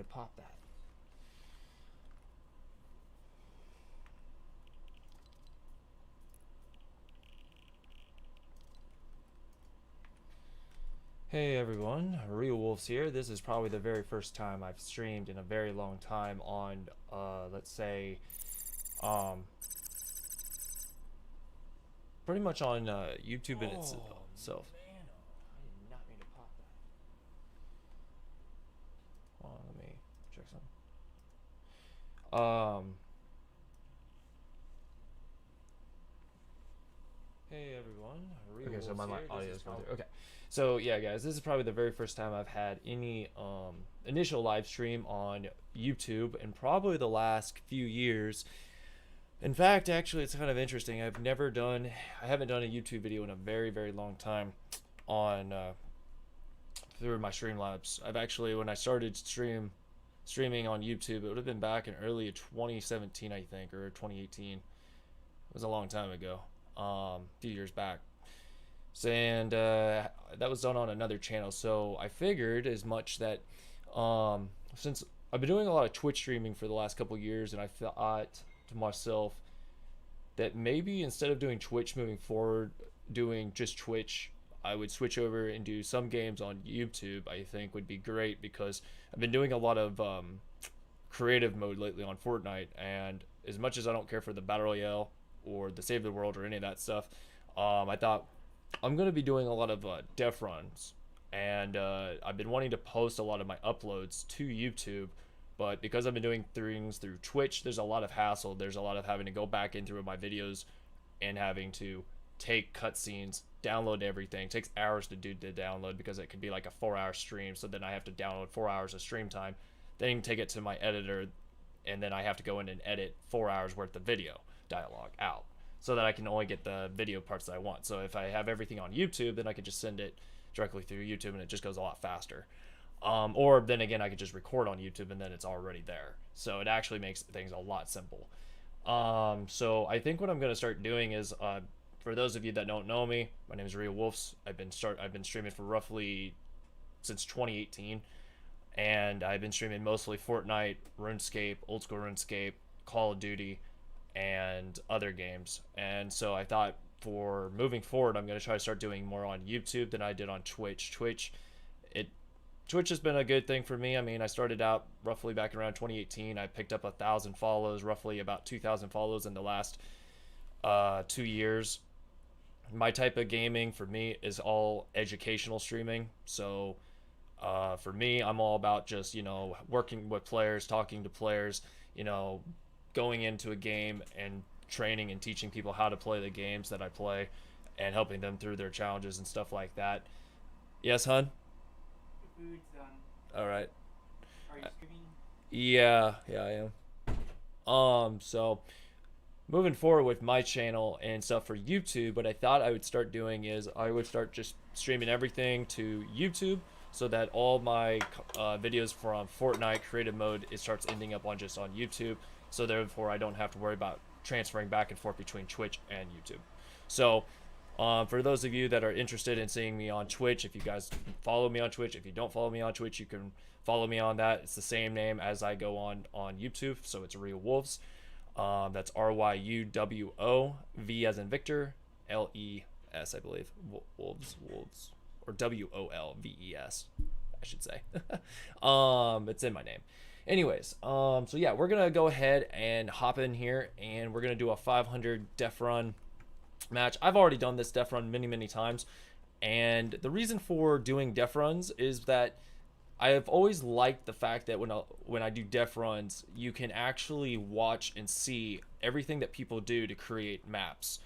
to pop that. Hey everyone, Real Wolves here. This is probably the very first time I've streamed in a very long time on, let's say, um, pretty much on YouTube in itself. Man, I did not mean to pop that. Hold on, let me check something. Hey everyone, Real Okay, so Wolves my here. audio is going through. Okay, so yeah, guys, this is probably the very first time I've had any initial live stream on YouTube in probably the last few years. In fact, actually, it's kind of interesting. I haven't done a YouTube video in a very, very long time on through my Streamlabs. I've actually, when I started streaming on YouTube, it would have been back in early 2017, I think, or 2018. It was a long time ago, a few years back. So, and that was done on another channel. So I figured as much that since I've been doing a lot of Twitch streaming for the last couple of years, and I thought to myself that maybe instead of doing Twitch moving forward, doing just Twitch, I would switch over and do some games on YouTube. I think would be great because I've been doing a lot of creative mode lately on Fortnite, and as much as I don't care for the battle royale or the save the world or any of that stuff, I thought I'm gonna be doing a lot of Deathruns, and I've been wanting to post a lot of my uploads to YouTube, but because I've been doing things through Twitch, there's a lot of hassle. There's a lot of having to go back in through my videos and having to take cutscenes, download everything. It takes hours to do the download because it could be like a 4-hour stream. So then I have to download 4 hours of stream time, then take it to my editor, and then I have to go in and edit 4 hours worth of video dialogue out so that I can only get the video parts that I want. So if I have everything on YouTube, then I could just send it directly through YouTube and it just goes a lot faster. Or then again, I could just record on YouTube and then it's already there. So it actually makes things a lot simple. So I think what I'm going to start doing is, for those of you that don't know me, my name is Real Wolves. I've been streaming for roughly since 2018, and I've been streaming mostly Fortnite, RuneScape, old school RuneScape, Call of Duty, and other games. And so I thought for moving forward, I'm going to try to start doing more on YouTube than I did on Twitch. Twitch has been a good thing for me. I mean, I started out roughly back around 2018. I picked up 1,000 follows, roughly about 2,000 follows in the last 2 years. My type of gaming for me is all educational streaming. So for me, I'm all about just, working with players, talking to players, going into a game and training and teaching people how to play the games that I play and helping them through their challenges and stuff like that. Yes, hun? The food's done. All right. Are you streaming? Yeah, I am. So moving forward with my channel and stuff for YouTube, what I thought I would start doing is I would start just streaming everything to YouTube so that all my videos from Fortnite Creative Mode, it starts ending up on just on YouTube. So therefore I don't have to worry about transferring back and forth between Twitch and YouTube. So for those of you that are interested in seeing me on Twitch, if you guys follow me on Twitch, if you don't follow me on Twitch, you can follow me on that. It's the same name as I go on YouTube, so it's Real Wolves. That's RYUWO, V as in Victor, LES, I believe. Wolves, or WOLVES, I should say. It's in my name. Anyways, so yeah, we're gonna go ahead and hop in here, and we're gonna do a 500 Deathrun match. I've already done this Deathrun many times, and the reason for doing Deathruns is that I have always liked the fact that when I do Deathruns, you can actually watch and see everything that people do to create maps.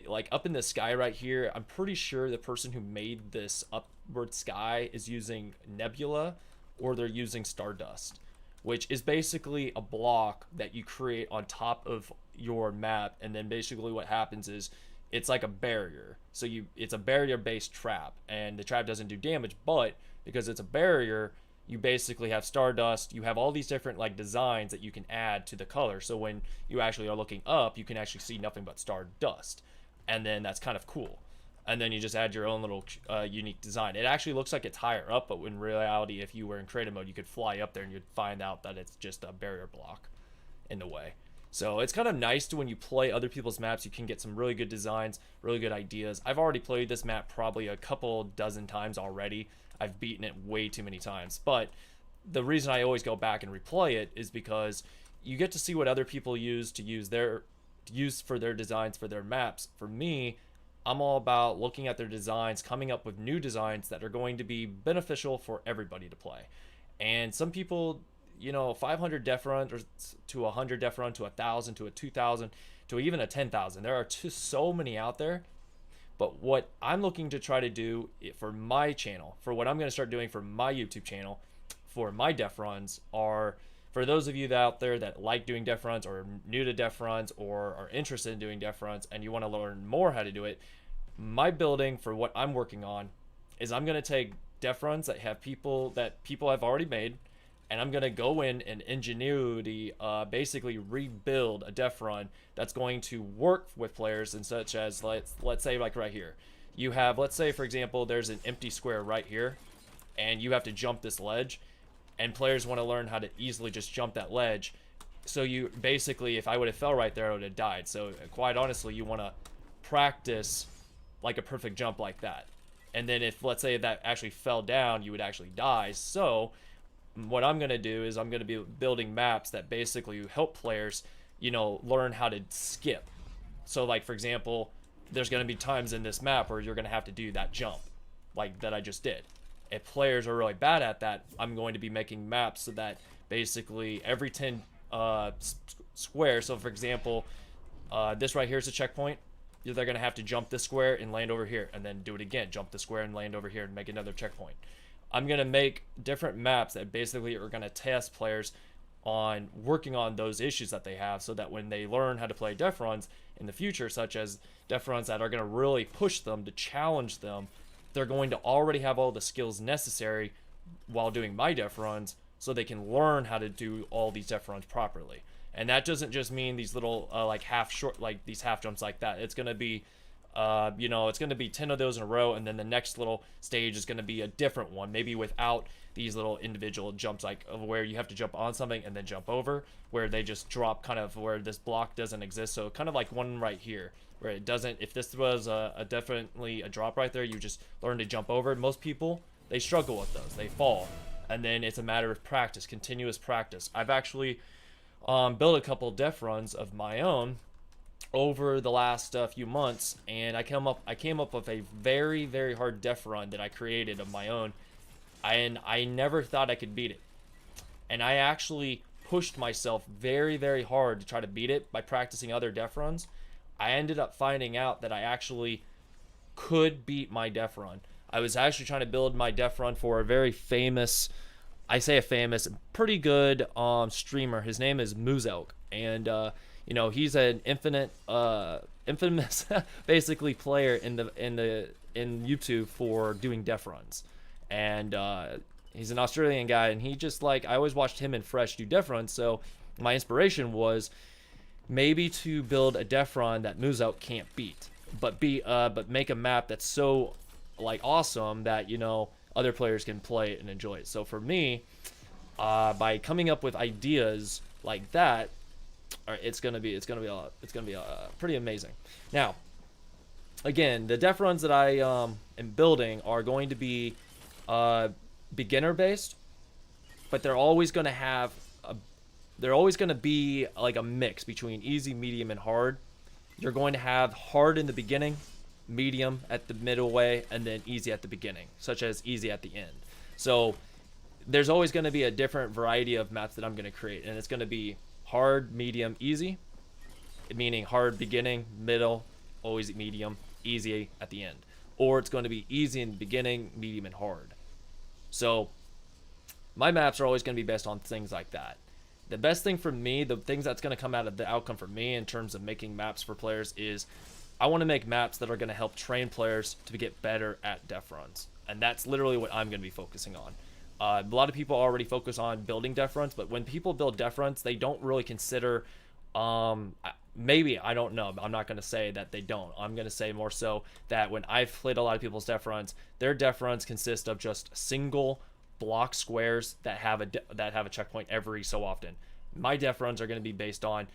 Like up in the sky right here, I'm pretty sure the person who made this upward sky is using Nebula, or they're using Stardust, which is basically a block that you create on top of your map, and then basically what happens is it's like a barrier. So it's a barrier-based trap, and the trap doesn't do damage, but because it's a barrier, you basically have Stardust. You have all these different like designs that you can add to the color. So when you actually are looking up, you can actually see nothing but Stardust, and then that's kind of cool. and then you just add your own little unique design. It actually looks like it's higher up, but in reality, if you were in creative mode, you could fly up there and you'd find out that it's just a barrier block in the way. So it's kind of nice to when you play other people's maps, you can get some really good designs, really good ideas. I've already played this map probably a couple dozen times already. I've beaten it way too many times, but the reason I always go back and replay it is because you get to see what other people use for their designs for their maps. For me, I'm all about looking at their designs, coming up with new designs that are going to be beneficial for everybody to play. And some people, 500 Deathrun or to 100 Deathrun to 1,000 to a 2,000 to even a 10,000. There are so many out there. But what I'm looking to try to do for my channel, for what I'm going to start doing for my YouTube channel, for my Deathruns, are for those of you out there that like doing Deathruns or new to Deathruns or are interested in doing Deathruns and you want to learn more how to do it. My building for what I'm working on is I'm going to take Deathruns that people have already made, and I'm going to go in and ingenuity basically rebuild a Deathrun that's going to work with players, and such as let's say like right here. You have, let's say for example, there's an empty square right here and you have to jump this ledge, and players want to learn how to easily just jump that ledge. So you basically, if I would have fell right there, I would have died. So quite honestly, you want to practice like a perfect jump like that. And then if, let's say that actually fell down, you would actually die. So what I'm going to do is I'm going to be building maps that basically help players, learn how to skip. So like, for example, there's going to be times in this map where you're going to have to do that jump like that I just did. If players are really bad at that, I'm going to be making maps so that basically every 10 squares, so for example, this right here is a checkpoint. They're going to have to jump this square and land over here, and then do it again, jump the square and land over here and make another checkpoint. I'm going to make different maps that basically are going to test players on working on those issues that they have, so that when they learn how to play Deathruns in the future, such as Deathruns that are going to really push them, to challenge them, they're going to already have all the skills necessary while doing my Deathruns, so they can learn how to do all these Deathruns properly. And that doesn't just mean these little these half jumps like that. It's going to be it's going to be 10 of those in a row, and then the next little stage is going to be a different one, maybe without these little individual jumps, like where you have to jump on something and then jump over, where they just drop kind of where this block doesn't exist. So kind of like one right here, where it doesn't, if this was definitely a drop right there, you just learn to jump over. Most people, they struggle with those, they fall, and then it's a matter of practice, continuous practice. I've actually built a couple Deathruns of my own over the last few months, and I came up with a very, very hard Deathrun that I created of my own, and I never thought I could beat it. And I actually pushed myself very, very hard to try to beat it by practicing other Deathruns. I ended up finding out that I actually could beat my Deathrun. I was actually trying to build my Deathrun for a very famous, I say a famous, pretty good streamer. His name is Muzelk, and he's an infamous basically player in YouTube for doing Deathruns, and he's an Australian guy, and he just, like, I always watched him and Fresh do Deathruns, so my inspiration was maybe to build a Deathrun that Muzelk can't beat, but make a map that's so like awesome that other players can play it and enjoy it. So for me, by coming up with ideas like that, it's gonna be pretty amazing. Now, again, the Deathruns that I am building are going to be beginner based, but they're always going to be like a mix between easy, medium, and hard. You're going to have hard in the beginning, medium at the middle way, and then easy at the beginning, such as easy at the end. So there's always going to be a different variety of maps that I'm going to create, and it's going to be hard, medium, easy, meaning hard beginning, middle, always medium, easy at the end. Or it's going to be easy in the beginning, medium, and hard. So my maps are always going to be based on things like that. The best thing for me, the things that's going to come out of the outcome for me in terms of making maps for players, is I want to make maps that are going to help train players to get better at Deathruns. And that's literally what I'm going to be focusing on. A lot of people already focus on building Deathruns, but when people build Deathruns, they don't really consider maybe, I don't know. I'm not going to say that they don't. I'm going to say more so that when I've played a lot of people's Deathruns, their Deathruns consist of just single block squares that have a checkpoint every so often. My Deathruns are going to be based on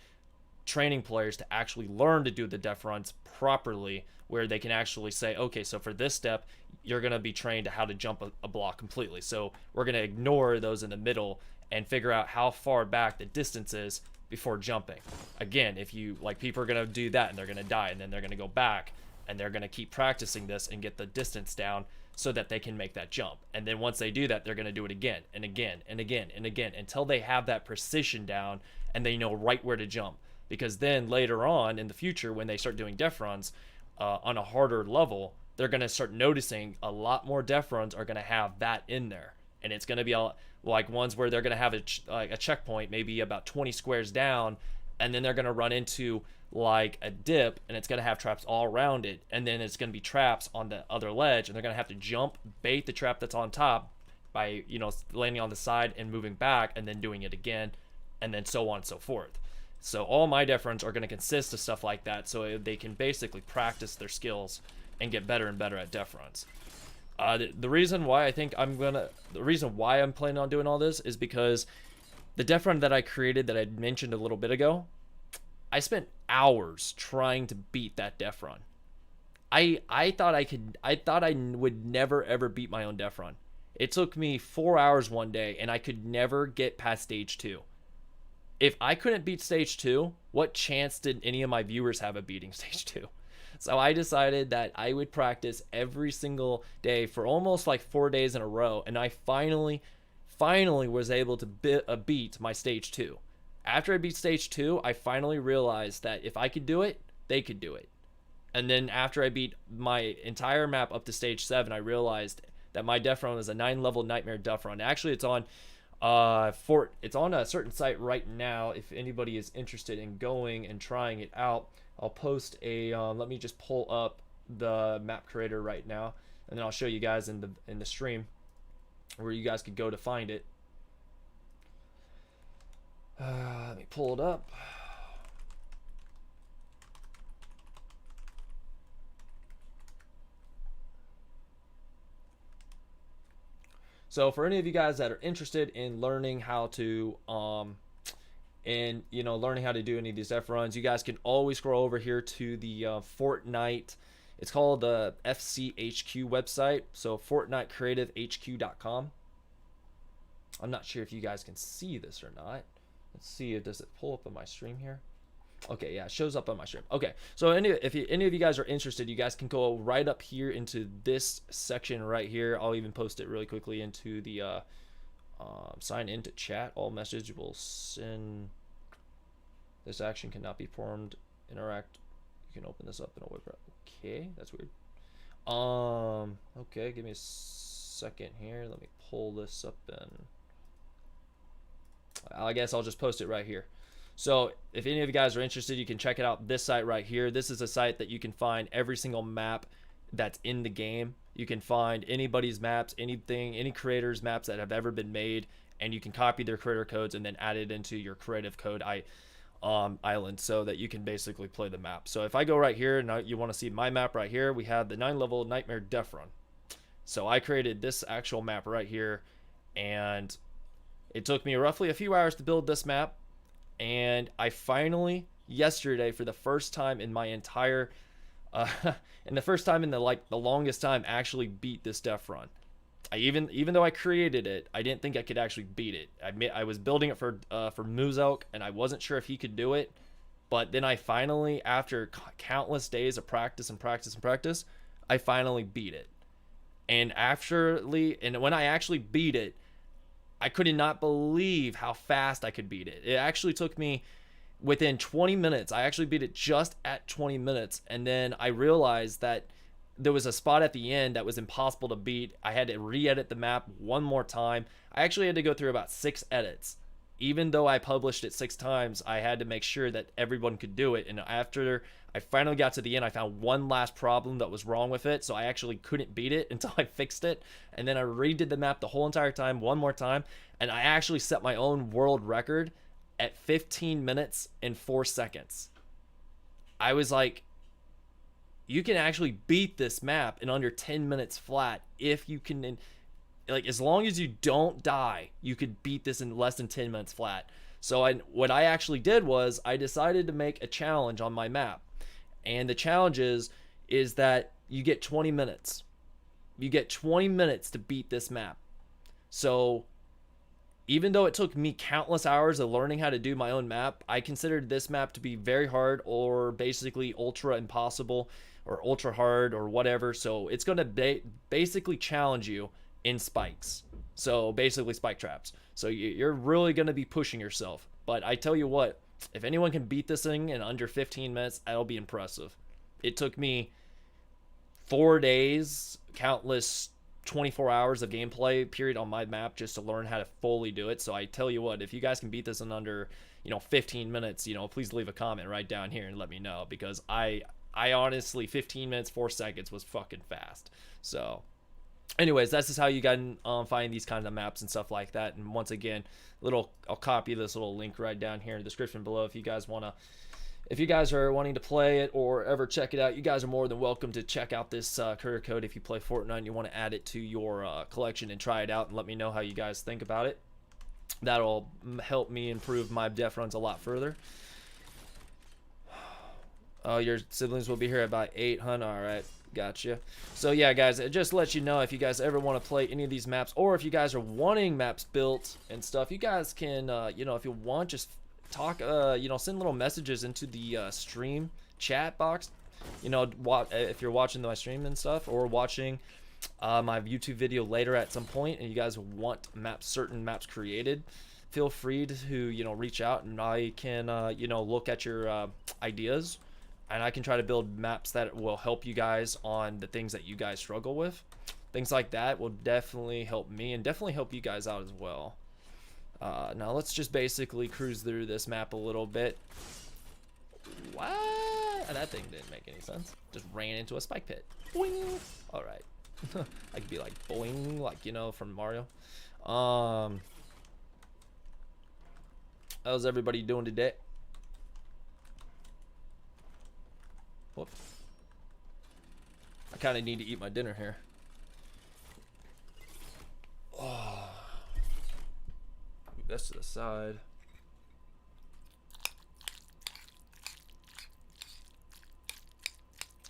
training players to actually learn to do the Deathruns properly, where they can actually say, okay, so for this step, you're going to be trained to how to jump a block completely. So we're going to ignore those in the middle and figure out how far back the distance is before jumping. Again, if you, like, people are going to do that and they're going to die, and then they're going to go back and they're going to keep practicing this and get the distance down so that they can make that jump. And then once they do that, they're going to do it again and again and again and again until they have that precision down and they know right where to jump. Because then later on in the future, when they start doing Deathruns on a harder level, they're going to start noticing a lot more Deathruns are going to have that in there. And it's going to be like ones where they're going to have a checkpoint maybe about 20 squares down, and then they're going to run into like a dip, and it's going to have traps all around it, and then it's going to be traps on the other ledge, and they're going to have to jump, bait the trap that's on top by, you know, landing on the side and moving back and then doing it again, and then so on and so forth. So all my Deathruns are going to consist of stuff like that, so they can basically practice their skills and get better and better at Deathruns. The reason why I'm planning on doing all this is because the Deathrun that I created that I mentioned a little bit ago, I spent hours trying to beat that Deathrun. I thought I would never ever beat my own Deathrun. It took me 4 hours one day, and I could never get past stage 2. If I couldn't beat stage 2, what chance did any of my viewers have of beating stage 2? So I decided that I would practice every single day for almost like 4 days in a row, and I finally was able to beat my stage 2. After I beat stage 2, I finally realized that if I could do it, they could do it. And then after I beat my entire map up to stage 7, I realized that my Deathrun was a 9-level Nightmare Deathrun. Actually, it's on it's on a certain site right now. If anybody is interested in going and trying it out, I'll post a let me just pull up the map creator right now, and then I'll show you guys in the stream where you guys could go to find it. Let me pull it up. So for any of you guys that are interested in learning how to learning how to do any of these Deathruns, you guys can always scroll over here to the Fortnite. It's called the FCHQ website, so FortniteCreativeHQ.com. I'm not sure if you guys can see this or not. Let's see, does it pull up on my stream here? Okay, yeah, it shows up on my stream. Okay, so if any of you guys are interested, you guys can go right up here into this section right here. I'll even post it really quickly into the sign into chat. All message will send. This action cannot be performed. Interact. You can open this up in a web browser. Okay, that's weird. Okay, give me a second here. Let me pull this up and I guess I'll just post it right here. So if any of you guys are interested, you can check it out. This site right here. This is a site that you can find every single map that's in the game. You can find anybody's maps, anything, any creators' maps that have ever been made, and you can copy their creator codes and then add it into your creative code island so that you can basically play the map. So if I go right here, now you want to see my map right here, we have the 9-level Nightmare Deathrun. So I created this actual map right here, and it took me roughly a few hours to build this map. And I finally, yesterday, for the first time in my entire, and the first time in the longest time, actually beat this Deathrun. Even though I created it, I didn't think I could actually beat it. I was building it for Muzelk, and I wasn't sure if he could do it. But then I finally, after countless days of practice, I finally beat it. And when I actually beat it, I could not believe how fast I could beat it. It actually took me within 20 minutes. I actually beat it just at 20 minutes. And then I realized that there was a spot at the end that was impossible to beat. I had to re-edit the map one more time. I actually had to go through about 6 edits. Even though I published it 6 times, I had to make sure that everyone could do it. And after I finally got to the end, I found one last problem that was wrong with it. So I actually couldn't beat it until I fixed it. And then I redid the map the whole entire time, one more time. And I actually set my own world record at 15 minutes and 4 seconds. I was like, you can actually beat this map in under 10 minutes flat if you can, like, as long as you don't die, you could beat this in less than 10 minutes flat. So what I actually did was I decided to make a challenge on my map. And the challenge is that you get 20 minutes. You get 20 minutes to beat this map. So even though it took me countless hours of learning how to do my own map, I considered this map to be very hard, or basically ultra impossible, or ultra hard, or whatever. So it's going to basically challenge you in spikes. So basically spike traps. So you're really going to be pushing yourself. But I tell you what, if anyone can beat this thing in under 15 minutes, that'll be impressive. It took me 4 days, countless 24 hours of gameplay period on my map just to learn how to fully do it. So I tell you what, if you guys can beat this in under, 15 minutes, please leave a comment right down here and let me know, because I honestly, 15 minutes 4 seconds was fucking fast. So anyways, that's just how you can find these kind of maps and stuff like that. And once again, I'll copy this little link right down here in the description below if you guys are wanting to play it or ever check it out. You guys are more than welcome to check out this career code if you play Fortnite and you want to add it to your collection and try it out and let me know how you guys think about it. That'll help me improve my Deathruns a lot further. Oh, your siblings will be here at about 8, huh? All right. Gotcha. So yeah, guys, it just lets you know if you guys ever want to play any of these maps, or if you guys are wanting maps built and stuff, you guys can, if you want, just talk, send little messages into the stream chat box. If you're watching my stream and stuff, or watching my YouTube video later at some point, and you guys want certain maps created, feel free to reach out, and I can look at your ideas. And I can try to build maps that will help you guys on the things that you guys struggle with. Things like that will definitely help me and definitely help you guys out as well. Now let's just basically cruise through this map a little bit. What? That thing didn't make any sense. Just ran into a spike pit. Boing. All right. I could be like boing, like, from Mario. How's everybody doing today? Whoop. I kind of need to eat my dinner here. Oh. Move this to the side.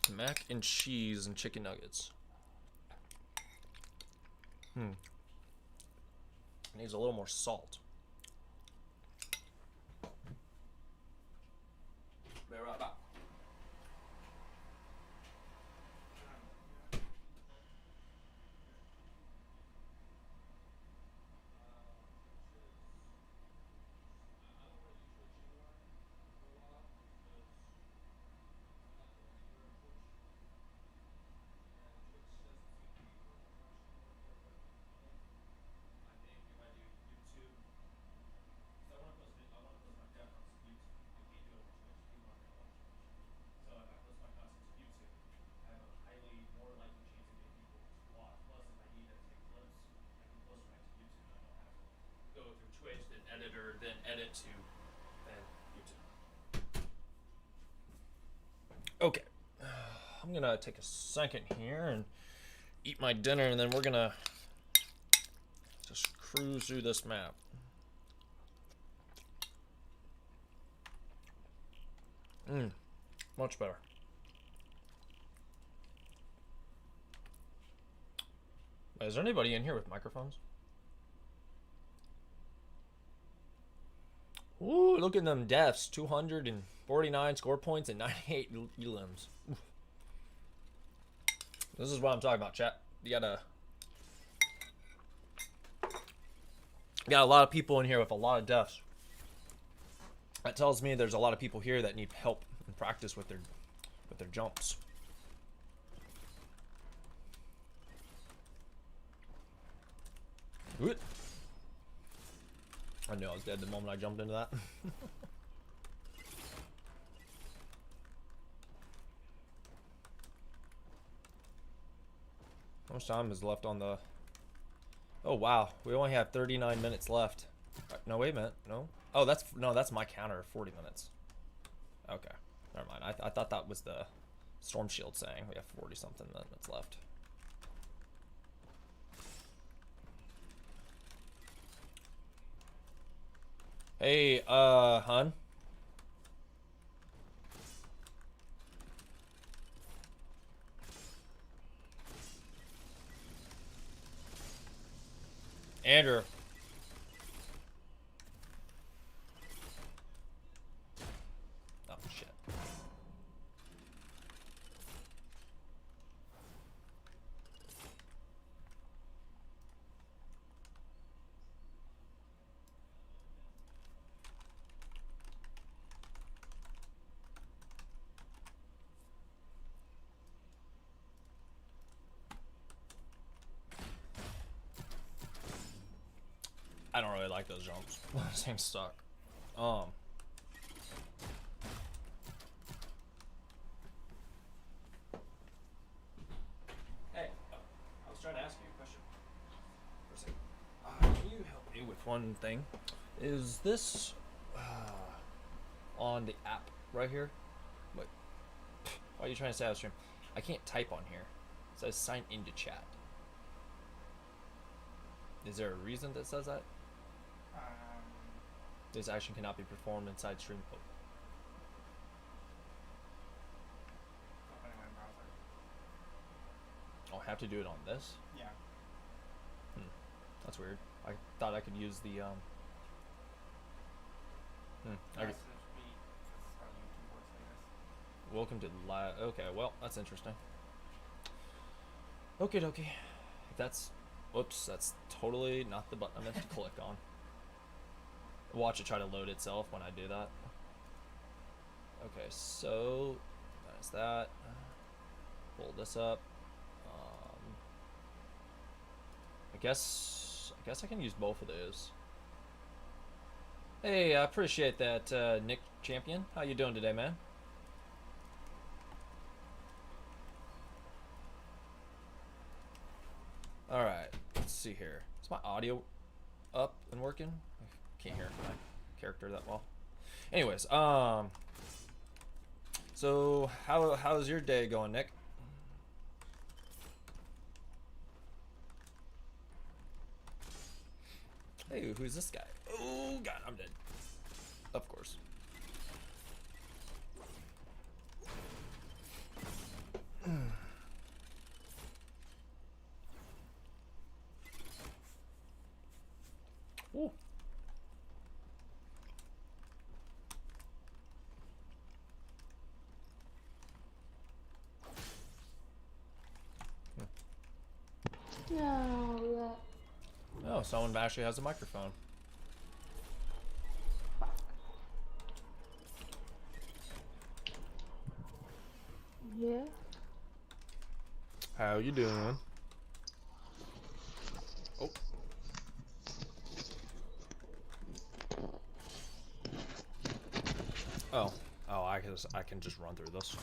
Mac and cheese and chicken nuggets. Needs a little more salt. Be right back. Editor, then edit to YouTube. Okay, I'm gonna take a second here and eat my dinner, and then we're gonna just cruise through this map. Much better. Is there anybody in here with microphones? Ooh, look at them deaths. 249 score points and 98 elims. Oof. This is what I'm talking about, chat. You got a lot of people in here with a lot of deaths. That tells me there's a lot of people here that need help and practice with their jumps. Good. I knew I was dead the moment I jumped into that. How much time is left on the... Oh, wow. We only have 39 minutes left. No, wait a minute. No. Oh, that's my counter. 40 minutes. Okay. Never mind. I thought that was the storm shield saying we have 40 something that's left. Hey, hun. Andrew. Oh, shit. I don't really like those jumps. This thing's stuck. Hey, I was trying to ask you a question for a second. Can you help me with one thing? Is this on the app right here? Wait, why are you trying to say I was stream? I can't type on here. It says sign into chat. Is there a reason that says that? This action cannot be performed inside stream. Opening my browser. Oh, I have to do it on this? Yeah. That's weird. I thought I could use the I could, welcome to live. Okay, well, that's interesting. Okie dokie. That's, whoops, that's totally not the button I meant to click on. Watch it try to load itself when I do that. Okay, so that's that. Pull this up. I guess I can use both of those. Hey, I appreciate that, Nick Champion. How you doing today, man? All right, let's see here. Is my audio up and working? I can't hear my character that well. Anyways, so how's your day going, Nick? Hey, who's this guy? Oh god, I'm dead. Of course. Ooh. No. Oh, someone actually has a microphone. Yeah. How you doing? Oh. Oh, I can just run through this.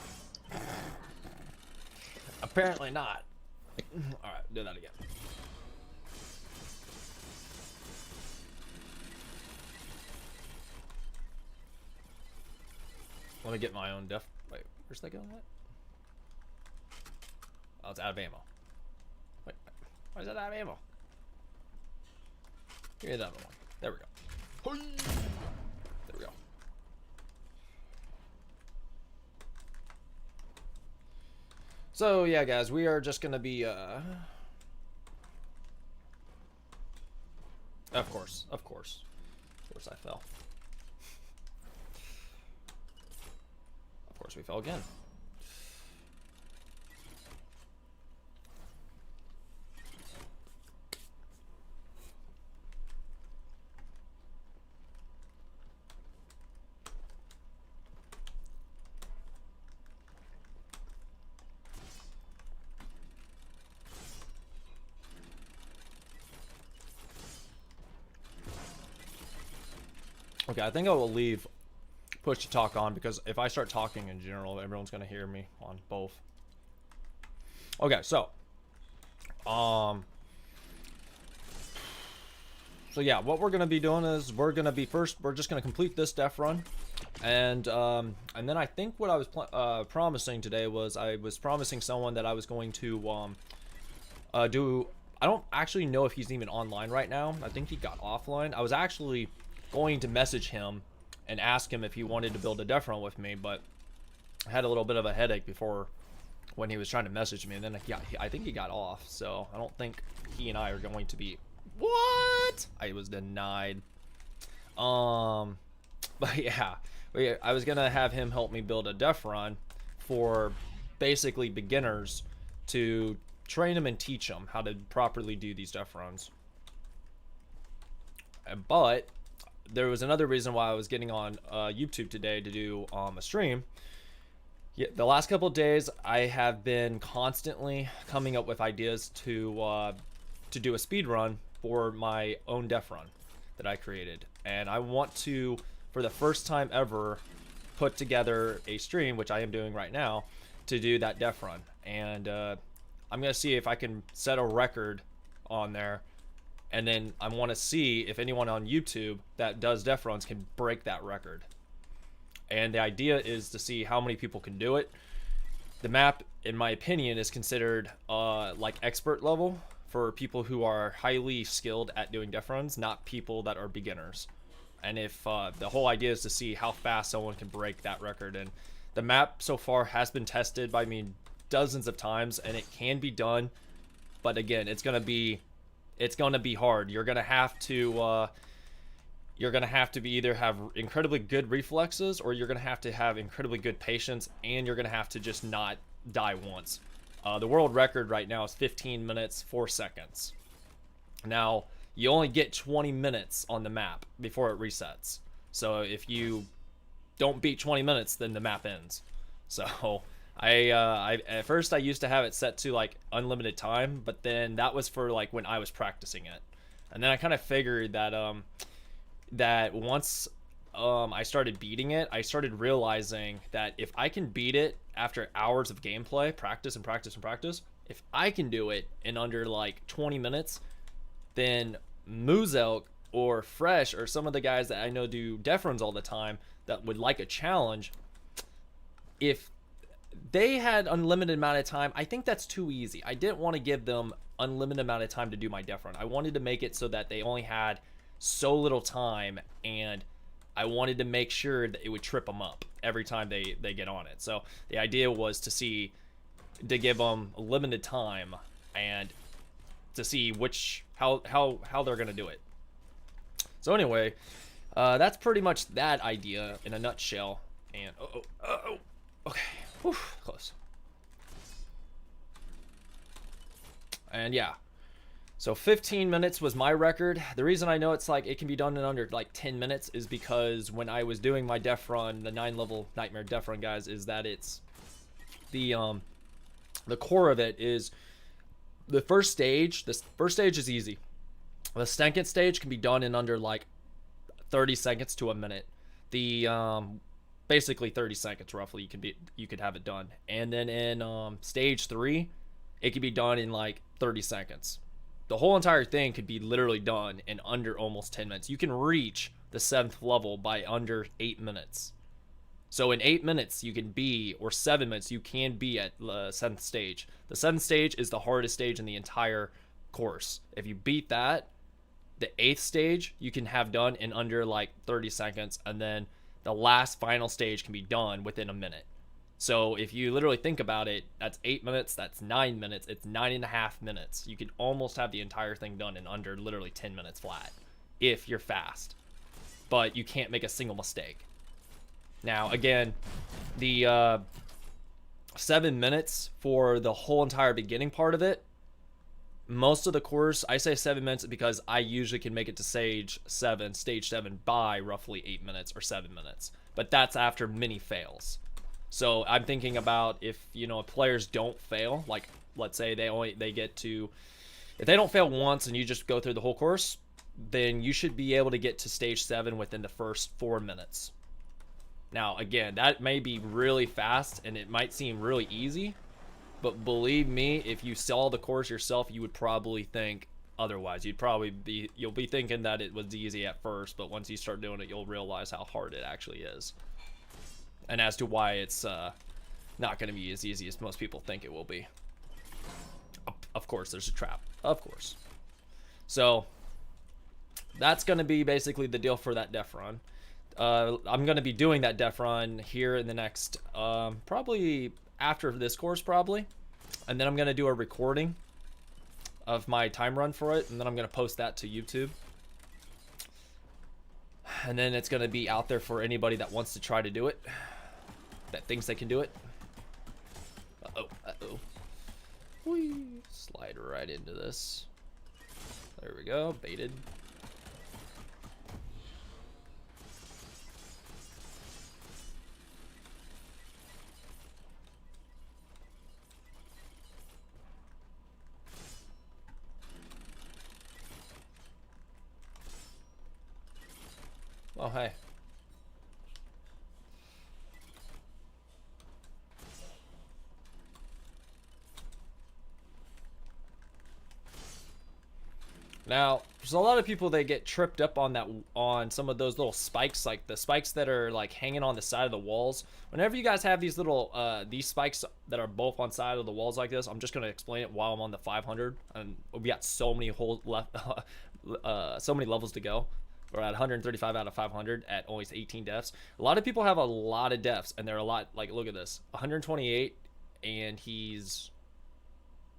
Apparently not. All right, do that again. Let me get my own def. Wait, where's that going at? Oh, it's out of ammo. Wait, why is that out of ammo? Give me that one. There we go. There we go. So yeah, guys, we are just gonna be Of course I fell. Of course we fell again. Okay, I think I will leave push to talk on because if I start talking in general, everyone's gonna hear me on both. Okay, so so yeah, what we're gonna be doing is we're just gonna complete this Deathruns. And then I think what I was promising today was I was promising someone that I was going to do. I don't actually know if he's even online right now. I think he got offline. I was actually going to message him and ask him if he wanted to build a Deathrun with me, but I had a little bit of a headache before when he was trying to message me, and then I think he got off, so I don't think he and I are going to be. What? I was denied. But yeah, I was gonna have him help me build a Deathrun for basically beginners to train them and teach them how to properly do these Deathruns. But there was another reason why I was getting on YouTube today to do a stream. Yeah, the last couple of days I have been constantly coming up with ideas to do a speed run for my own Deathrun that I created, and I want to, for the first time ever, put together a stream, which I am doing right now, to do that Deathrun. And I'm gonna see if I can set a record on there, and then I want to see if anyone on YouTube that does Deathruns can break that record. And the idea is to see how many people can do it. The map, in my opinion, is considered like expert level for people who are highly skilled at doing Deathruns, not people that are beginners. And if the whole idea is to see how fast someone can break that record. And the map so far has been tested by me dozens of times, and it can be done. But again, it's gonna be hard. You're gonna have to either have incredibly good reflexes, or you're gonna have to have incredibly good patience, and you're gonna have to just not die once. The world record right now is 15 minutes 4 seconds. Now, you only get 20 minutes on the map before it resets. So if you don't beat 20 minutes, then the map ends. So I at first I used to have it set to like unlimited time, but then that was for like when I was practicing it. And then I kind of figured that that once I started beating it, I started realizing that if I can beat it after hours of gameplay, practice, if I can do it in under like 20 minutes, then Muzelk or Fresh or some of the guys that I know do Deathruns all the time that would like a challenge, if they had unlimited amount of time, I think that's too easy. I didn't want to give them unlimited amount of time to do my Deathrun. I wanted to make it so that they only had so little time, and I wanted to make sure that it would trip them up every time they get on it. So the idea was to give them a limited time and to see how they're gonna do it. So anyway, that's pretty much that idea in a nutshell. And okay, whew, close. And yeah, so 15 minutes was my record. The reason I know it's like it can be done in under like 10 minutes is because when I was doing my Deathrun, the 9-level Nightmare Deathrun, guys, is that it's the core of it is the first stage. This first stage is easy. The second stage can be done in under like 30 seconds to a minute. The basically 30 seconds roughly you could have it done. And then in stage 3, it could be done in like 30 seconds. The whole entire thing could be literally done in under almost 10 minutes. You can reach the 7th level by under 8 minutes. So in 8 minutes you can be, or 7 minutes you can be at the 7th stage. The 7th stage is the hardest stage in the entire course. If you beat that, the 8th stage you can have done in under like 30 seconds, and then the last final stage can be done within a minute. So if you literally think about it, that's 8 minutes, that's 9 minutes, it's 9.5 minutes. You could almost have the entire thing done in under literally 10 minutes flat, if you're fast. But you can't make a single mistake. Now, again, the 7 minutes for the whole entire beginning part of it, most of the course, I say 7 minutes because I usually can make it to stage 7 by roughly 8 minutes or 7 minutes. But that's after many fails. So I'm thinking about if players don't fail, like let's say they get to, if they don't fail once and you just go through the whole course, then you should be able to get to stage 7 within the first 4 minutes. Now again, that may be really fast and it might seem really easy, but believe me, if you saw the course yourself, you would probably think otherwise. You'll be thinking that it was easy at first, but once you start doing it, you'll realize how hard it actually is. and as to why it's not going to be as easy as most people think it will be. Of course, there's a trap. Of course. So that's going to be basically the deal for that Deathrun. I'm going to be doing that Deathrun here in the next, probably after this course, probably. And then I'm going to do a recording of my time run for it, and then I'm going to post that to YouTube. And then it's going to be out there for anybody that wants to try to do it, that thinks they can do it. Uh-oh. Whee. Slide right into this. There we go. Baited. Oh, hey. Now, there's a lot of people that get tripped up on some of those little spikes, like the spikes that are like hanging on the side of the walls. Whenever you guys have these little these spikes that are both on side of the walls like this, I'm just gonna explain it while I'm on the 500, and we got so many holes left, so many levels to go. We're at 135 out of 500 at only 18 deaths. A lot of people have a lot of deaths, and they're a lot, like, look at this, 128, and he's,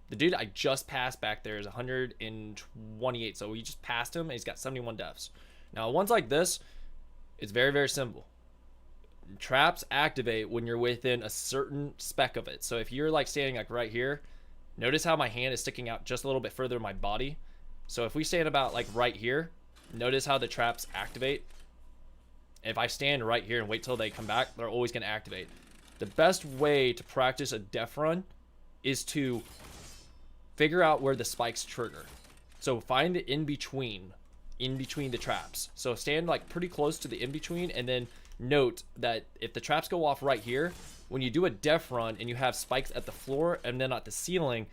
the dude I just passed back there is 128, so we just passed him, and he's got 71 deaths. Now, ones like this, it's very, very simple. Traps activate when you're within a certain spec of it. So if you're, like, standing, like, right here, notice how my hand is sticking out just a little bit further in my body. So if we stand about, like, right here, notice how the traps activate. If I stand right here and wait till they come back, they're always going to activate. The best way to practice a Deathrun is to figure out where the spikes trigger. So find the in-between the traps. So stand like pretty close to the in-between, and then note that if the traps go off right here, when you do a Deathrun and you have spikes at the floor and then at the ceiling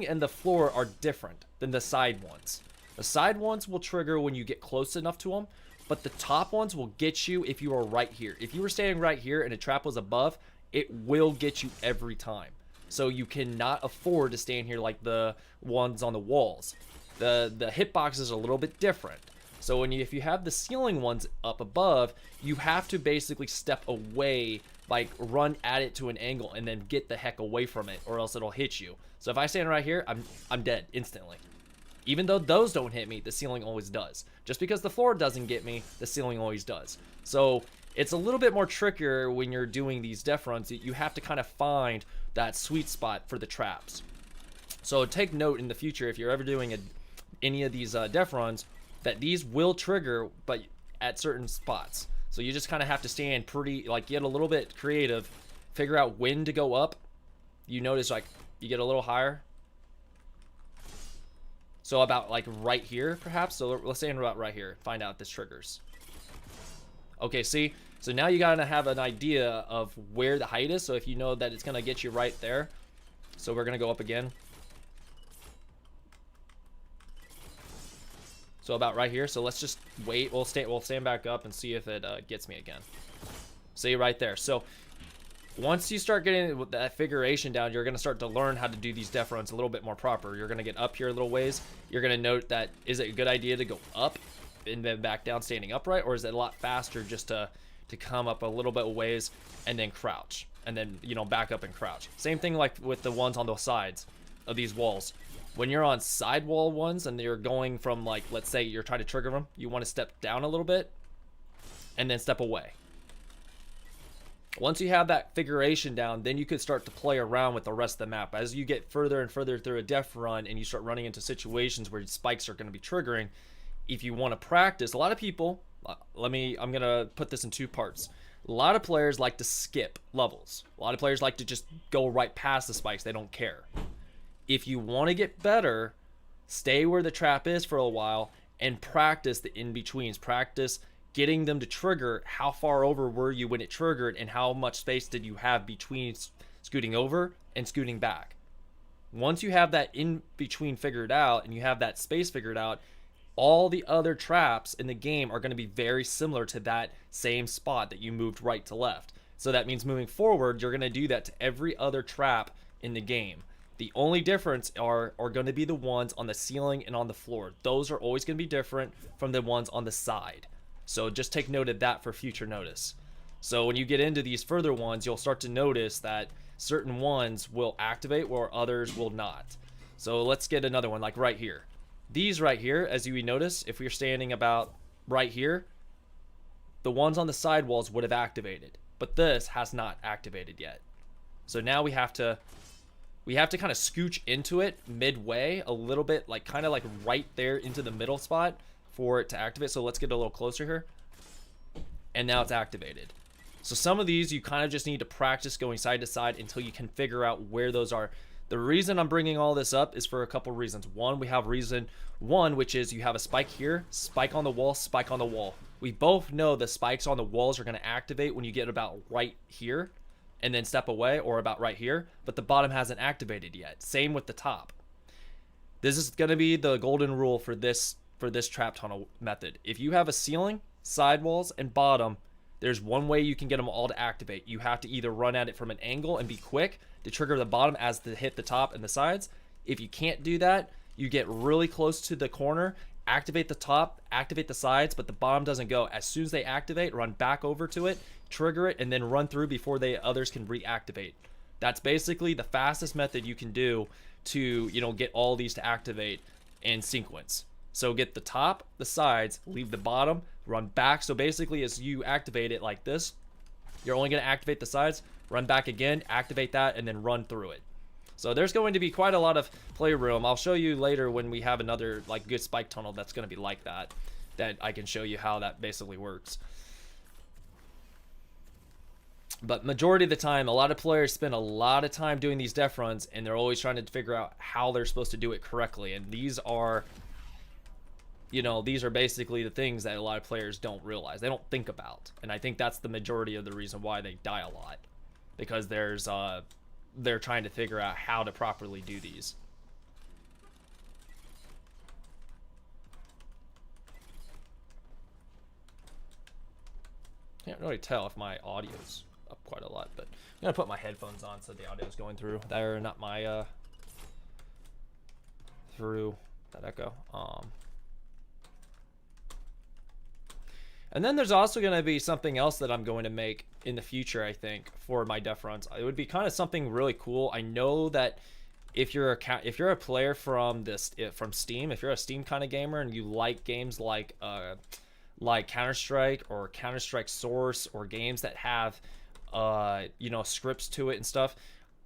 and the floor are different than the side ones. The side ones will trigger when you get close enough to them, but the top ones will get you if you are right here. If you were standing right here and a trap was above, it will get you every time. So you cannot afford to stand here like the ones on the walls. The hitbox is a little bit different. So if you have the ceiling ones up above, you have to basically step away, like run at it to an angle and then get the heck away from it, or else it'll hit you. So if I stand right here, I'm dead instantly. Even though those don't hit me, the ceiling always does. Just because the floor doesn't get me, the ceiling always does. So it's a little bit more trickier when you're doing these Deathruns. You have to kind of find that sweet spot for the traps. So take note in the future, if you're ever doing any of these Deathruns, that these will trigger, but at certain spots. So you just kind of have to stand pretty, like, get a little bit creative, figure out when to go up. You notice, like, you get a little higher. So about like right here, perhaps. So let's say about right here. Find out if this triggers. Okay, see? So now you gotta have an idea of where the height is. So if you know that it's gonna get you right there. So we're gonna go up again. So about right here. So let's just wait. We'll stand back up and see if it gets me again. See right there. So once you start getting that figuration down, you're going to start to learn how to do these Deathruns a little bit more proper. You're going to get up here a little ways. You're going to note that, is it a good idea to go up and then back down standing upright, or is it a lot faster just to come up a little bit of ways and then crouch, and then, you know, back up and crouch. Same thing like with the ones on the sides of these walls. When you're on side wall ones and you're going from, like, let's say you're trying to trigger them, you want to step down a little bit and then step away. Once you have that figuration down, then you could start to play around with the rest of the map. As you get further and further through a Deathrun and you start running into situations where spikes are going to be triggering, if you want to practice, a lot of people, I'm going to put this in two parts. A lot of players like to skip levels. A lot of players like to just go right past the spikes. They don't care. If you want to get better, stay where the trap is for a while and practice the in-betweens. Practice getting them to trigger. How far over were you when it triggered, and how much space did you have between scooting over and scooting back? Once you have that in between figured out and you have that space figured out, all the other traps in the game are going to be very similar to that same spot that you moved right to left. So that means moving forward, you're going to do that to every other trap in the game. The only difference are going to be the ones on the ceiling and on the floor. Those are always going to be different from the ones on the side. So just take note of that for future notice. So when you get into these further ones, you'll start to notice that certain ones will activate where others will not. So let's get another one, like right here. These right here, as you notice, if we're standing about right here, the ones on the side walls would have activated, but this has not activated yet. So now we have to kind of scooch into it midway a little bit, like kind of like right there into the middle spot for it to activate. So let's get a little closer here. And now it's activated. So some of these you kind of just need to practice going side to side until you can figure out where those are. The reason I'm bringing all this up is for a couple reasons. One, we have reason one, which is you have a spike here, spike on the wall, spike on the wall. We both know the spikes on the walls are going to activate when you get about right here and then step away, or about right here, but the bottom hasn't activated yet. Same with the top. This is going to be the golden rule for this trap tunnel method. If you have a ceiling, sidewalls, and bottom, there's one way you can get them all to activate. You have to either run at it from an angle and be quick to trigger the bottom as to hit the top and the sides. If you can't do that, you get really close to the corner, activate the top, activate the sides, but the bottom doesn't go. As soon as they activate, run back over to it, trigger it, and then run through before others can reactivate. That's basically the fastest method you can do to, get all these to activate in sequence. So get the top, the sides, leave the bottom, run back. So basically as you activate it like this, you're only going to activate the sides, run back again, activate that, and then run through it. So there's going to be quite a lot of playroom. I'll show you later when we have another like good spike tunnel that's going to be like that I can show you how that basically works. But majority of the time, a lot of players spend a lot of time doing these Deathruns, and they're always trying to figure out how they're supposed to do it correctly. And these are basically the things that a lot of players don't realize. They don't think about. And I think that's the majority of the reason why they die a lot. Because they're trying to figure out how to properly do these. Can't really tell if my audio's up quite a lot, but I'm gonna put my headphones on so the audio's going through. They're not my through that echo. And then there's also going to be something else that I'm going to make in the future, I think, for my Deathruns. It would be kind of something really cool. I know that if you're a player from Steam, if you're a Steam kind of gamer and you like games like Counter-Strike or Counter-Strike Source or games that have scripts to it and stuff,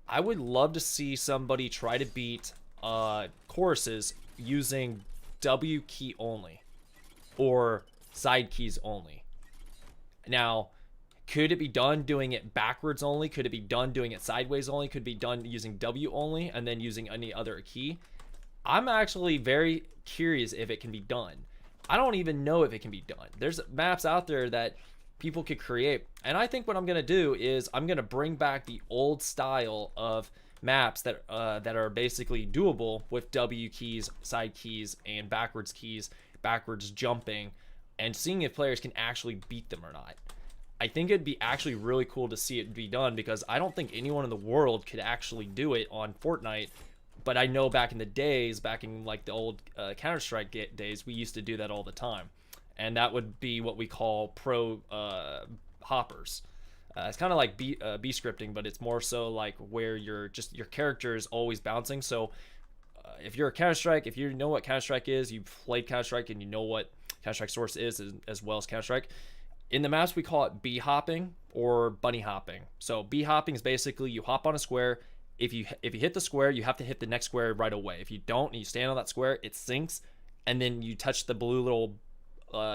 I would love to see somebody try to beat choruses using W key only or side keys only. Now, could it be done doing it backwards only? Could it be done doing it sideways only? Could it be done using W only and then using any other key? I'm actually very curious if it can be done. I don't even know if it can be done. There's maps out there that people could create, and I think what I'm gonna do is I'm gonna bring back the old style of maps that are basically doable with W keys, side keys, and backwards keys, backwards jumping, and seeing if players can actually beat them or not. I think it'd be actually really cool to see it be done, because I don't think anyone in the world could actually do it on Fortnite. But I know back in the days, back in like the old Counter-Strike days, we used to do that all the time. And that would be what we call pro hoppers. It's kind of like B scripting, but it's more so like where your character is always bouncing. So if you're a Counter-Strike, if you know what Counter-Strike is, you've played Counter-Strike and you know what Counter-Strike Source is as well as Counter-Strike. In the maps, we call it bee hopping or bunny hopping. So bee hopping is basically you hop on a square. If you hit the square, you have to hit the next square right away. If you don't, and you stand on that square, it sinks, and then you touch the blue little,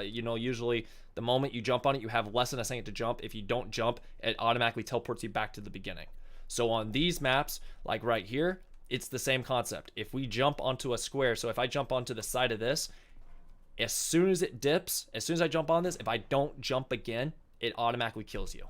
usually the moment you jump on it, you have less than a second to jump. If you don't jump, it automatically teleports you back to the beginning. So on these maps, like right here, it's the same concept. If we jump onto a square, so if I jump onto the side of this, as soon as it dips, as soon as I jump on this, if I don't jump again, it automatically kills you.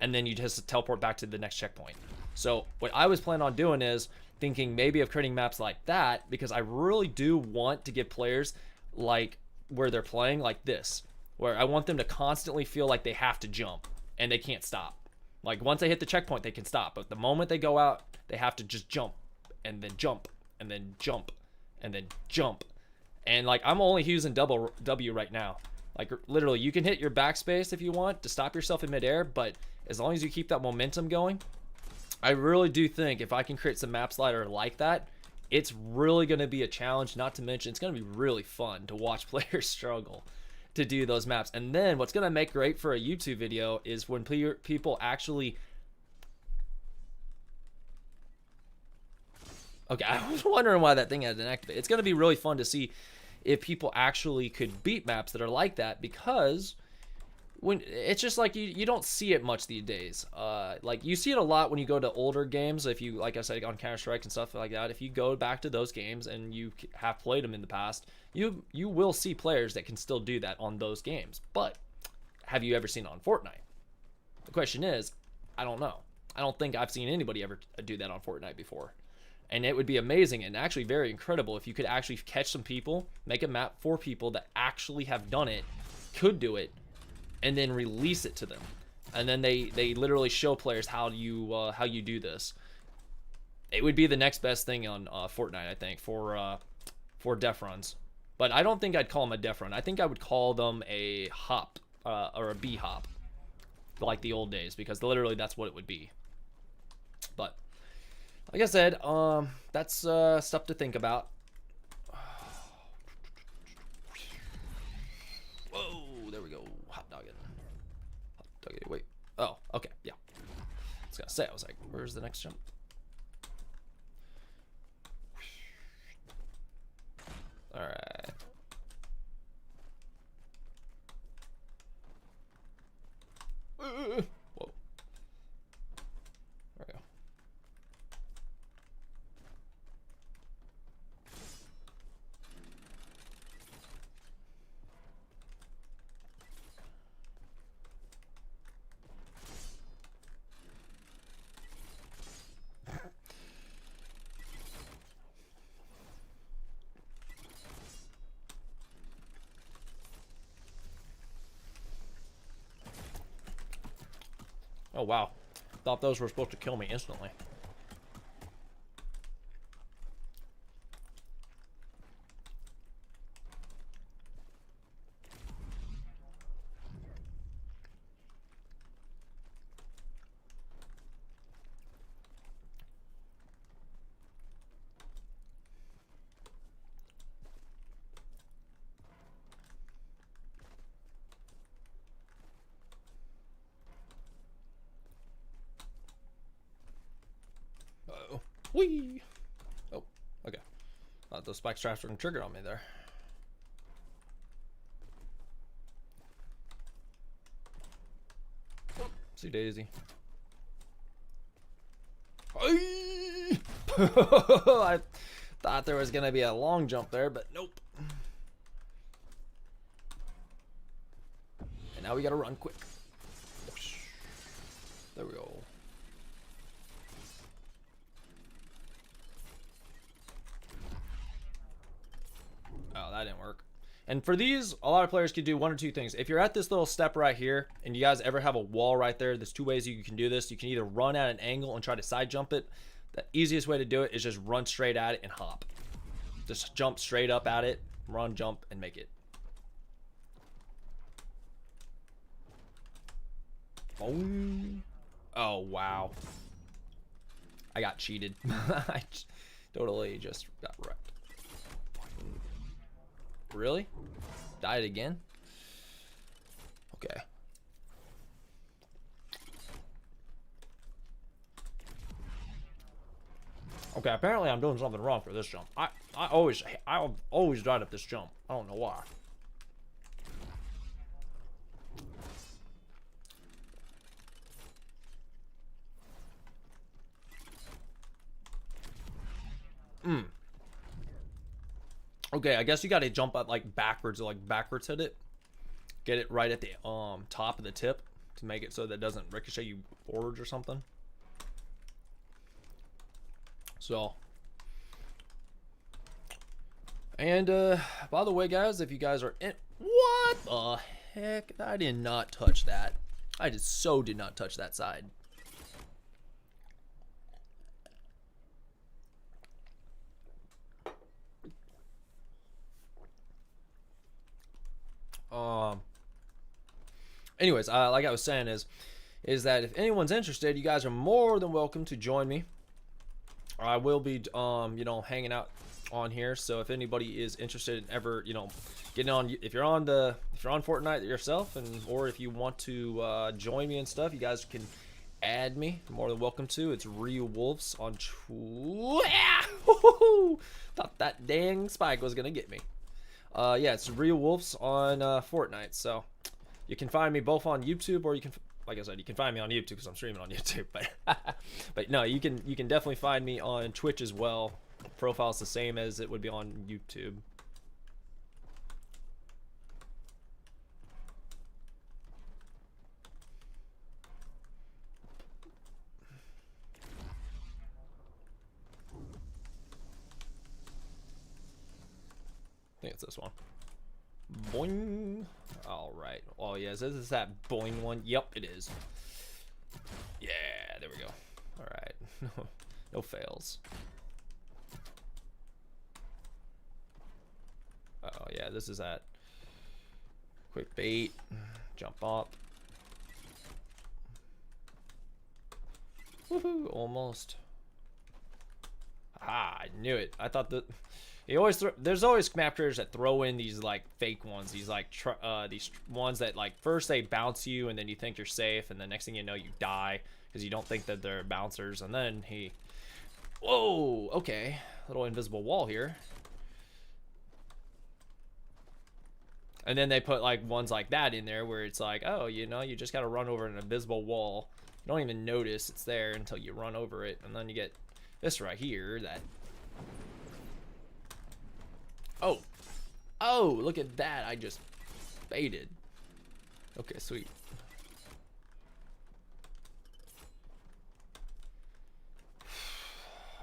And then you just teleport back to the next checkpoint. So what I was planning on doing is thinking maybe of creating maps like that, because I really do want to give players like where they're playing like this, where I want them to constantly feel like they have to jump and they can't stop. Like once they hit the checkpoint, they can stop. But the moment they go out, they have to just jump and then jump and then jump and then jump. And like I'm only using double W right now. Like literally, you can hit your backspace if you want to stop yourself in midair, but as long as you keep that momentum going, I really do think if I can create some map slider like that, it's really going to be a challenge. Not to mention, it's going to be really fun to watch players struggle to do those maps. And then what's going to make great for a YouTube video is when people actually... Okay, I was wondering why that thing had an activate. It's going to be really fun to see if people actually could beat maps that are like that, because when it's just like you don't see it much these days. Like you see it a lot when you go to older games. If you, like I said, on Counter-Strike and stuff like that, if you go back to those games and you have played them in the past, you will see players that can still do that on those games. But have you ever seen it on Fortnite? The question is, I don't know. I don't think I've seen anybody ever do that on Fortnite before. And it would be amazing and actually very incredible if you could actually catch some people, make a map for people that actually have done it, could do it, and then release it to them. And then they literally show players how you do this. It would be the next best thing on Fortnite, I think, for Deathruns. But I don't think I'd call them a Deathrun. I think I would call them a hop or a B hop, like the old days, because literally that's what it would be. But like I said, that's stuff to think about. Whoa, there we go. Hot dogging. Hot dogging. Wait. Oh, okay. Yeah. I was gonna say, I was like, where's the next jump? All right. Whoa. There we go. Oh, wow. Thought those were supposed to kill me instantly. Uh-oh. Whee! Oh, okay. Thought those spike traps were gonna trigger on me there. See Daisy. I thought there was gonna be a long jump there, but nope. And now we gotta run quick. There we go. Oh, that didn't work. And for these, a lot of players could do one or two things. If you're at this little step right here, and you guys ever have a wall right there, there's two ways you can do this. You can either run at an angle and try to side jump it. The easiest way to do it is just run straight at it and hop. Just jump straight up at it, run, jump, and make it. Oh, wow. I got cheated. I totally just got wrecked. Really? Died again? Okay. Okay, apparently I'm doing something wrong for this jump. I've always died at this jump. I don't know why. Okay, I guess you gotta jump up like backwards, hit it. Get it right at the top of the tip to make it so that it doesn't ricochet you forwards or something. So, and by the way, guys, if you guys are in, what the heck? I did not touch that. I just so did not touch that side. anyways, like I was saying, is that if anyone's interested, you guys are more than welcome to join me. I will be, you know, hanging out on here. So if anybody is interested in ever, you know, getting on, if you're on Fortnite yourself, and or if you want to join me and stuff, you guys can add me. You're more than welcome to. It's Real Wolves on thought that dang spike was gonna get me. Yeah, it's Real Wolves on Fortnite. So you can find me both on YouTube, or you can, like I said, you can find me on YouTube because I'm streaming on YouTube. But no, you can definitely find me on Twitch as well. Profile's the same as it would be on YouTube. I think it's this one. Boing. All right. Oh yes, this is that boing one. Yep, it is. Yeah, there we go. All right. No fails. Oh yeah, this is that. Quick bait. Jump up. Woohoo! Almost. Ah, I knew it. I thought that. You always there's always map creators that throw in these like fake ones, these like these ones that like first they bounce you and then you think you're safe, and the next thing you know you die because you don't think that they're bouncers, and then whoa, okay, little invisible wall here, and then they put like ones like that in there where it's like, oh, you know, you just gotta run over an invisible wall, you don't even notice it's there until you run over it, and then you get this right here that. Oh, look at that. I just baited. Okay, sweet.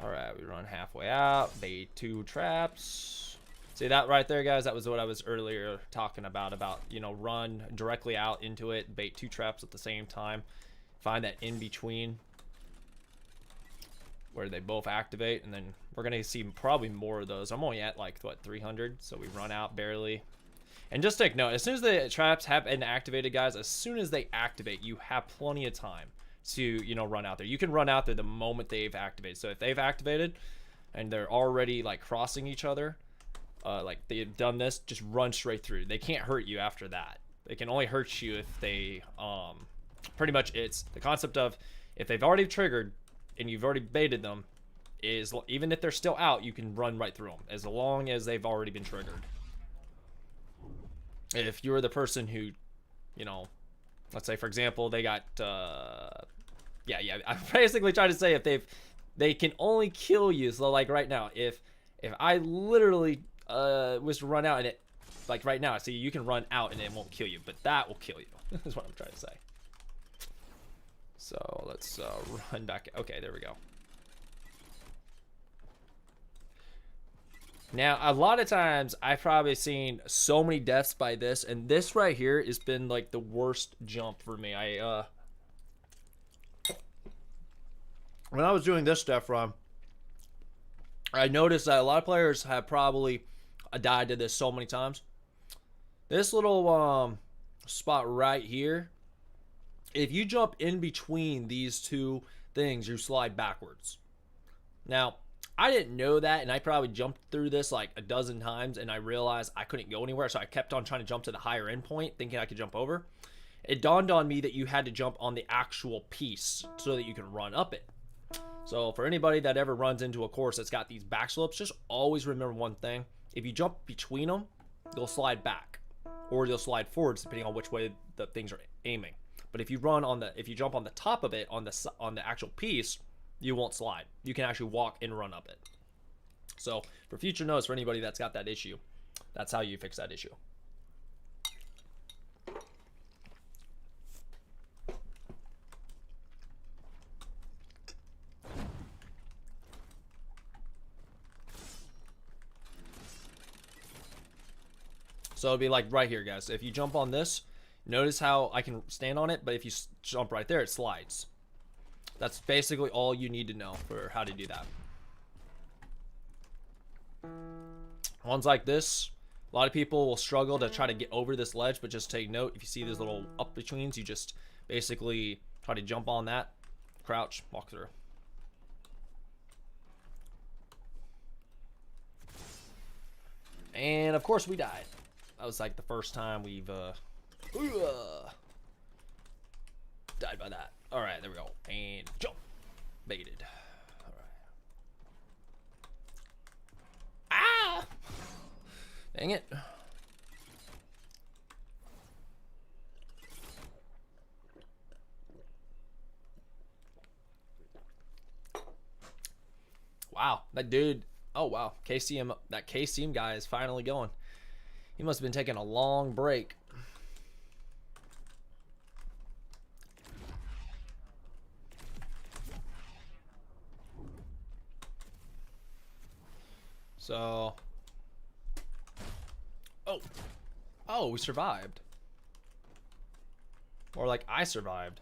All right, we run halfway out. Bait 2 traps. See that right there, guys? That was what I was earlier talking about, you know, run directly out into it, bait 2 traps at the same time. Find that in between where they both activate, and then we're gonna see probably more of those. I'm only at like what, 300, so we run out barely. And just take note, as soon as the traps have been activated, guys, as soon as they activate, you have plenty of time to, you know, run out there. You can run out there the moment they've activated. So if they've activated and they're already like crossing each other, like they've done this, just run straight through. They can't hurt you after that. They can only hurt you if they pretty much, it's the concept of if they've already triggered and you've already baited them, is even if they're still out, you can run right through them as long as they've already been triggered. If you're the person who, you know, let's say for example they got yeah, I'm basically trying to say if they can only kill you. So like right now, if I literally was to run out and it, like right now, see, you can run out and it won't kill you, but that will kill you. Is what I'm trying to say. So let's run back. Okay, there we go. Now, a lot of times I've probably seen so many deaths by this, and this right here has been like the worst jump for me. When I was doing this stuff run, I noticed that a lot of players have probably died to this so many times. This little spot right here, if you jump in between these two things, you slide backwards. Now, I didn't know that, and I probably jumped through this like a dozen times, and I realized I couldn't go anywhere, so I kept on trying to jump to the higher end point, thinking I could jump over. It dawned on me that you had to jump on the actual piece so that you can run up it. So for anybody that ever runs into a course that's got these back slopes, just always remember one thing. If you jump between them, they'll slide back, or they'll slide forwards depending on which way the things are aiming. But if you jump on the top of it, on the actual piece, you won't slide. You can actually walk and run up it. So for future notes, for anybody that's got that issue, that's how you fix that issue. So it'll be like right here, guys. If you jump on this, notice how I can stand on it, but if you jump right there, it slides. That's basically all you need to know for how to do that. Ones like this, A lot of people will struggle to try to get over this ledge, but just take note, if you see these little up-betweens, you just basically try to jump on that, crouch, walk through. And of course we died. That was like the first time we've died by that. All right, there we go. And jump. Baited. All right. Ah! Dang it. Wow, that dude. Oh wow, KCM. That KCM guy is finally going. He must have been taking a long break. So, oh, we survived. Or like I survived.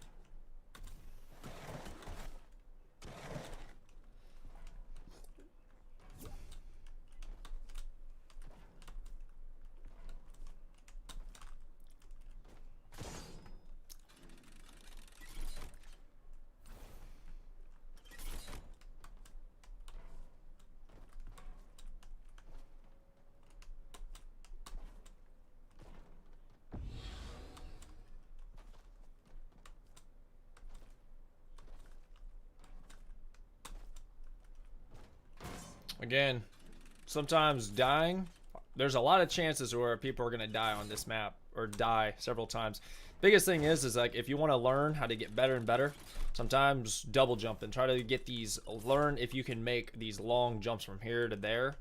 Again, sometimes dying, there's a lot of chances where people are going to die on this map or die several times. Biggest thing is like if you want to learn how to get better and better, sometimes double jump and try to get these, learn if you can make these long jumps from here to there,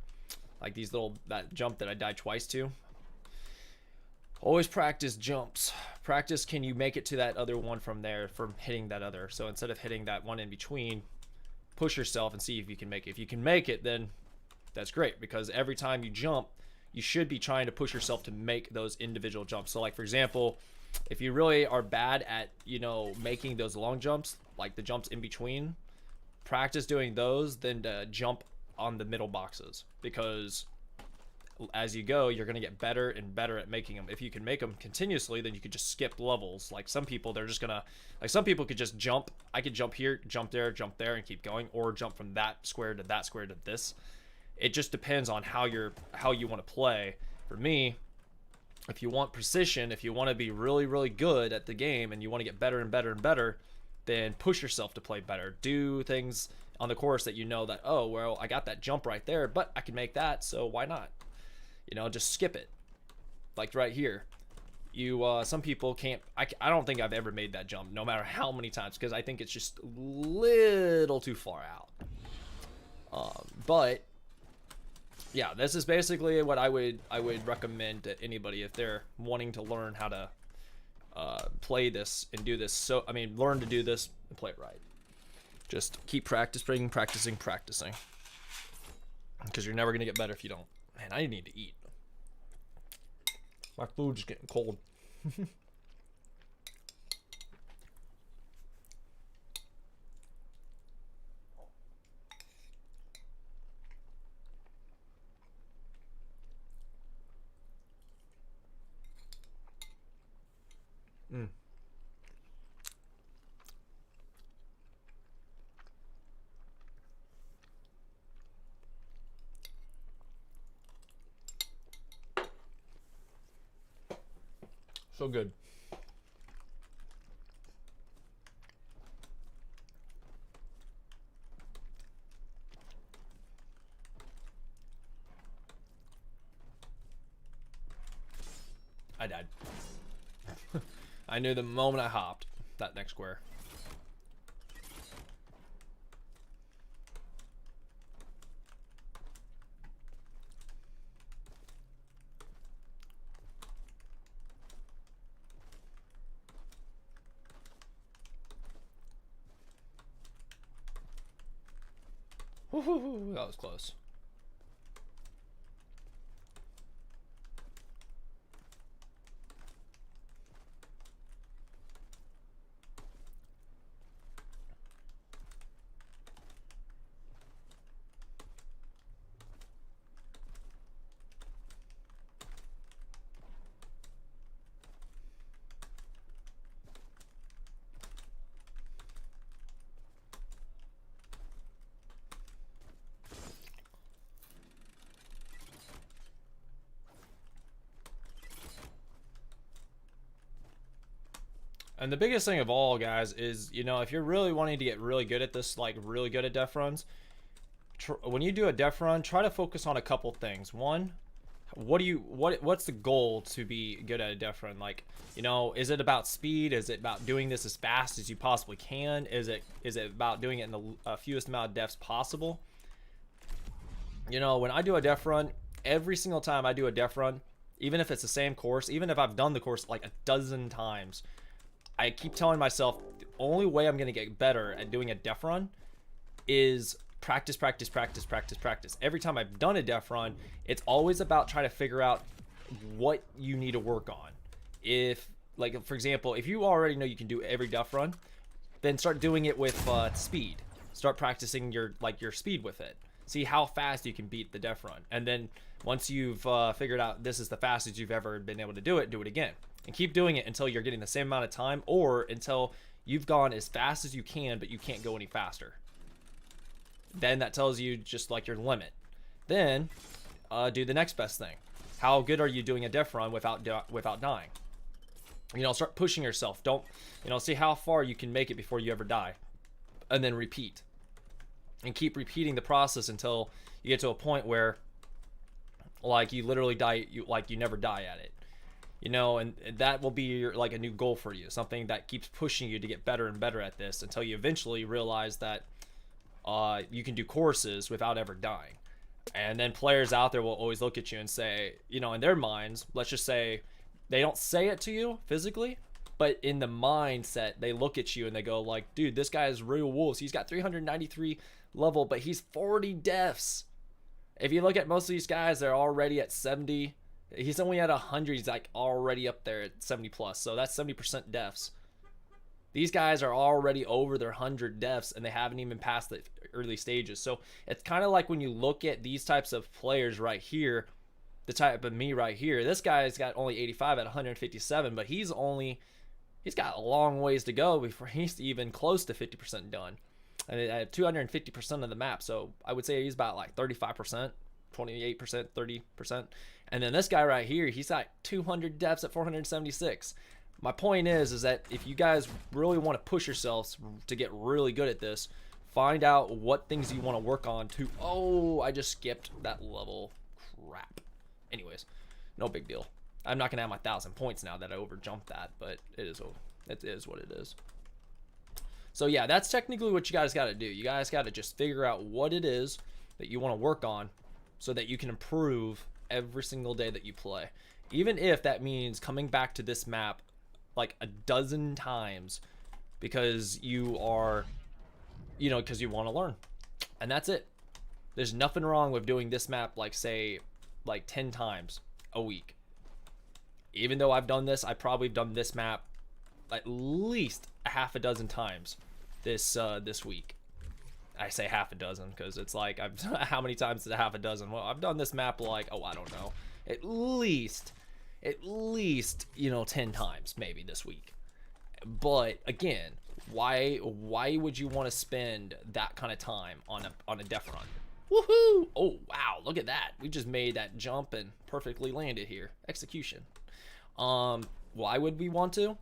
like these little, that jump that I died twice to. Always practice jumps. Practice, can you make it to that other one from there, from hitting that other. So instead of hitting that one in between, push yourself and see if you can make it. If you can make it, then that's great, because every time you jump, you should be trying to push yourself to make those individual jumps. So like for example, if you really are bad at, you know, making those long jumps, like the jumps in between, practice doing those, then to jump on the middle boxes, because as you go, you're going to get better and better at making them. If you can make them continuously, then you could just skip levels. Like some people, they're just going to, like some people could just jump. I could jump here, jump there, and keep going, or jump from that square to that square to this. It just depends on how you want to play. For me, if you want precision, if you want to be really, really good at the game and you want to get better and better and better, then push yourself to play better. Do things on the course that you know that, oh, well, I got that jump right there, but I can make that, so why not? You know, just skip it. Like right here. You, some people can't, I don't think I've ever made that jump, no matter how many times, because I think it's just a little too far out. But yeah, this is basically what I would recommend to anybody if they're wanting to learn how to play this and do this. So, I mean, learn to do this and play it right. Just keep practicing, because you're never going to get better if you don't. Man, I need to eat. My food's getting cold. So good. I died. I knew the moment I hopped that next square. Woo-hoo-hoo, that was close. And the biggest thing of all, guys, is, you know, if you're really wanting to get really good at this, like really good at death runs, when you do a death run, try to focus on a couple things. One, what's the goal to be good at a death run? Like, you know, is it about speed? Is it about doing this as fast as you possibly can? Is it about doing it in the fewest amount of deaths possible? You know, when I do a death run, every single time I do a death run, even if it's the same course, even if I've done the course like a dozen times, I keep telling myself the only way I'm going to get better at doing a death run is practice, practice, practice, practice, practice. Every time I've done a death run, it's always about trying to figure out what you need to work on. If, like, for example, if you already know you can do every death run, then start doing it with speed. Start practicing your speed with it. See how fast you can beat the death run. And then once you've figured out this is the fastest you've ever been able to do it again. And keep doing it until you're getting the same amount of time, or until you've gone as fast as you can, but you can't go any faster. Then that tells you just like your limit. Then do the next best thing. How good are you doing a death run without dying? You know, start pushing yourself. Don't, you know, see how far you can make it before you ever die. And then repeat. And keep repeating the process until you get to a point where, like, you literally die, you never die at it. You know, and that will be your, like, a new goal for you. Something that keeps pushing you to get better and better at this until you eventually realize that you can do courses without ever dying. And then players out there will always look at you and say, you know, in their minds, let's just say they don't say it to you physically, but in the mindset, they look at you and they go like, dude, this guy is real wolves. He's got 393 level, but he's 40 deaths. If you look at most of these guys, they're already at 70. He's only at 100. He's like already up there at 70 plus. So that's 70% deaths. These guys are already over their 100 deaths and they haven't even passed the early stages. So it's kind of like when you look at these types of players right here, the type of me right here, this guy's got only 85 at 157, but he's got a long ways to go before he's even close to 50% done. And at 250% of the map. So I would say he's about like 35%, 28%, 30%. And then this guy right here, he's got 200 deaths at 476. My point is that if you guys really want to push yourselves to get really good at this, find out what things you want to work on to, oh, I just skipped that level. Crap. Anyways, no big deal. I'm not going to have my 1,000 points now that I overjumped that, but it is what it is. So yeah, that's technically what you guys got to do. You guys got to just figure out what it is that you want to work on so that you can improve every single day that you play. Even if that means coming back to this map like a dozen times because you are, you know, because you want to learn. And that's it. There's nothing wrong with doing this map like, say, like 10 times a week. Even though I've done this, I probably done this map at least a half a dozen times this week. I say half a dozen because it's like, how many times is a half a dozen? Well, I've done this map like, oh, I don't know, at least, you know, 10 times maybe this week. But again, why would you want to spend that kind of time on a death run? Woohoo! Oh wow, look at that. We just made that jump and perfectly landed here. Execution. Why would we want to?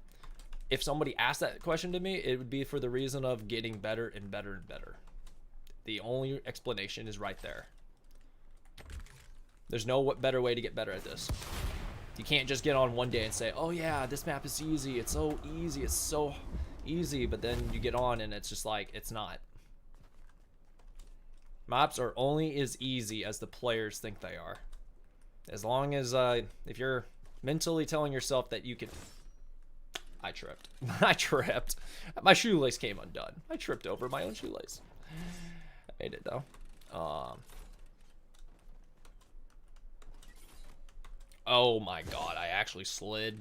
If somebody asked that question to me, it would be for the reason of getting better and better and better. The only explanation is right there. There's no better way to get better at this. You can't just get on one day and say, oh yeah, this map is easy. It's so easy. It's so easy. But then you get on and it's just like, it's not. Maps are only as easy as the players think they are. As long as, if you're mentally telling yourself that you can... I tripped. I tripped. My shoelace came undone. I tripped over my own shoelace. I made it though. Oh my god, I actually slid.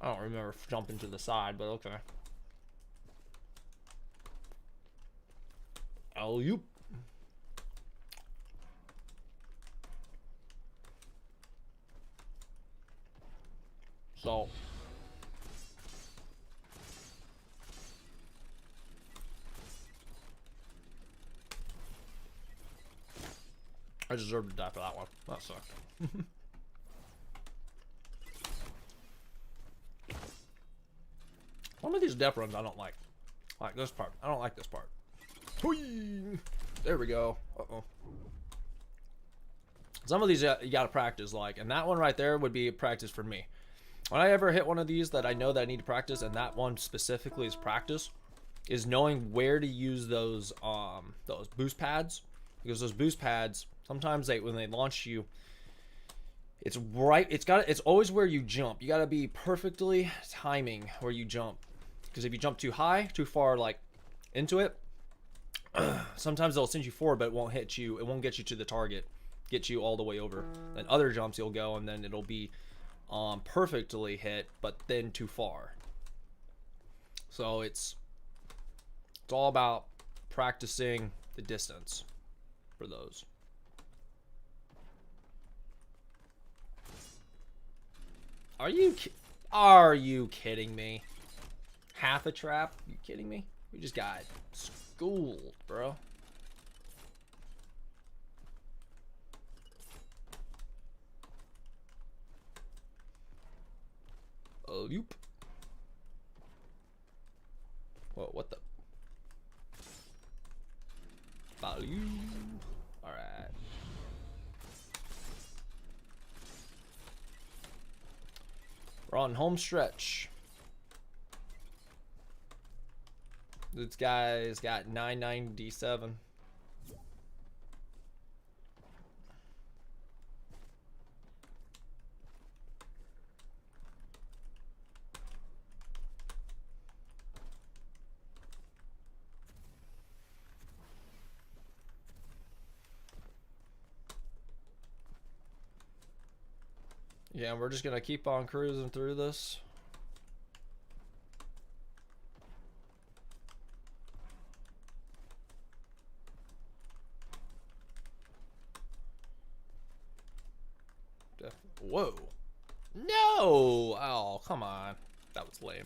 I don't remember jumping to the side, but okay. Alley-oop. So I deserve to die for that one. That sucked. Some of these Deathruns I don't like. Like this part. I don't like this part. Whee! There we go. Uh-oh. Some of these you gotta practice, like, and that one right there would be practice for me. When I ever hit one of these that I know that I need to practice, and that one specifically is practice, is knowing where to use those boost pads, because those boost pads sometimes when they launch you, it's always where you jump. You gotta be perfectly timing where you jump, because if you jump too high, too far, like into it, sometimes they'll send you forward, but it won't hit you. It won't get you to the target, get you all the way over. Then other jumps you'll go, and then it'll be perfectly hit, but then too far. So it's all about practicing the distance for those. Are you kidding me? Half a trap? You kidding me? We just got schooled, bro. Oh, yoop. Whoa, what the? Value. Alright. We're on home stretch. This guy's got 997. Yeah, we're just gonna keep on cruising through this. Whoa. No! Oh, come on. That was lame.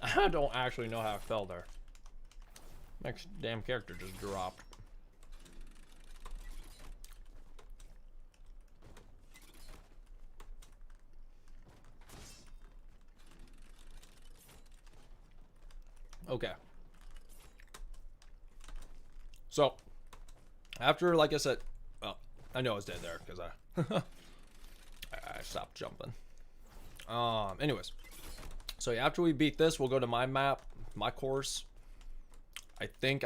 I don't actually know how I fell there. Next damn character just dropped. Okay. So, after, like I said, well, I know I was dead there because I stopped jumping. Anyways. So after we beat this, we'll go to my map, my course. I think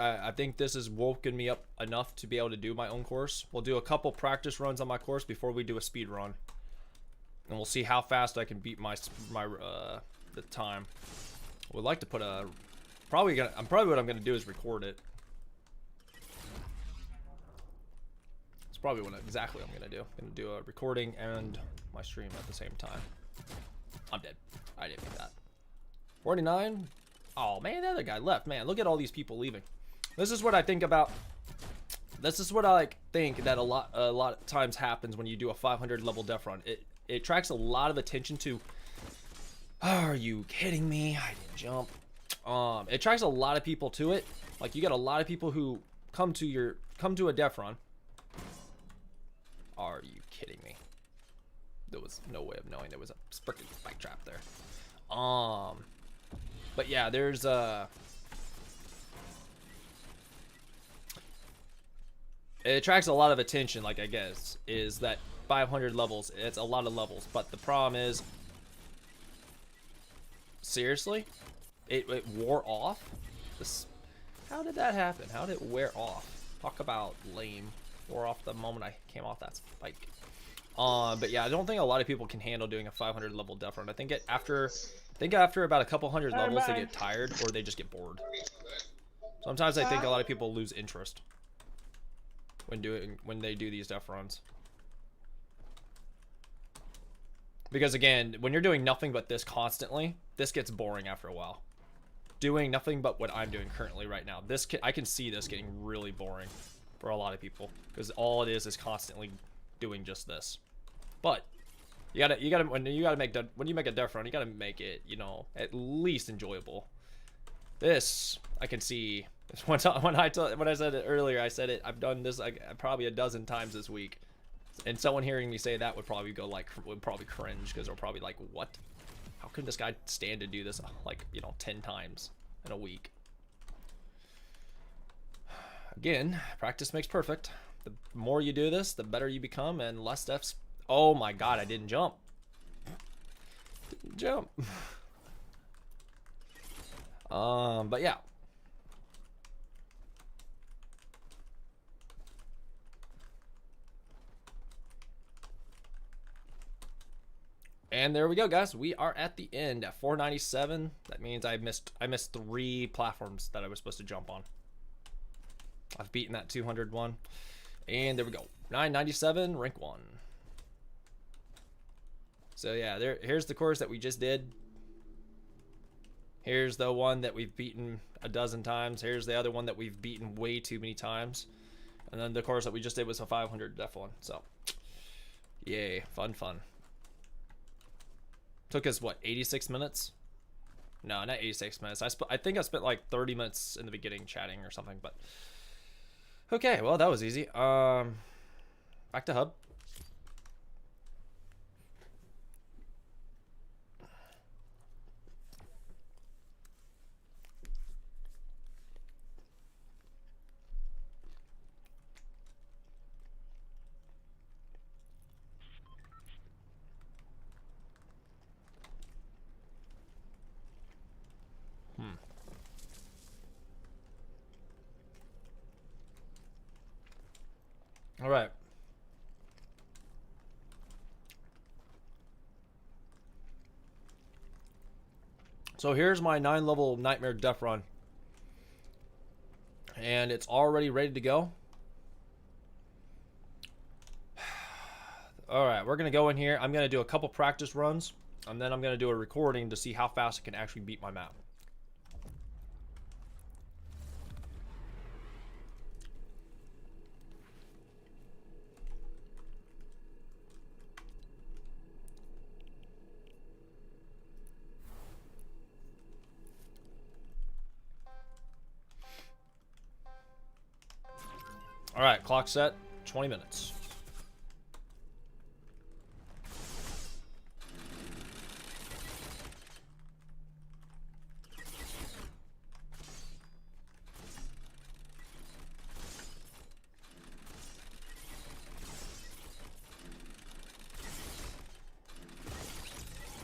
this has woken me up enough to be able to do my own course. We'll do a couple practice runs on my course before we do a speed run, and we'll see how fast I can beat the time. Would like to put a probably what I'm gonna do is record it. It's probably exactly what I'm gonna do. I'm gonna do a recording and my stream at the same time. I'm dead. I didn't make that. 49. Oh man, the other guy left. Man, look at all these people leaving. This is what I think about. This is what I think that a lot of times happens when you do a 500 level Deathrun. It attracts a lot of attention to. Are you kidding me? I didn't jump. It attracts a lot of people to it. Like you got a lot of people who come to a Deathrun. Are you kidding me? There was no way of knowing there was a freaking spike trap there. But yeah, there's it attracts a lot of attention, like I guess, is that 500 levels, it's a lot of levels, but the problem is, seriously? It wore off? How did that happen? How did it wear off? Talk about lame. Wore off the moment I came off that spike. But yeah, I don't think a lot of people can handle doing a 500 level Deathrun. I think after about a couple hundred levels, they get tired or they just get bored. Sometimes I think a lot of people lose interest when they do these Deathruns. Because again, when you're doing nothing but this constantly, this gets boring after a while. Doing nothing but what I'm doing currently right now, I can see this getting really boring for a lot of people because all it is constantly doing just this. But when you make a Deathrun, you gotta make it, you know, at least enjoyable. This I can see. When I said it earlier, I said it. I've done this like probably a dozen times this week, and someone hearing me say that would probably cringe because they're probably like, "What? How can this guy stand to do this like 10 times in a week?" Again, practice makes perfect. The more you do this, the better you become, and less deaths. Oh my God, I didn't jump. Didn't jump. But yeah. And there we go, guys. We are at the end at 497. That means I missed 3 platforms that I was supposed to jump on. I've beaten that 200 one. And there we go. 997, rank 1. So yeah, here's the course that we just did. Here's the one that we've beaten a dozen times. Here's the other one that we've beaten way too many times. And then the course that we just did was a 500 def one. So, yay, fun. Took us, what, 86 minutes? No, not 86 minutes. I think I spent like 30 minutes in the beginning chatting or something, but... Okay, well, that was easy. Back to hub. All right. So here's my 9-level Nightmare Deathrun. And it's already ready to go. All right, we're going to go in here. I'm going to do a couple practice runs. And then I'm going to do a recording to see how fast I can actually beat my map. All right, clock set, 20 minutes.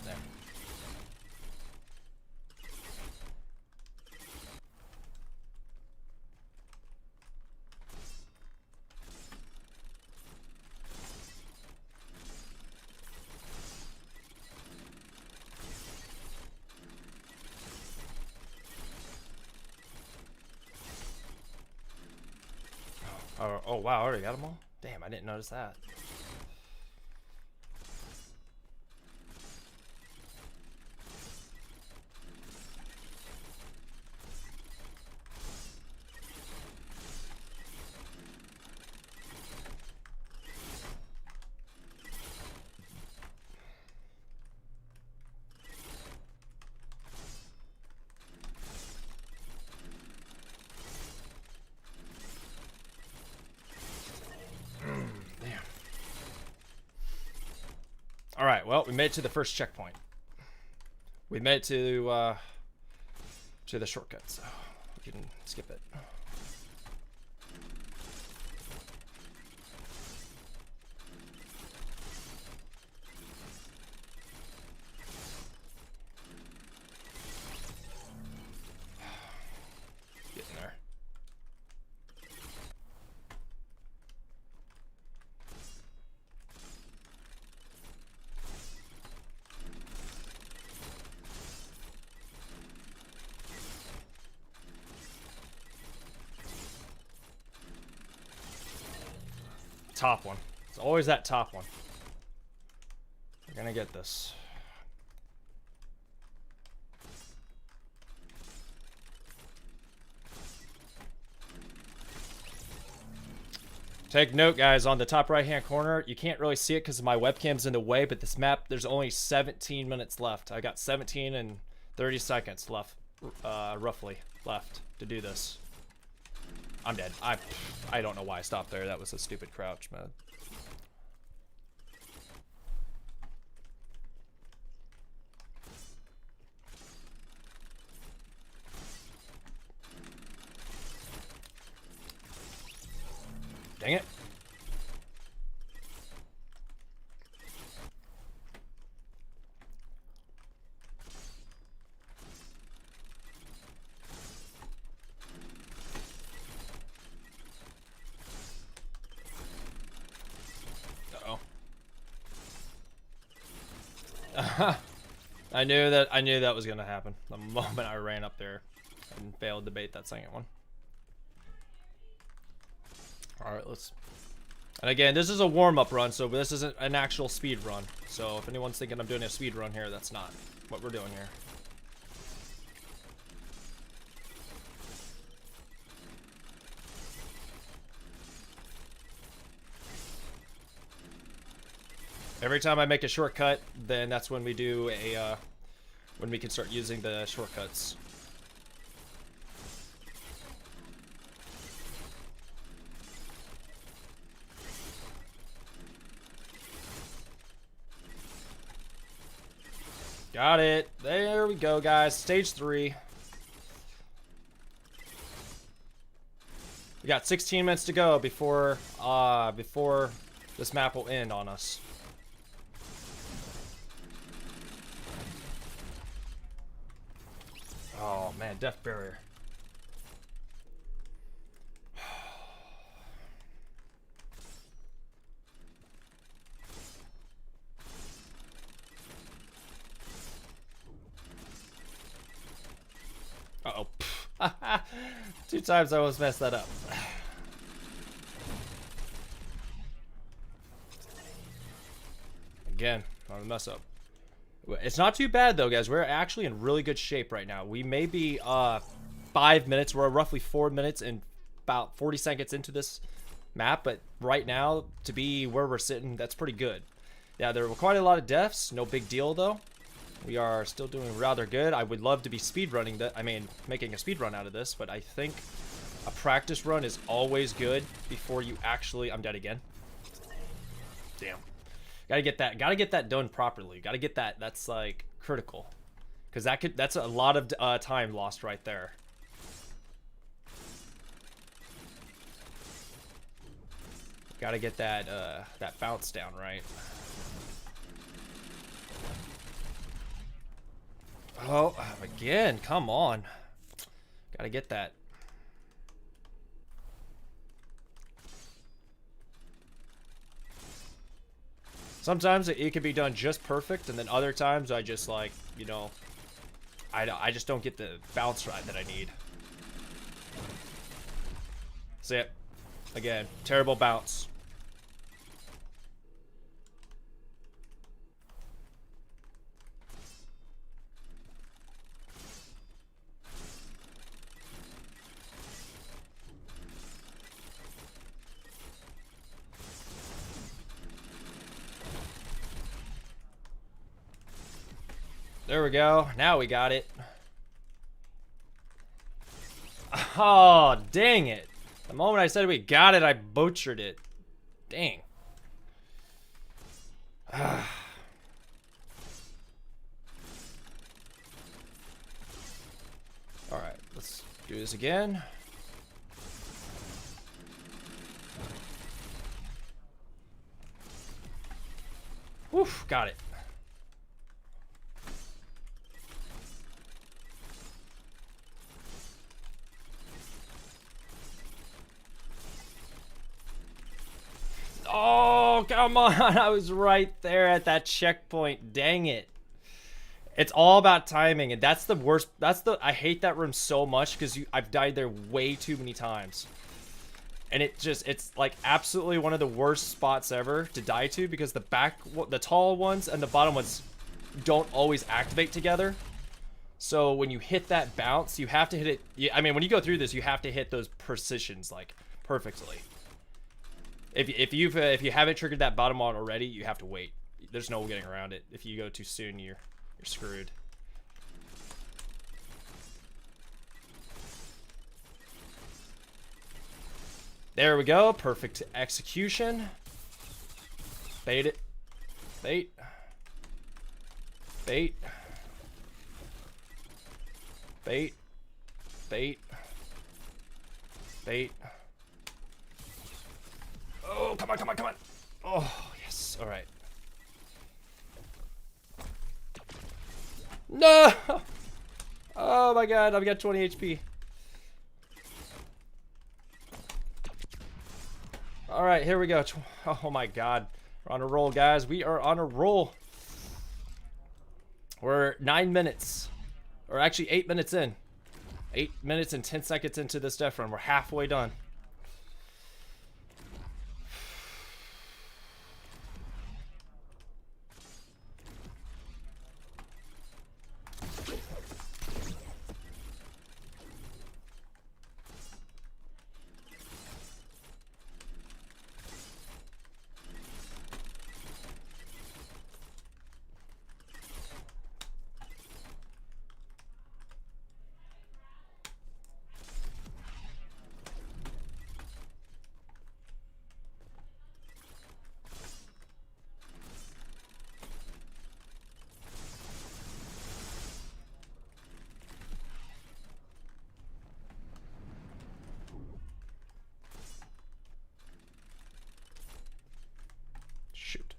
There. Oh wow, I already got them all? Damn, I didn't notice that. All right, well, we made it to the first checkpoint. We made it to the shortcut, so we can skip it. Getting there. Top one. It's always that top one. We're gonna get this. Take note, guys, on the top right-hand corner, you can't really see it because my webcam's in the way, but this map, there's only 17 minutes left. I got 17 and 30 seconds left, roughly, left to do this. I'm dead. I don't know why I stopped there. That was a stupid crouch, man. Dang it. Uh-oh. I knew that was gonna happen the moment I ran up there and failed to bait that second one. Alright, let's... And again, this is a warm-up run, so this isn't an actual speed run. So if anyone's thinking I'm doing a speed run here, that's not what we're doing here. Every time I make a shortcut, then that's when we do a, when we can start using the shortcuts. Got it. There we go, guys. Stage 3. We got 16 minutes to go before this map will end on us. Oh man, death barrier. Uh-oh. 2 times I almost messed that up. Again, not a mess up. It's not too bad though, guys. We're actually in really good shape right now. We may be 5 minutes. We're roughly 4 minutes and about 40 seconds into this map, but right now, to be where we're sitting, that's pretty good. Yeah, there were quite a lot of deaths. No big deal though. We are still doing rather good. I would love to be speedrunning that. I mean, making a speed run out of this, but I think a practice run is always good before you actually... I'm dead again. Damn. Gotta get that done properly. Gotta get that. That's like critical, because that's a lot of time lost right there. Gotta get that that bounce down right. Oh, again, come on. Gotta get that. Sometimes it can be done just perfect, and then other times I just like, you know, I just don't get the bounce right that I need. See it? Again, terrible bounce. There we go. Now we got it. Oh, dang it. The moment I said we got it, I butchered it. Dang. Alright, let's do this again. Woof, got it. Oh, come on. I was right there at that checkpoint. Dang it. It's all about timing, and that's the worst. I hate that room so much because I've died there way too many times. And it's like absolutely one of the worst spots ever to die to, because the tall ones and the bottom ones don't always activate together. So when you hit that bounce, you have to hit it. I mean, when you go through this, you have to hit those precisions like perfectly. If you haven't triggered that bottom one already, you have to wait. There's no getting around it. If you go too soon, you're screwed. There we go. Perfect execution. Bait it. Bait. Bait. Bait. Bait. Bait. Oh, come on, come on, come on. Oh, yes. All right. No! Oh my god, I've got 20 HP. All right, here we go. Oh my god. We're on a roll, guys. We are on a roll. We're 9 minutes. Or actually 8 minutes in. 8 minutes and 10 seconds into this death run. We're halfway done. Shoot.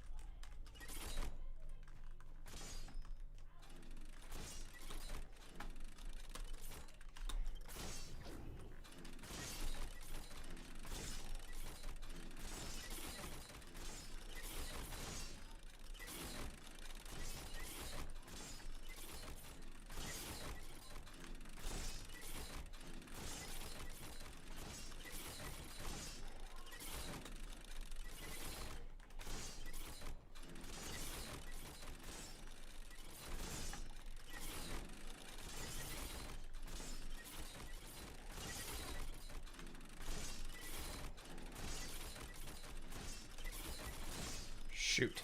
Shoot.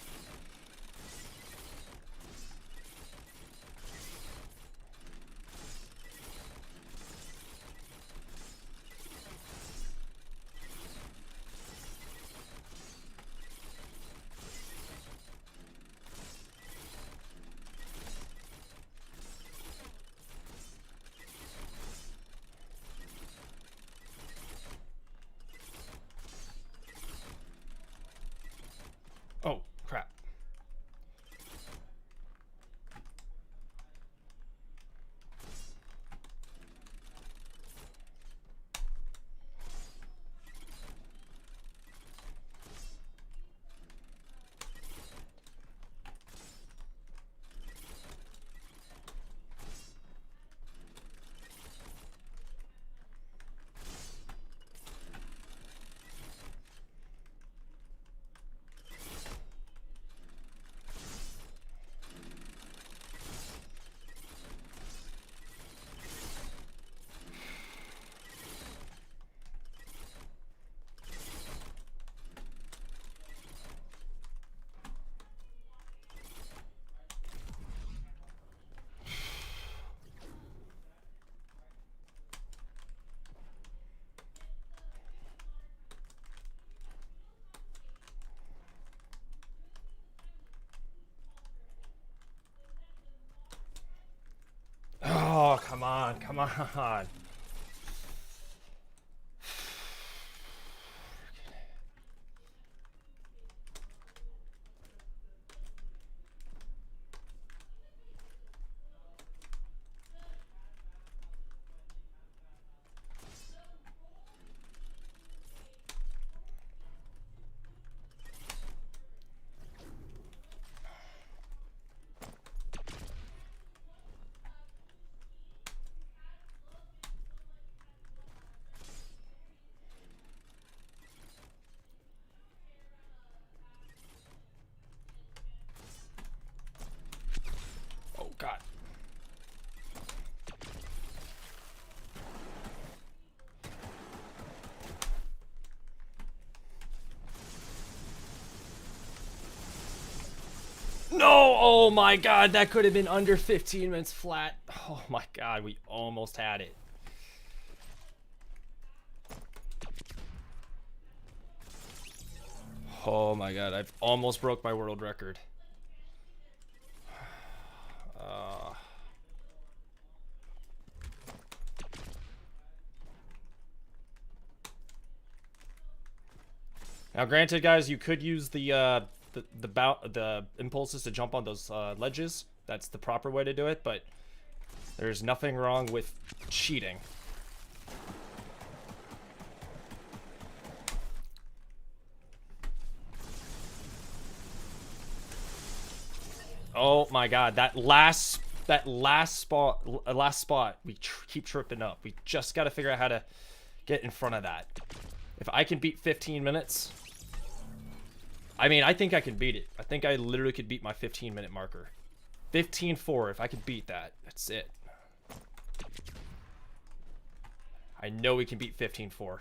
Oh, crap. Oh, come on, come on. No! Oh my god, that could have been under 15 minutes flat. Oh my god, we almost had it. Oh my god, I've almost broke my world record. Now, granted, guys, you could use the impulses to jump on those ledges. That's the proper way to do it, but there's nothing wrong with cheating. Oh my god, that last spot, we keep tripping up. We just got to figure out how to get in front of that. If I can beat 15 minutes, I mean, I think I can beat it. I think I literally could beat my 15-minute marker. 15-4, if I could beat that, that's it. I know we can beat 15-4.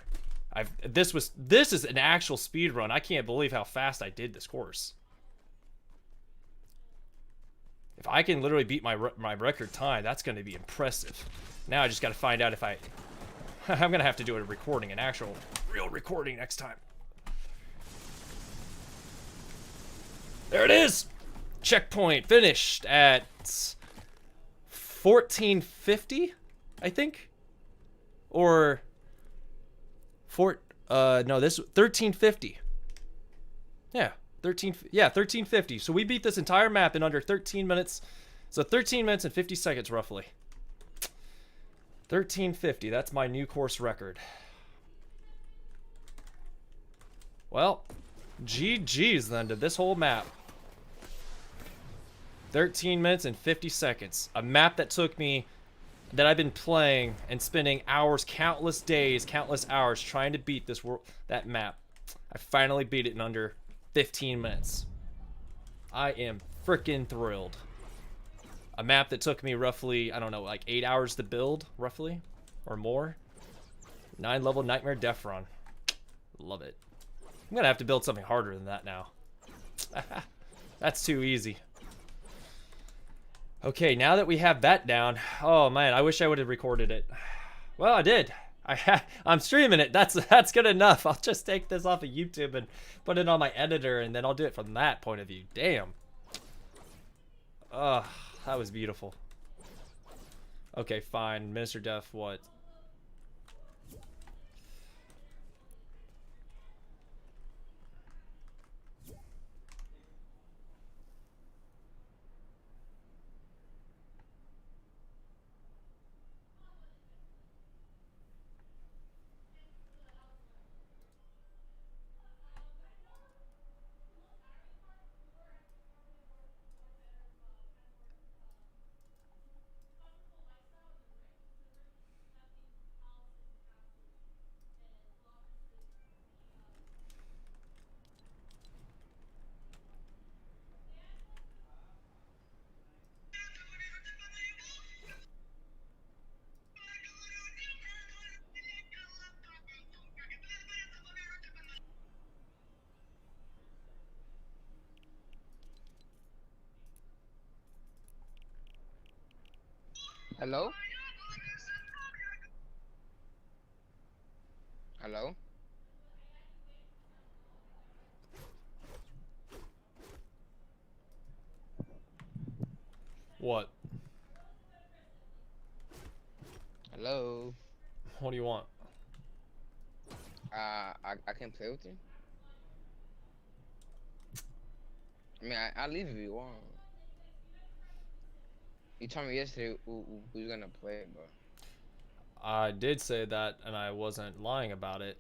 This is an actual speed run. I can't believe how fast I did this course. If I can literally beat my record time, that's going to be impressive. Now I just got to find out if I'm going to have to do a recording, an actual real recording next time. There it is! Checkpoint finished at 1450, I think? Or no, this 1350. Yeah, 1350. So we beat this entire map in under 13 minutes. So 13 minutes and 50 seconds roughly. 1350, that's my new course record. Well, GG's then to this whole map. 13 minutes and 50 seconds. A map that took me, that I've been playing and spending hours, countless days, countless hours trying to beat that map. I finally beat it in under 15 minutes. I am freaking thrilled. A map that took me roughly, I don't know, like 8 hours to build, roughly, or more. 9-level Nightmare Deathrun. Love it. I'm gonna have to build something harder than that now. That's too easy. Okay, now that we have that down, oh man, I wish I would have recorded it. Well, I did. I'm streaming it. That's good enough. I'll just take this off of YouTube and put it on my editor, and then I'll do it from that point of view. Damn. Ugh, that was beautiful. Okay, fine. Minister Death, what? Hello? Hello? What? Hello? What do you want? I can play with you? I mean, I'll leave if you want. You told me yesterday who's gonna play, but... I did say that, and I wasn't lying about it.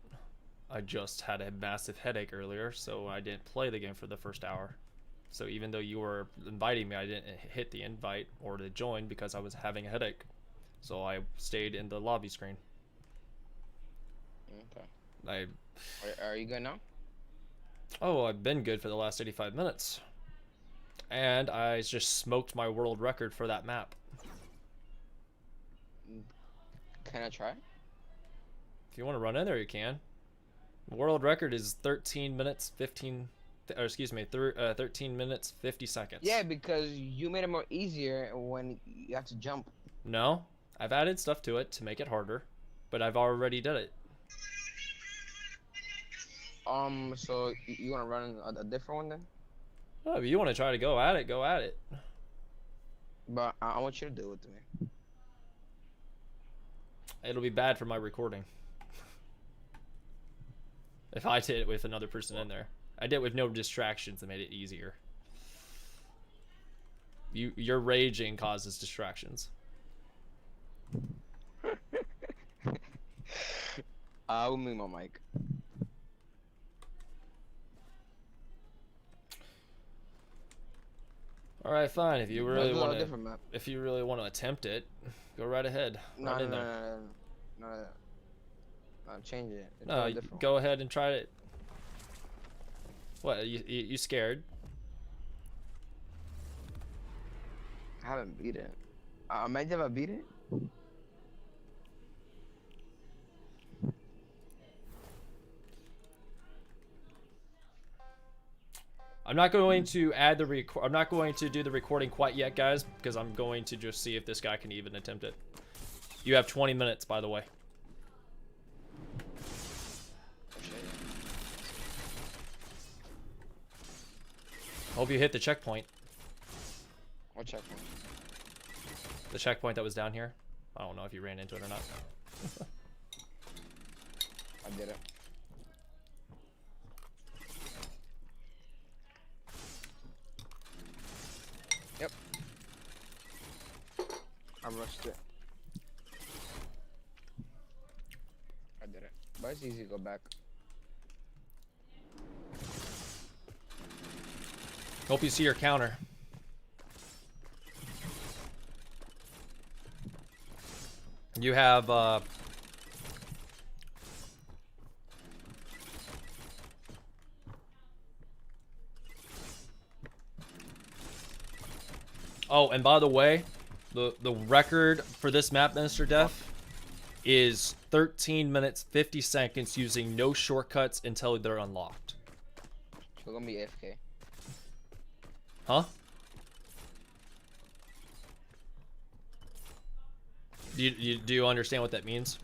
I just had a massive headache earlier, so I didn't play the game for the first hour. So even though you were inviting me, I didn't hit the invite or to join because I was having a headache. So I stayed in the lobby screen. Okay. Are you good now? Oh, I've been good for the last 85 minutes. And I just smoked my world record for that map. Can I try? If you want to run in there, you can. The world record is 13 minutes, 15 or excuse me, 13 minutes 50 seconds. Yeah, because you made it more easier when you have to jump. No, I've added stuff to it to make it harder, but I've already did it. So you wanna run a different one then? Oh, if you want to try to go at it, go at it. But I want you to do it to me. It'll be bad for my recording. If I did it with another person in there. I did it with no distractions and made it easier. Your raging causes distractions. I will mute my mic. All right, fine. If you really want to, different map. if you really want to attempt it, go right ahead. No, Right no, in no, there. no, no, no. Change it. It's No, a different go ahead and try it. What? You scared? I haven't beat it. Imagine if I beat it. I'm not going to add the I'm not going to do the recording quite yet, guys, because I'm going to just see if this guy can even attempt it. You have 20 minutes, by the way. Hope you hit the checkpoint. What checkpoint? The checkpoint that was down here. I don't know if you ran into it or not. I did it. Yep. I rushed it. I did it. But it's easy to go back. Hope you see your counter. You have oh, and by the way, the record for this map, Minister Death, is 13 minutes 50 seconds using no shortcuts until they're unlocked. So we're gonna be AFK. Huh? Do you understand what that means?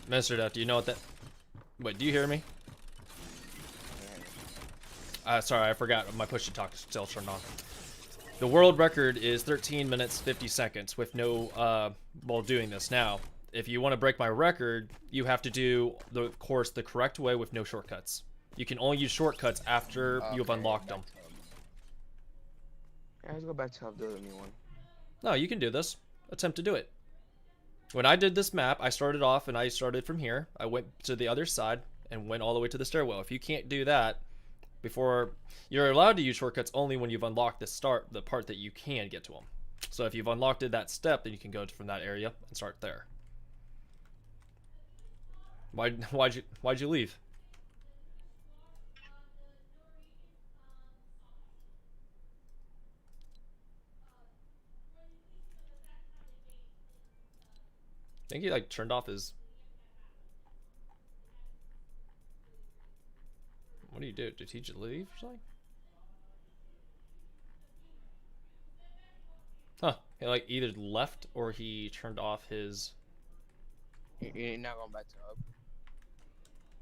Minister Death, do you know what that... Wait, do you hear me? Sorry, I forgot. My push to talk is still turned on. The world record is 13 minutes 50 seconds with no while doing this. Now, if you want to break my record, you have to do the course the correct way with no shortcuts. You can only use shortcuts after you've unlocked them. Yeah, let's go back to do the new one. No, you can do this. Attempt to do it. When I did this map, I started off and I started from here. I went to the other side and went all the way to the stairwell. If you can't do that before, you're allowed to use shortcuts only when you've unlocked the part that you can get to them. So if you've unlocked that step, then you can go from that area and start there. Why'd you leave? I think he like turned off his... What do you do? Did he just leave or something? Huh. He like either left or he turned off his... You're not going back to hub?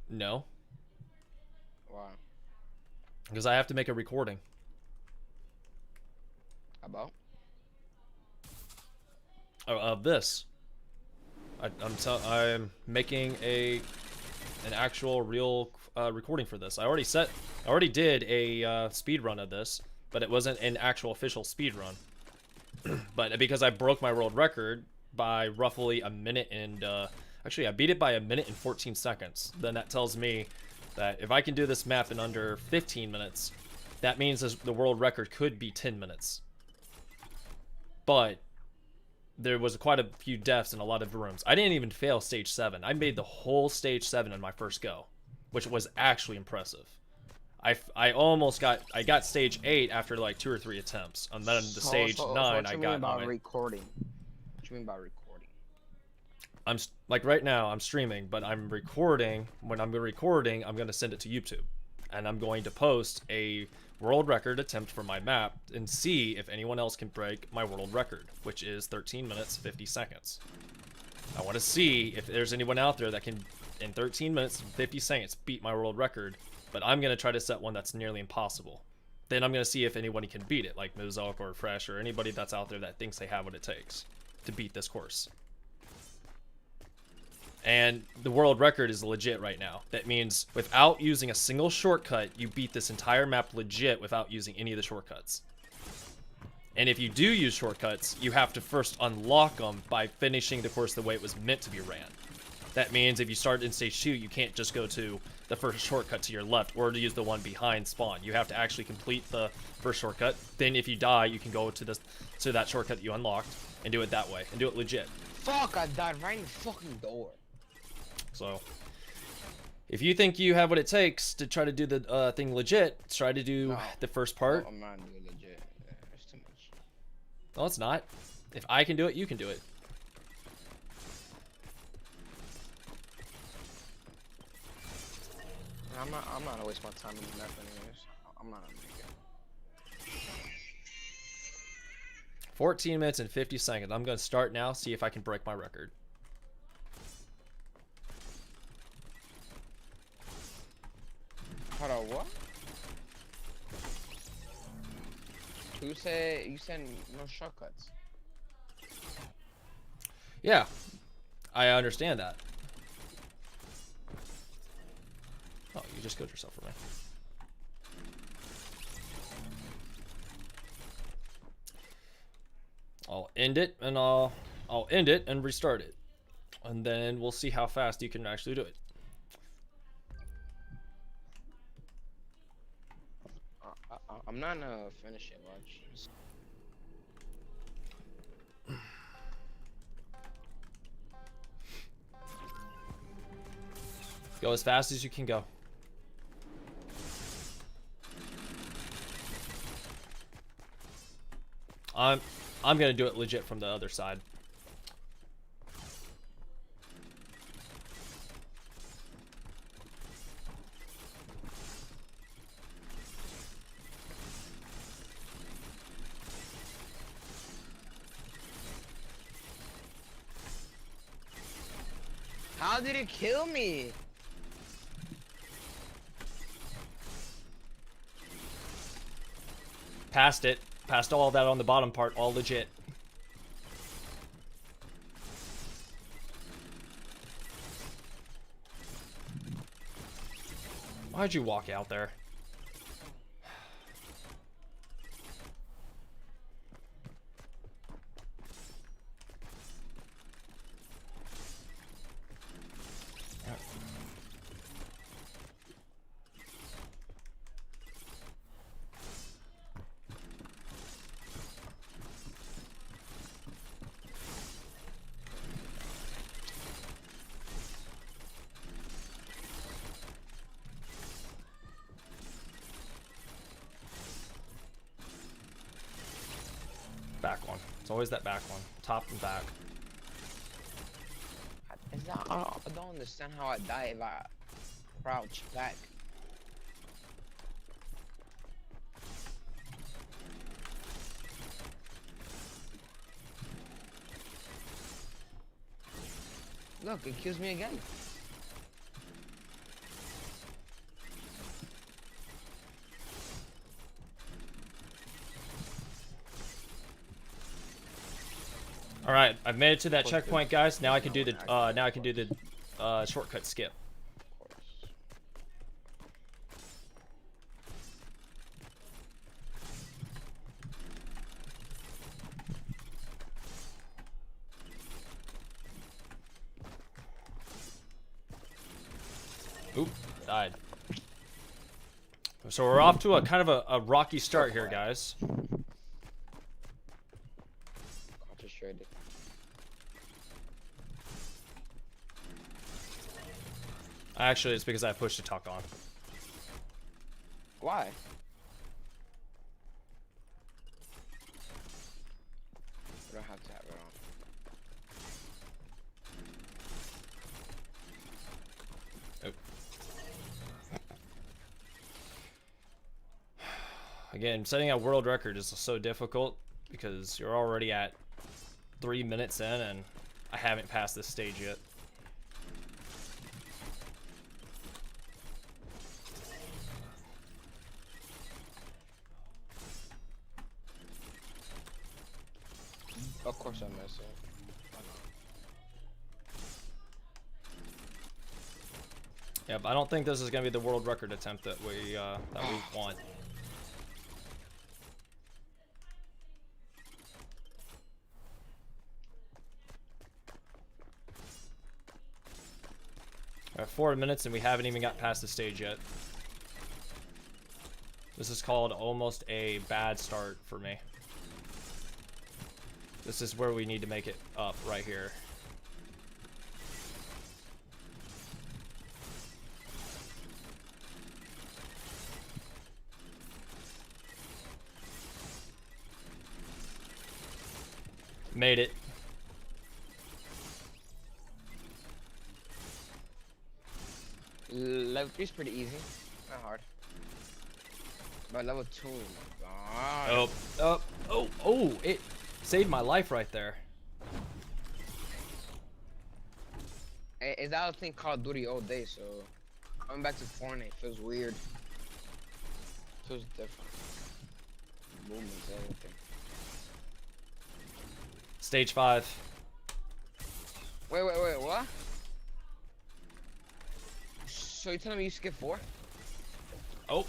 No. Why? Because I have to make a recording. About? Of this. I'm making an actual real recording for this. I already did a speed run of this, but it wasn't an actual official speed run. But because I broke my world record by roughly a minute and actually I beat it by a minute and 14 seconds. Then that tells me that if I can do this map in under 15 minutes, that means the world record could be 10 minutes. But there was quite a few deaths in a lot of rooms. I didn't even fail stage 7. I made the whole stage 7 in my first go, which was actually impressive. I almost got stage 8 after like 2 or 3 attempts, and then the stage 9 I got. About recording. What you mean by recording? like right now I'm streaming, but I'm recording. When I'm recording, I'm gonna send it to YouTube, and I'm going to post a world record attempt for my map and see if anyone else can break my world record, which is 13 minutes 50 seconds. I want to see if there's anyone out there that can, in 13 minutes and 50 seconds, beat my world record, but I'm gonna try to set one that's nearly impossible. Then I'm gonna see if anybody can beat it, like Muzok or Fresh or anybody that's out there that thinks they have what it takes to beat this course. And the world record is legit right now. That means without using a single shortcut, you beat this entire map legit without using any of the shortcuts. And if you do use shortcuts, you have to first unlock them by finishing the course the way it was meant to be ran. That means if you start in stage 2, you can't just go to the first shortcut to your left or to use the one behind spawn. You have to actually complete the first shortcut. Then if you die, you can go to that shortcut that you unlocked and do it that way and do it legit. Fuck, I died right in the fucking door. So, if you think you have what it takes to try to do the thing legit, try to do the first part. No, I'm not doing legit. It's too much. No, it's not. If I can do it, you can do it. I'm not gonna waste my time in the map anyways. I'm not gonna make it. 14 minutes and 50 seconds. I'm gonna start now, see if I can break my record. Hold on, what? You said no shortcuts. Yeah, I understand that. Oh, you just killed yourself for me. I'll end it and I'll end it and restart it, and then we'll see how fast you can actually do it. I'm not gonna finish it, watch. Go as fast as you can go. I'm gonna do it legit from the other side. How did it kill me? Passed it. Passed all of that on the bottom part, all legit. Why'd you walk out there? Back one. It's always that back one. Top and back. I don't understand how I die if I crouch back. Look, it kills me again. All right, I've made it to that checkpoint, guys. Now I can do the shortcut skip. Oop, died. So we're off to a kind of a rocky start here, guys. Actually, it's because I pushed the talk on. Why? I don't have to have it on. Again, setting a world record is so difficult because you're already at 3 minutes in and I haven't passed this stage yet. Of course I miss it. Yep, I don't think this is gonna be the world record attempt that we want. All right, 4 minutes and we haven't even got past the stage yet. This is called almost a bad start for me. This is where we need to make it up right here. Made it. Level 3 is pretty easy. Not hard. But level 2, oh my god. Oh, it saved my life right there. Is that a thing Call of Duty all day, so coming back to Fortnite feels weird. Feels different. Movements, everything. Stage 5. Wait, what? So you're telling me you skip 4? Oh.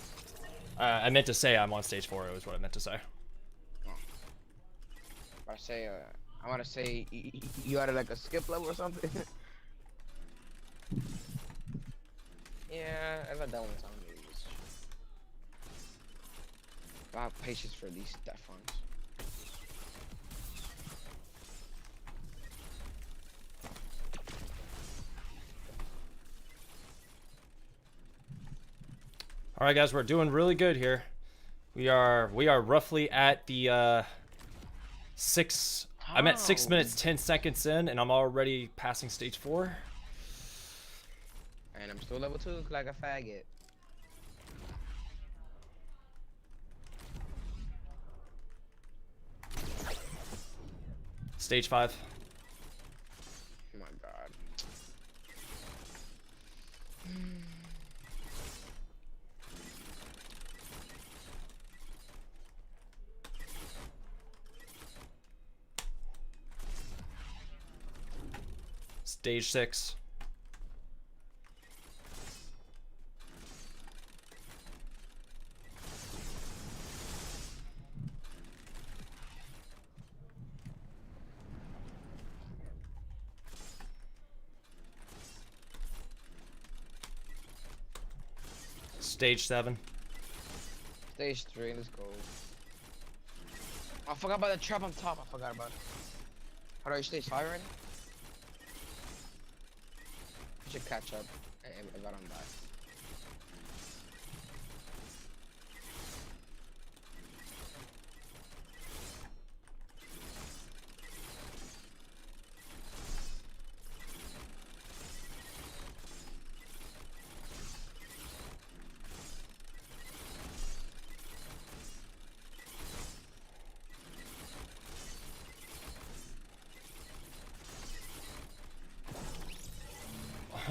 I meant to say I'm on stage 4, it was what I meant to say. Oh. I want to say you had like a skip level or something. Yeah, I've had that one time. I have patience for these Deathruns. All right, guys, we're doing really good here. We are roughly at the 6. I'm at 6 minutes 10 seconds in, and I'm already passing stage 4. And I'm still level 2 like a faggot. Stage 5. Oh my god. Stage 6. Stage 7. Stage 3, let's go. I forgot about the trap on top. I forgot about it. How are you stage 5 already? I should catch up if I don't die.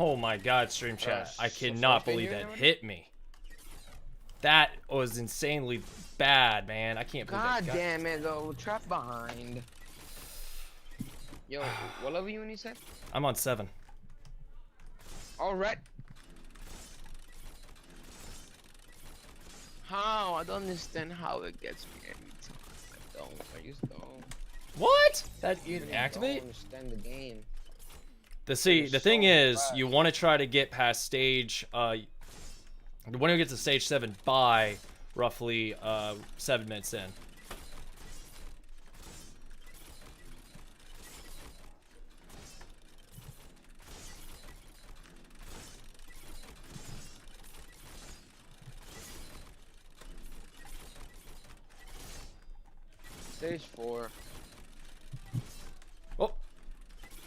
Oh my god, stream chat. I so cannot first believe thing that here, hit me. That was insanely bad, man. I can't believe God that. damn it, though. Trap behind. Yo, what level you when you said? I'm on 7. Alright. How? I don't understand how it gets me every time. I just don't. What? That you I activate? don't understand the game. The thing so is, fast. you want to try to get past stage you want to get to stage 7 by roughly 7 minutes in. Stage 4. Oh,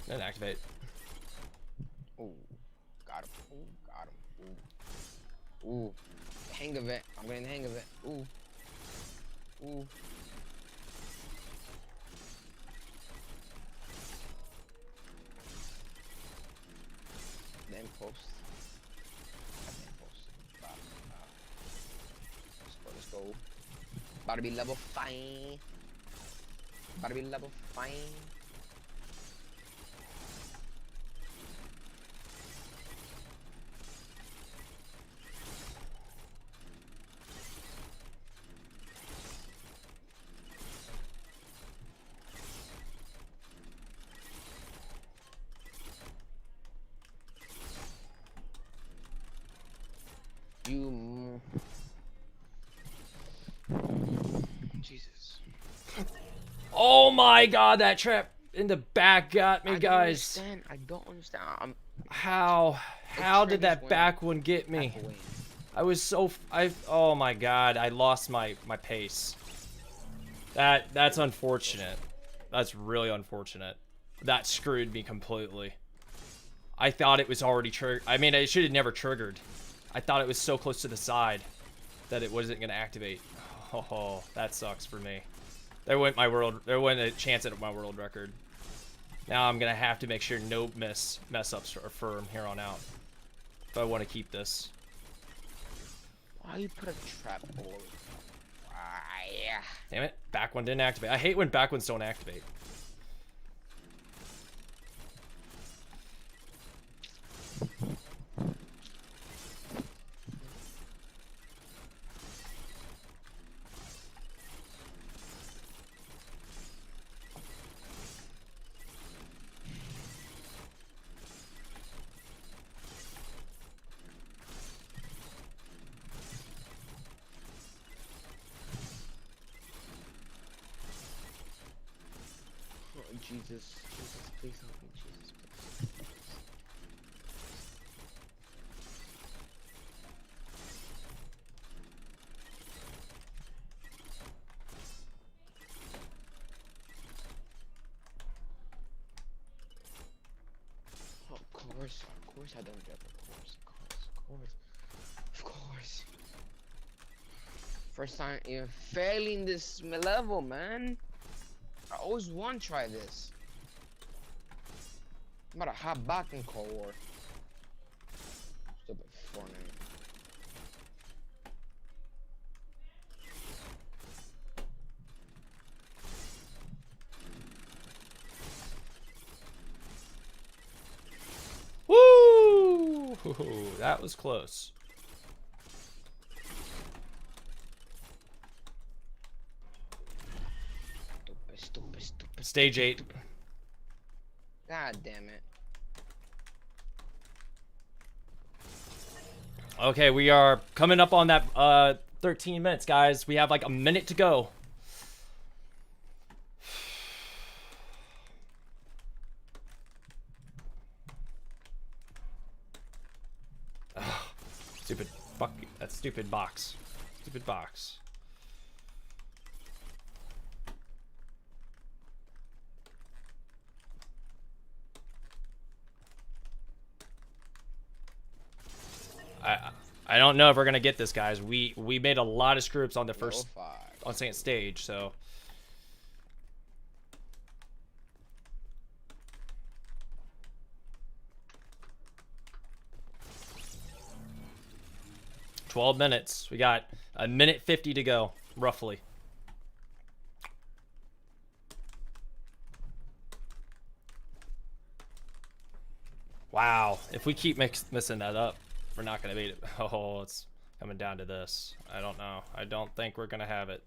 then activate. Ooh, got him. Ooh, got him. Ooh. Ooh. Hang of it. I'm getting the hang of it. Ooh. Ooh. Then post. Then post. Let's go. About to be level 5. About to be level 5. You. Jesus. Oh my god, that trap in the back got me, guys. I don't understand. How did that back one get me? I was so oh my god, I lost my pace. That's unfortunate. That's really unfortunate. That screwed me completely. I thought it was already triggered. I mean, it should have never triggered. I thought it was so close to the side that it wasn't gonna activate. Oh, that sucks for me. There went a chance at my world record. Now I'm gonna have to make sure no mess ups are firm here on out if I want to keep this. Why you put a trap over? Yeah. Damn it, back one didn't activate. I hate when back ones don't activate. Jesus, please help me, Jesus, please. Of course I don't get of course. First time even failing this level, man. I always want to try this. I'm about to hop back in Cold War. Stupid Fortnite. Woo! That was close. Stupid. Stage 8. God damn it. Okay, we are coming up on that 13 minutes, guys. We have like a minute to go. Ugh, stupid fuck. That stupid box. Stupid box. I don't know if we're gonna get this, guys. We made a lot of screw ups on the first on second stage, so 12 minutes. We got a minute 50 to go, roughly. Wow, if we keep messing that up, we're not gonna beat it. Oh, it's coming down to this. I don't know. I don't think we're gonna have it.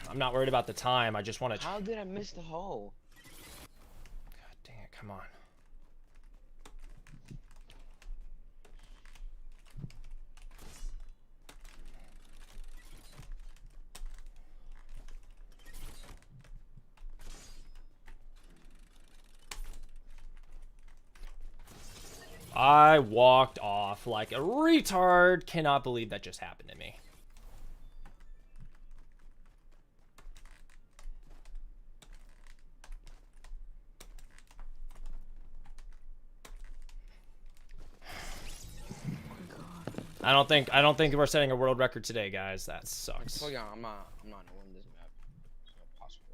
I'm not worried about the time. I just want to. How did I miss the hole? God dang it! Come on. I walked off like a retard. Cannot believe that just happened to me. I don't think we're setting a world record today, guys. That I sucks. told y'all I'm not gonna win this map. There's no possible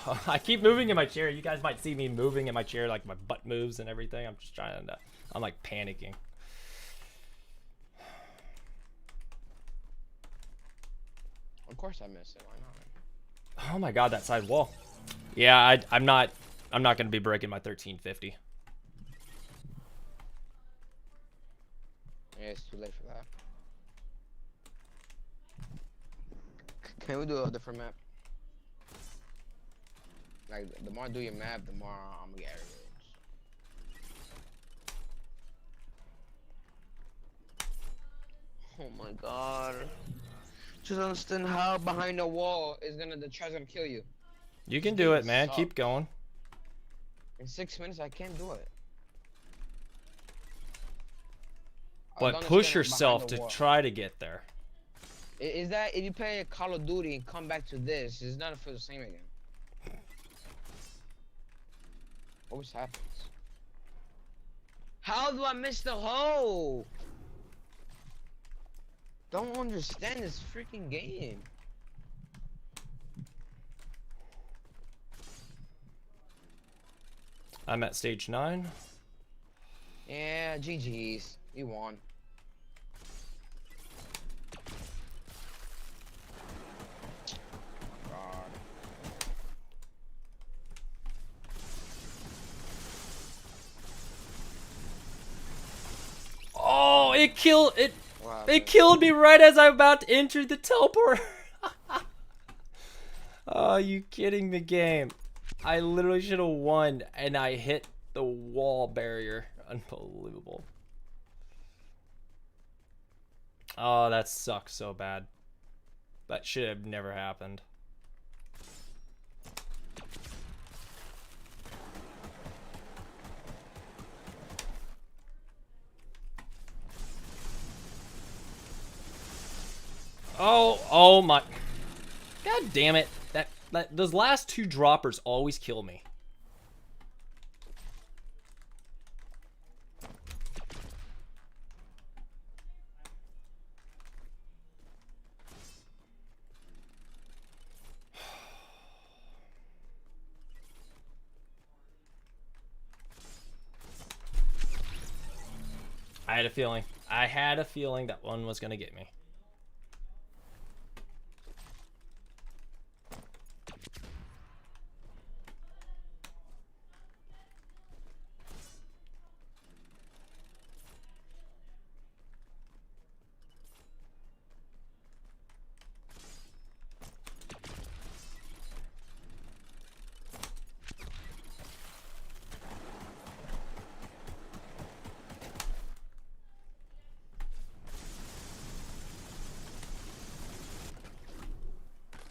way. I keep moving in my chair. You guys might see me moving in my chair, like my butt moves and everything. I'm just trying to. I'm like panicking. Of course I missed it. Why not? Oh my god, that side wall. Yeah, I'm not gonna be breaking my 1350. Yeah, it's too late for that. Can we do a different map? Like, the more I do your map, the more I'm gonna get arrows. Oh my god. Just understand how behind the wall is the try's gonna kill you. You can do it, man. Keep going. In 6 minutes, I can't do it. I But don't push understand yourself behind the to wall. try to get there. Is that if you play Call of Duty and come back to this, it's not feel the same again. Always happens. How do I miss the hole? Don't understand this freaking game. I'm at stage 9. Yeah, GG's. You won. God. Oh, it killed it. What It happened? killed me right as I'm about to enter the teleport. Oh, you kidding me, game? I literally should have won, and I hit the wall barrier. Unbelievable. Oh, that sucks so bad. That should have never happened. Oh my. God damn it. Those last 2 droppers always kill me. I had a feeling. I had a feeling that one was going to get me.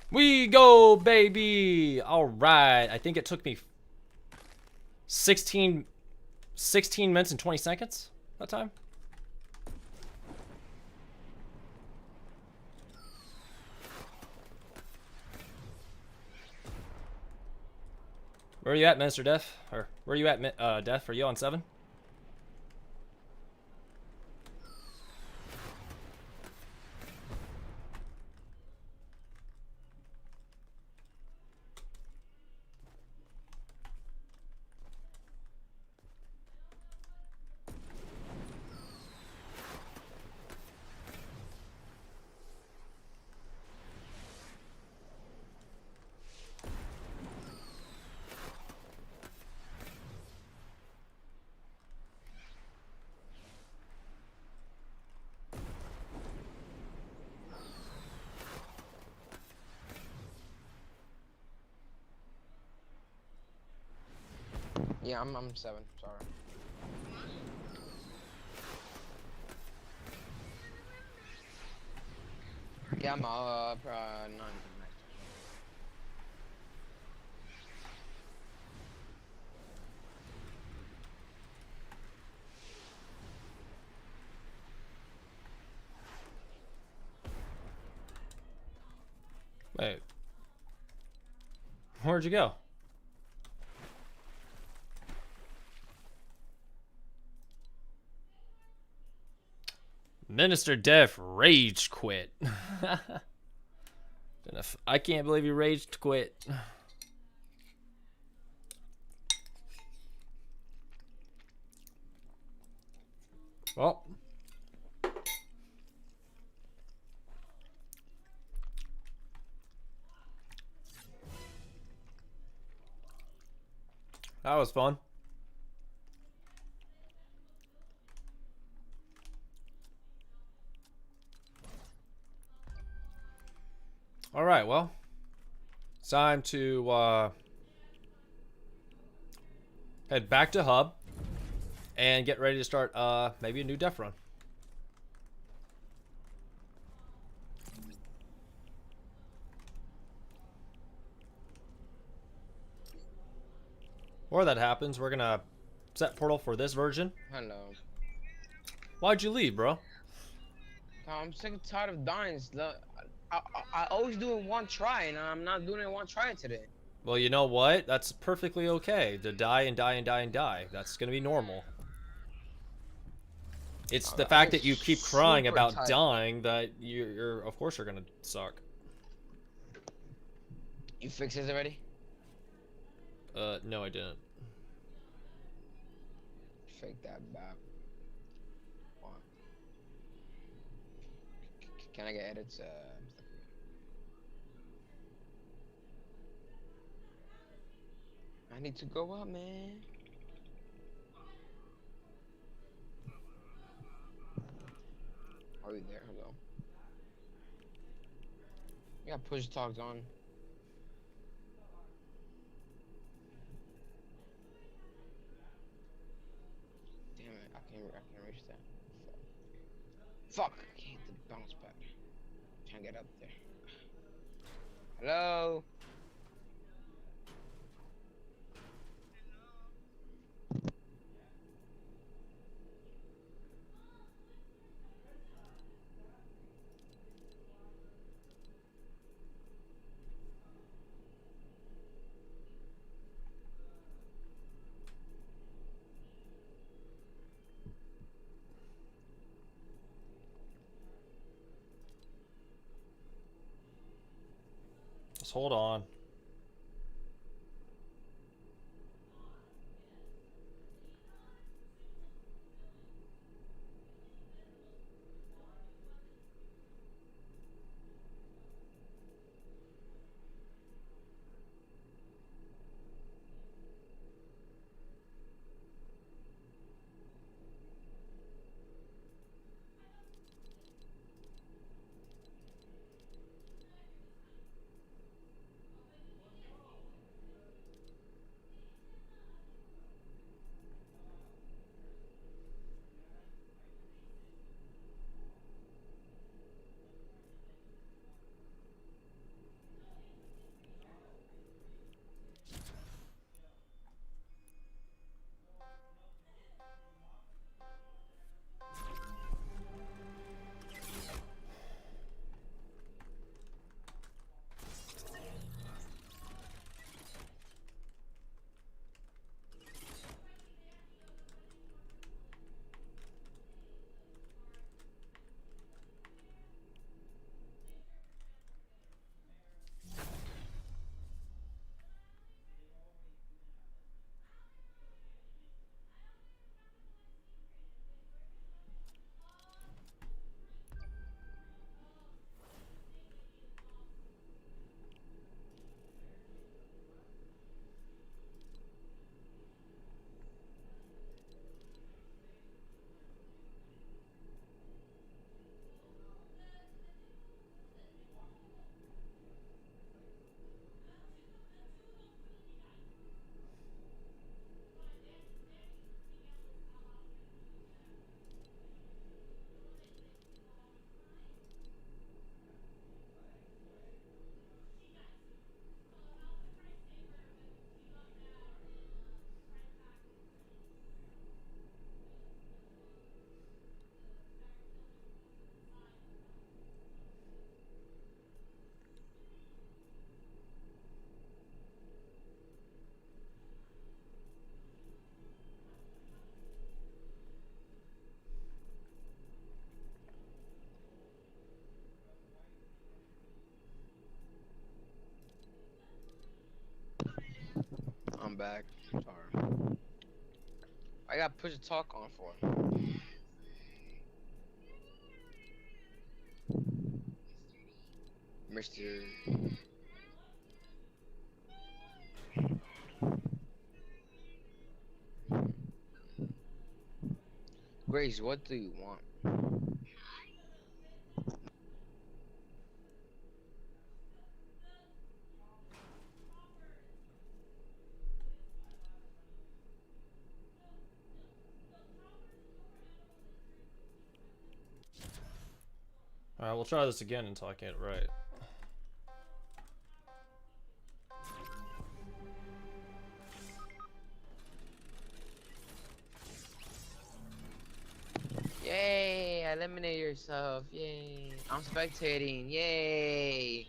We go, baby! Alright, I think it took me 16 minutes and 20 seconds that time. Where are you at, Minister Def? Or where are you at, Def? Are you on 7? Yeah, I'm 7. Sorry. Yeah, I'm 9. Wait. Where'd you go? Minister Def rage quit. I can't believe he raged quit. Well. That was fun. All right, well, it's time to head back to Hub and get ready to start maybe a new Deathrun. Before that happens, we're gonna set portal for this version. Hello. Why'd you leave, bro? I'm sick and tired of dying. I always do it one try, and I'm not doing it one try today. Well, you know what? That's perfectly okay to die and die and die and die. That's gonna be normal. It's the fact that you keep crying about dying that you're of course you're gonna suck. You fixed this already? No, I didn't. Fake that back. Can I get edits? I need to go up, man. Are we there? Hello. We got push talks on. Damn it! I can't reach that. Fuck! I can't hit the bounce back. Can't get up there. Hello. Just hold on. back. Sorry. I got push to talk on for. Mr. Grace, what do you want? Alright, we'll try this again until I get it right. Yay! Eliminate yourself. Yay! I'm spectating. Yay!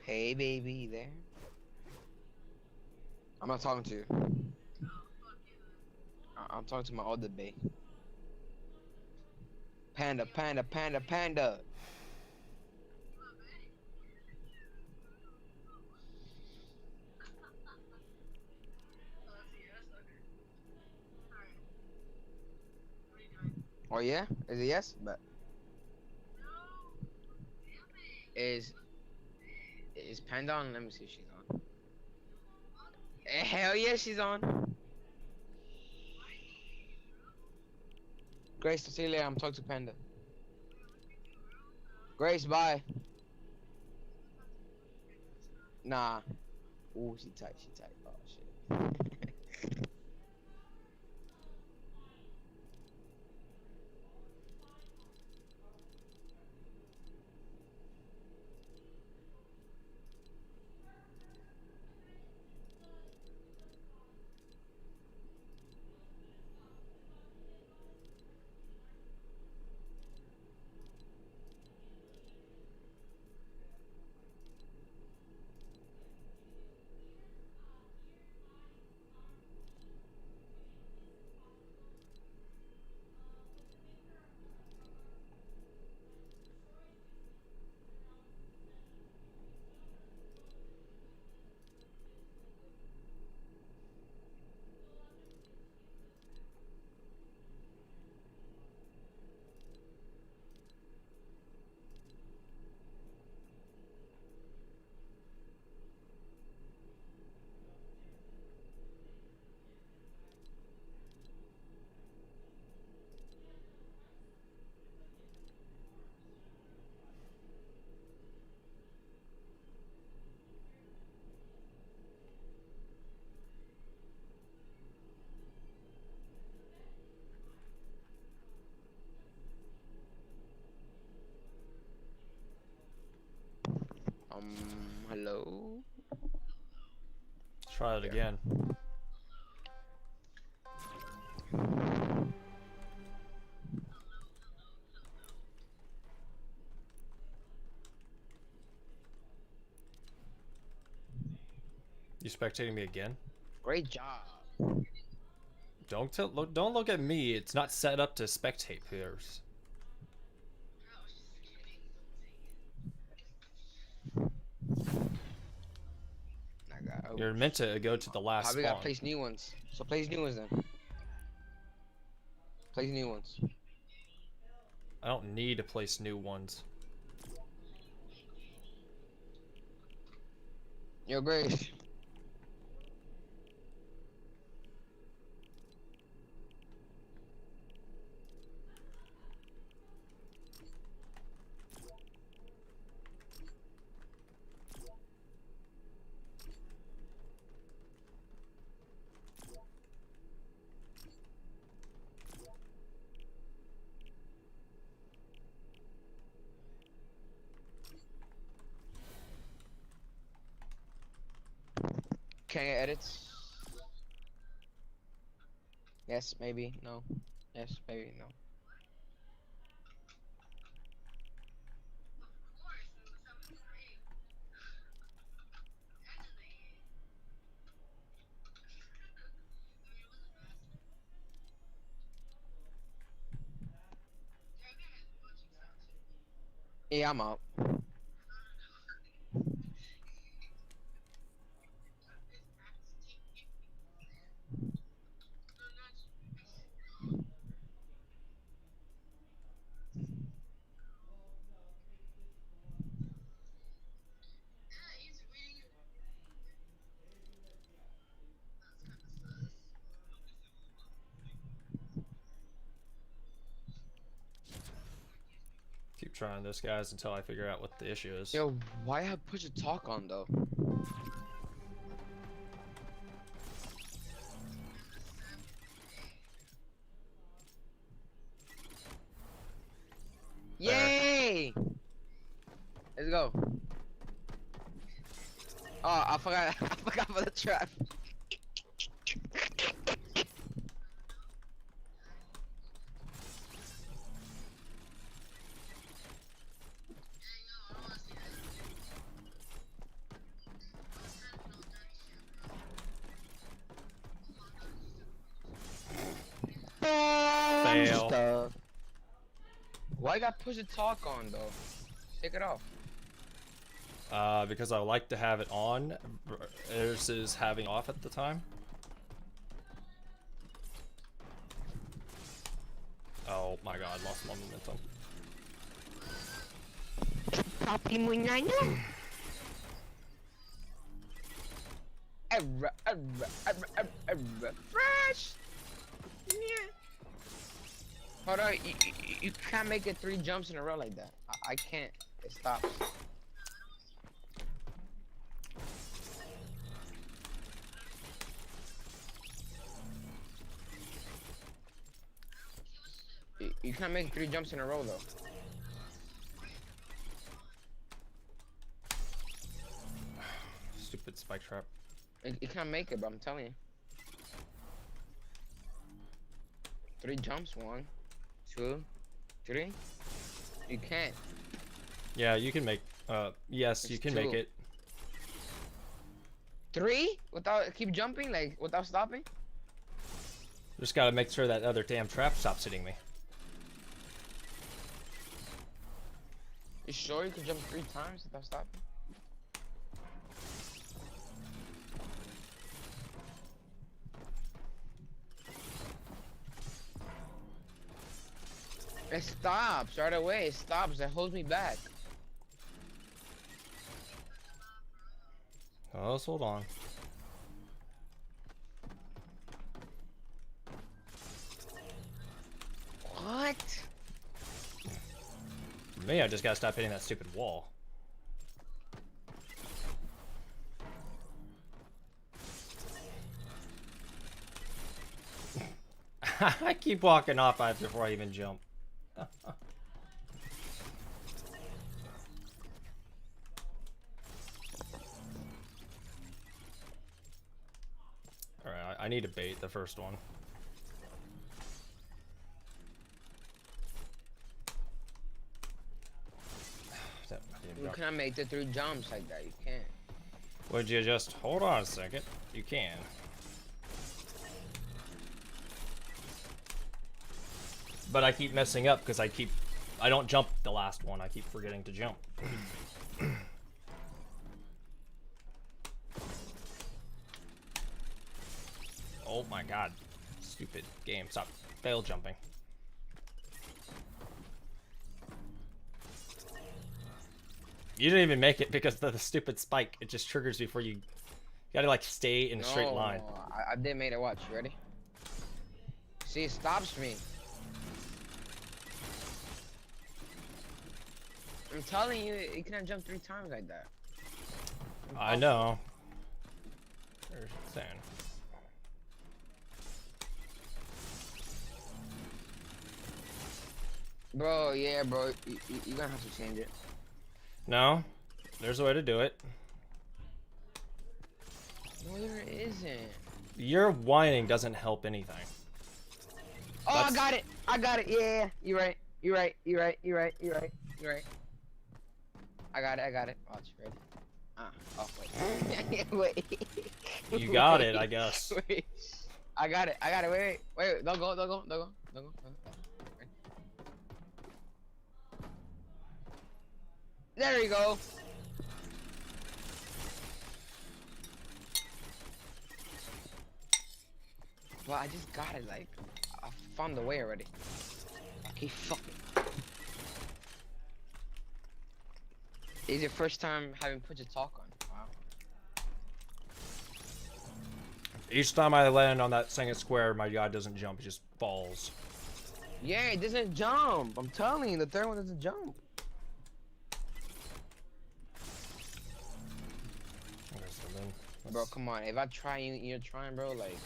Hey, baby, you there? I'm not talking to you. I'm talking to my other bae. Panda, panda, panda, panda. Oh yeah? Is it yes? But is Panda on? Let me see if she's on. Hell yeah, she's on. Grace, see you later. I'm talking to Panda. Grace, bye. Nah. Ooh, she tight. She tight. Oh shit. Hello? Let's try it again. You spectating me again? Great job. Don't look at me. It's not set up to spectate players. You're meant to go to the last Probably spawn. gotta place new ones. So place new ones then. Place new ones. I don't need to place new ones. Yo, Grace. Can you edits? Yes, maybe, no. Yes, maybe, no. Yeah, I'm out. Keep trying this, guys, until I figure out what the issue is. Yo, why have push to talk on though? Yay! Let's go. Oh, I forgot. I forgot for the trap. Fail. Stuff. Why you got push to talk on though? Take it off. Because I like to have it on versus having off at the time. Oh my god, lost my momentum. Papi Muñaño. Fresh. Yeah. Hold on, you can't make it 3 jumps in a row like that. I can't. It stops. You can't make 3 jumps in a row though. Stupid spike trap. You can't make it, but I'm telling you. 3 jumps, 1, 2, 3. You can't. Yeah, you can make. Yes, It's you can 2. make it. 3 without keep jumping, like without stopping. Just gotta make sure that other damn trap stops hitting me. You sure you can jump 3 times without stopping? It stops right away. It stops. It holds me back. Oh, let's hold on. What? For me, I just gotta stop hitting that stupid wall. I keep walking off before I even jump. Alright, I need to bait the first one. You cannot make the 3 jumps like that. You can't. Would you just hold on a second? You can. But I keep messing up because I don't jump the last one. I keep forgetting to jump. Oh my god. Stupid game. Stop fail jumping. You didn't even make it because of the stupid spike. It just triggers before you gotta like stay in a straight line. I did make it. Watch. You ready? See, it stops me. I'm telling you, you cannot jump 3 times like that. I know. There's sand. Bro, yeah, bro. You're gonna have to change it. No, there's a way to do it. No, there isn't. Your whining doesn't help anything. Oh, That's- I got it. I got it. Yeah, you're right. You're right. You're right. You're right. You're right. You're right. I got it. I got it. Watch, ready? Oh wait. Wait. You got it, I guess. Wait. I got it. I got it. Wait. Don't go. Don't go. Don't go. Don't go. Wait. There you go. Well, I just got it. Like, I found the way already. Okay, fuck it. It's your first time having put your talk on. Wow. Each time I land on that second square, my guy doesn't jump, he just falls. Yeah, it doesn't jump. I'm telling you, the third one doesn't jump. Okay, so then Bro, let's- come on. If I try, you're trying, bro. Like,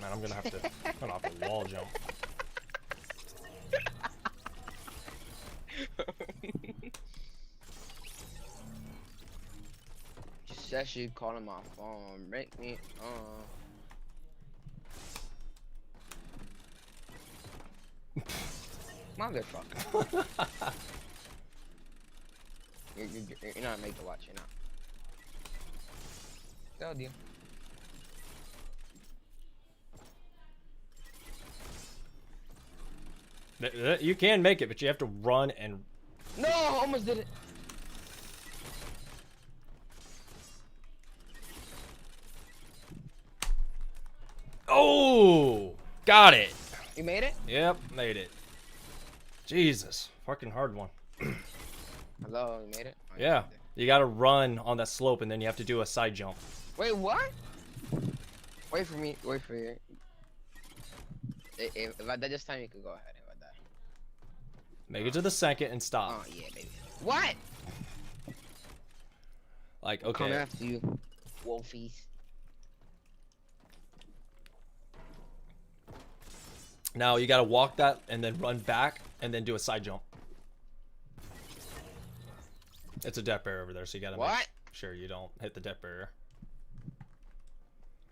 Man, I'm gonna have to cut off a wall jump. just that shit calling my phone. Break me. Motherfucker. You're not make the watch. You're not. Go, deal. You can make it, but you have to run and... No, almost did it. Oh! Got it! You made it? Yep, made it. Jesus, fucking hard one. Hello, you made it? Oh, Yeah, did. you gotta run on that slope and then you have to do a side jump. Wait, what? Wait for me. Wait for you. If I die this time, you could go ahead. If I die. Make it to the second and stop. Oh yeah, baby. What? Like, Coming okay. after you, wolfies. Now you gotta walk that and then run back and then do a side jump. It's a death barrier over there, so you gotta make What? sure you don't hit the death barrier.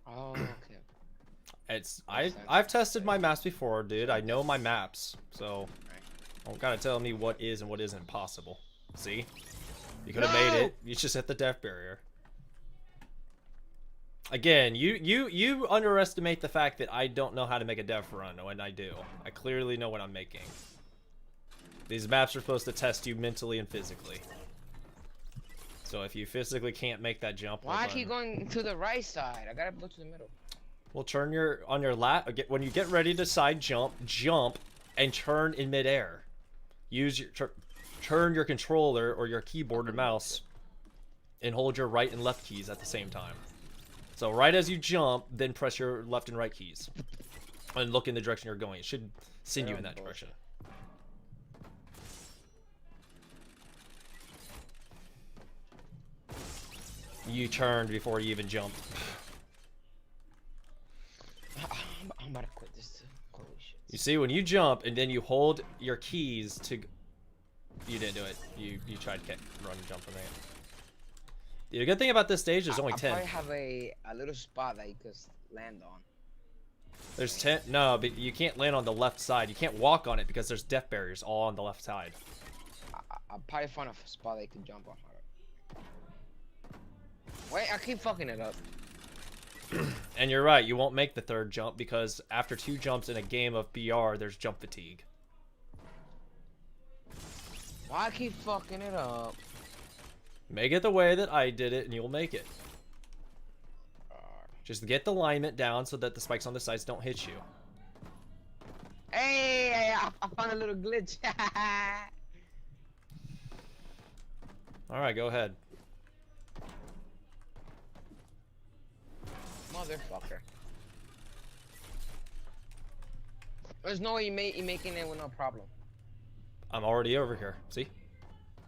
Oh, okay. I've tested my maps before, dude. I know my maps, so don't gotta tell me what is and what isn't possible. See? You could have made it. You just hit the death barrier. Again, you underestimate the fact that I don't know how to make a death run when I do. I clearly know what I'm making. These maps are supposed to test you mentally and physically. So if you physically can't make that jump, Why well I keep going to the right side? I gotta go to the middle. well, turn on your lat. When you get ready to side jump, and turn in midair. Use your turn your controller or your keyboard or mouse, and hold your right and left keys at the same time. So right as you jump, then press your left and right keys, and look in the direction you're going. It should send you in that direction. You turned before you even jumped. I'm about to quit this too. Holy shit. You see, when you jump and then you hold your keys to... You didn't do it. You tried to run and jump from there. The good thing about this stage is only 10. I probably have a little spot that you could land on. There's 10. No, but you can't land on the left side. You can't walk on it because there's death barriers all on the left side. I'll probably find a spot that you can jump on. Wait, I keep fucking it up. And you're right, you won't make the third jump because after 2 jumps in a game of BR, there's jump fatigue. Why I keep fucking it up? Make it the way that I did it and you'll make it. Just get the alignment down so that the spikes on the sides don't hit you. Hey, I found a little glitch. Alright, go ahead. Motherfucker. There's no way you making it with no problem. I'm already over here. See?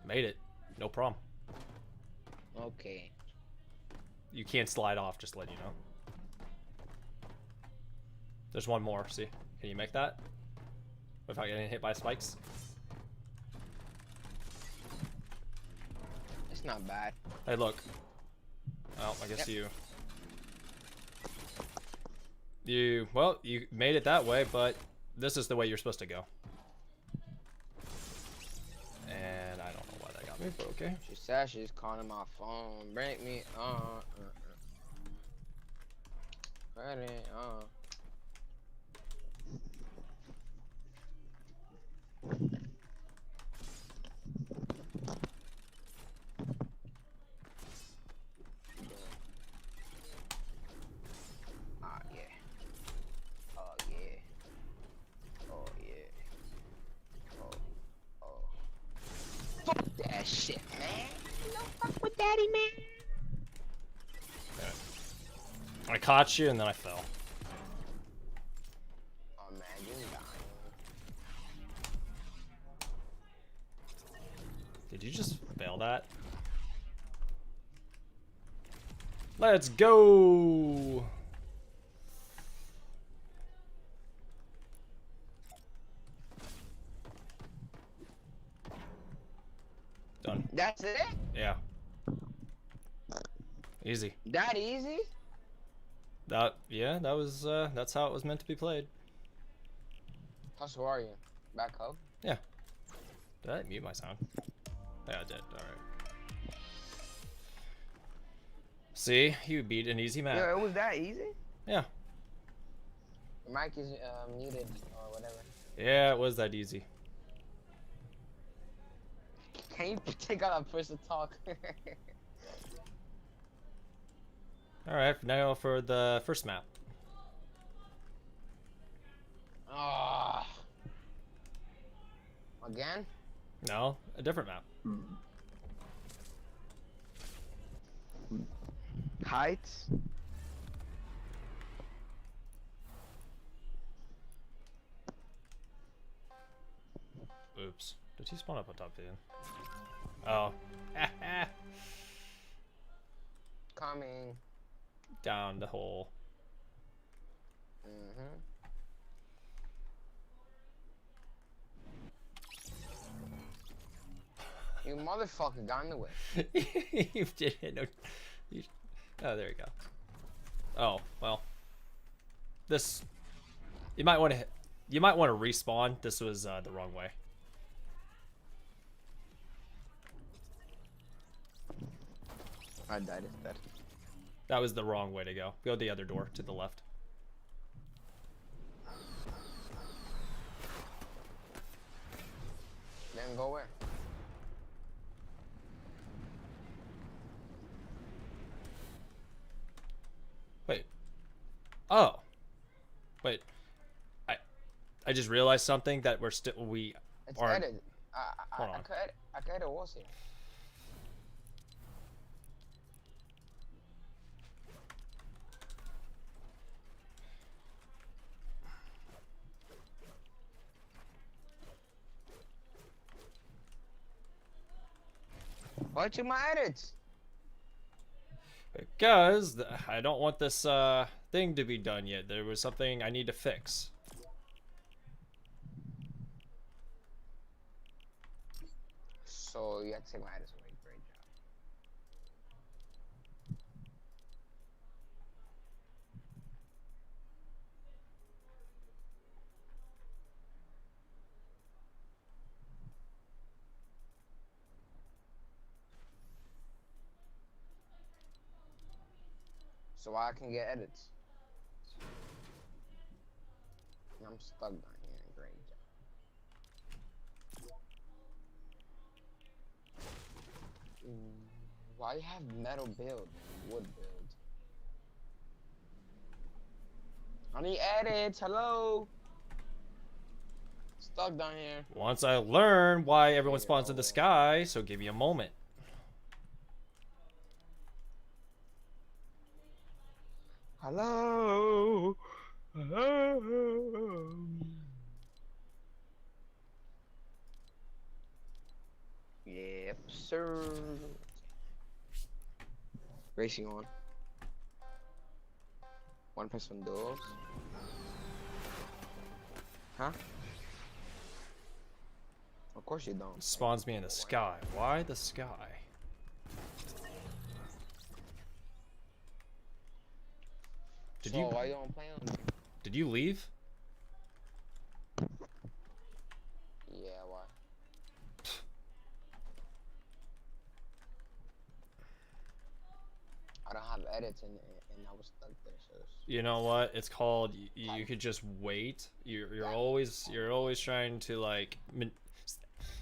Made it. No problem. Okay. You can't slide off, just let you know. There's one more, see? Can you make that? without getting hit by spikes. It's not bad. Hey, look. Oh, I guess Yep. well, you made it that way, but this is the way you're supposed to go. And I don't know why that got me, but okay. She said she's calling my phone. Bring me on. Ready on. Ah, yeah. Oh, yeah. Oh, yeah. Oh. Fuck that shit, man. You don't fuck with daddy, man. I caught you and then I fell. Oh, man, you dying. Did you just fail that? Let's go! Done. That's it? Yeah. Easy. That easy? Yeah, that's how it was meant to be played. How so are you? Back up? Yeah. Did I mute my sound? Yeah, I did. Alright. See? You beat an easy map. Yeah, it was that easy? Yeah. Your mic is muted or whatever. Yeah, it was that easy. Can you take out that person talk? Alright, now for the first map. Ah. Again? No, a different map. Heights? Oops. Did he spawn up on top of him? Oh. Coming. Down the hole. Mm-hmm. You motherfucker got in the way. You did it. No, oh, there you go. Oh, well. This... You might want to respawn. This was the wrong way. I died instead. That was the wrong way to go. Go the other door to the left. Then go where? Wait. Oh. Wait. I just realized something that It's are. edited. Hold on. I could edit what's here. Why took my edits? Because I don't want this thing to be done yet. There was something I need to fix. So you have to take my edits away. Great job. So I can get edits. I'm stuck down here. Great job. Why you have metal build, wood build? I need edits. Hello. Stuck down here. Once I learn why everyone spawns in the sky, so give me a moment. Hello. Hello. Yep, sir. Racing on. One person duels. Huh? Of course you don't. Spawns me in the sky. Why the sky? Did So you why you don't play on? did you leave? Yeah, why? I don't have edits and I was stuck there. So You know what? It's called you could just wait. You're always trying to like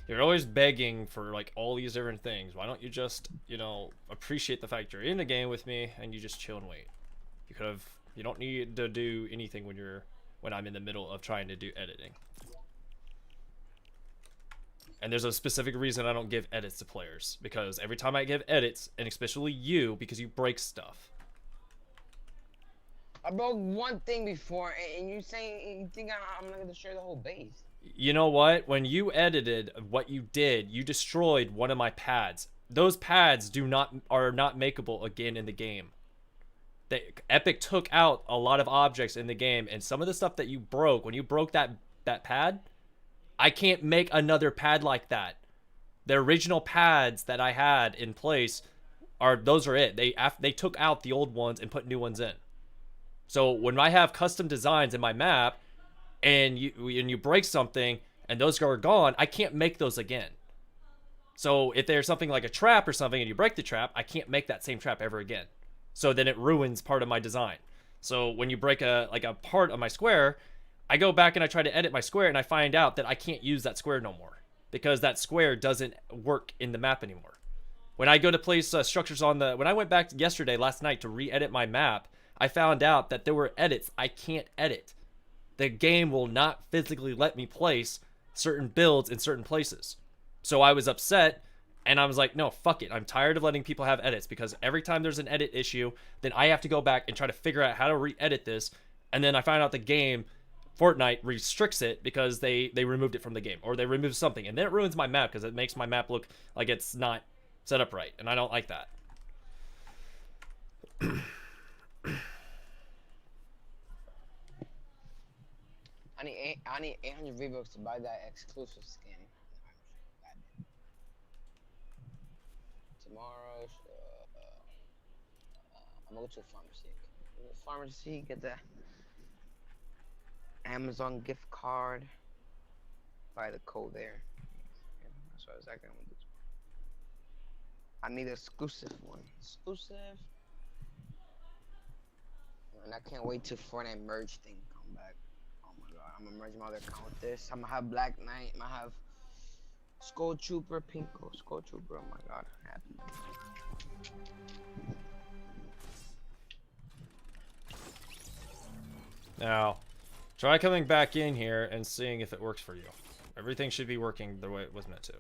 you're always begging for like all these different things. Why don't you just, you know, appreciate the fact you're in the game with me and you just chill and wait. You don't need to do anything when I'm in the middle of trying to do editing. And there's a specific reason I don't give edits to players, because every time I give edits, and especially you, because you break stuff. I broke one thing before, and you saying you think I'm not gonna share the whole base? You know what? When you edited what you did, you destroyed one of my pads. Those pads are not makeable again in the game. Epic took out a lot of objects in the game, and some of the stuff that you broke, when you broke that pad, I can't make another pad like that. The original pads that I had in place those are it. They took out the old ones and put new ones in. So when I have custom designs in my map and you break something and those are gone, I can't make those again. So if there's something like a trap or something and you break the trap, I can't make that same trap ever again. So then it ruins part of my design. So when you break a part of my square, I go back and I try to edit my square and I find out that I can't use that square no more because that square doesn't work in the map anymore. When I go to place structures when I went back last night to re-edit my map, I found out that there were edits I can't edit. The game will not physically let me place certain builds in certain places. So I was upset and I was like, no, fuck it. I'm tired of letting people have edits, because every time there's an edit issue, then I have to go back and try to figure out how to re-edit this. And then I find out the game, Fortnite, restricts it because they removed it from the game, or they removed something. And then it ruins my map because it makes my map look like it's not set up right. And I don't like that. I need 800 V-Bucks to buy that exclusive skin. Tomorrow, I'm gonna go to a pharmacy. Get the Amazon gift card. Buy the code there. That's what exactly I'm gonna do. I need an exclusive one. Exclusive. And I can't wait till Fortnite merge thing come back. Oh my god, I'm gonna merge my other account with this. I'm gonna have Black Knight. I'm gonna have Skull Trooper, Pinko, Skull Trooper. Oh my god, happy. Now, try coming back in here and seeing if it works for you. Everything should be working the way it was meant to.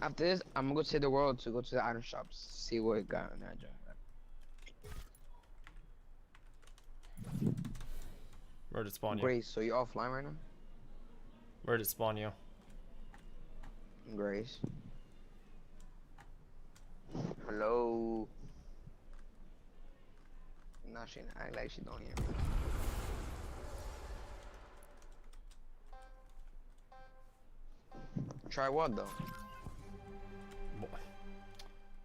After this, I'm gonna go to the world to go to the item shops, see what it got in that job. Where did it spawn you? Grace, so you offline right now? Where did it spawn you? Grace. Hello. No, she act like she don't hear me. Try what though?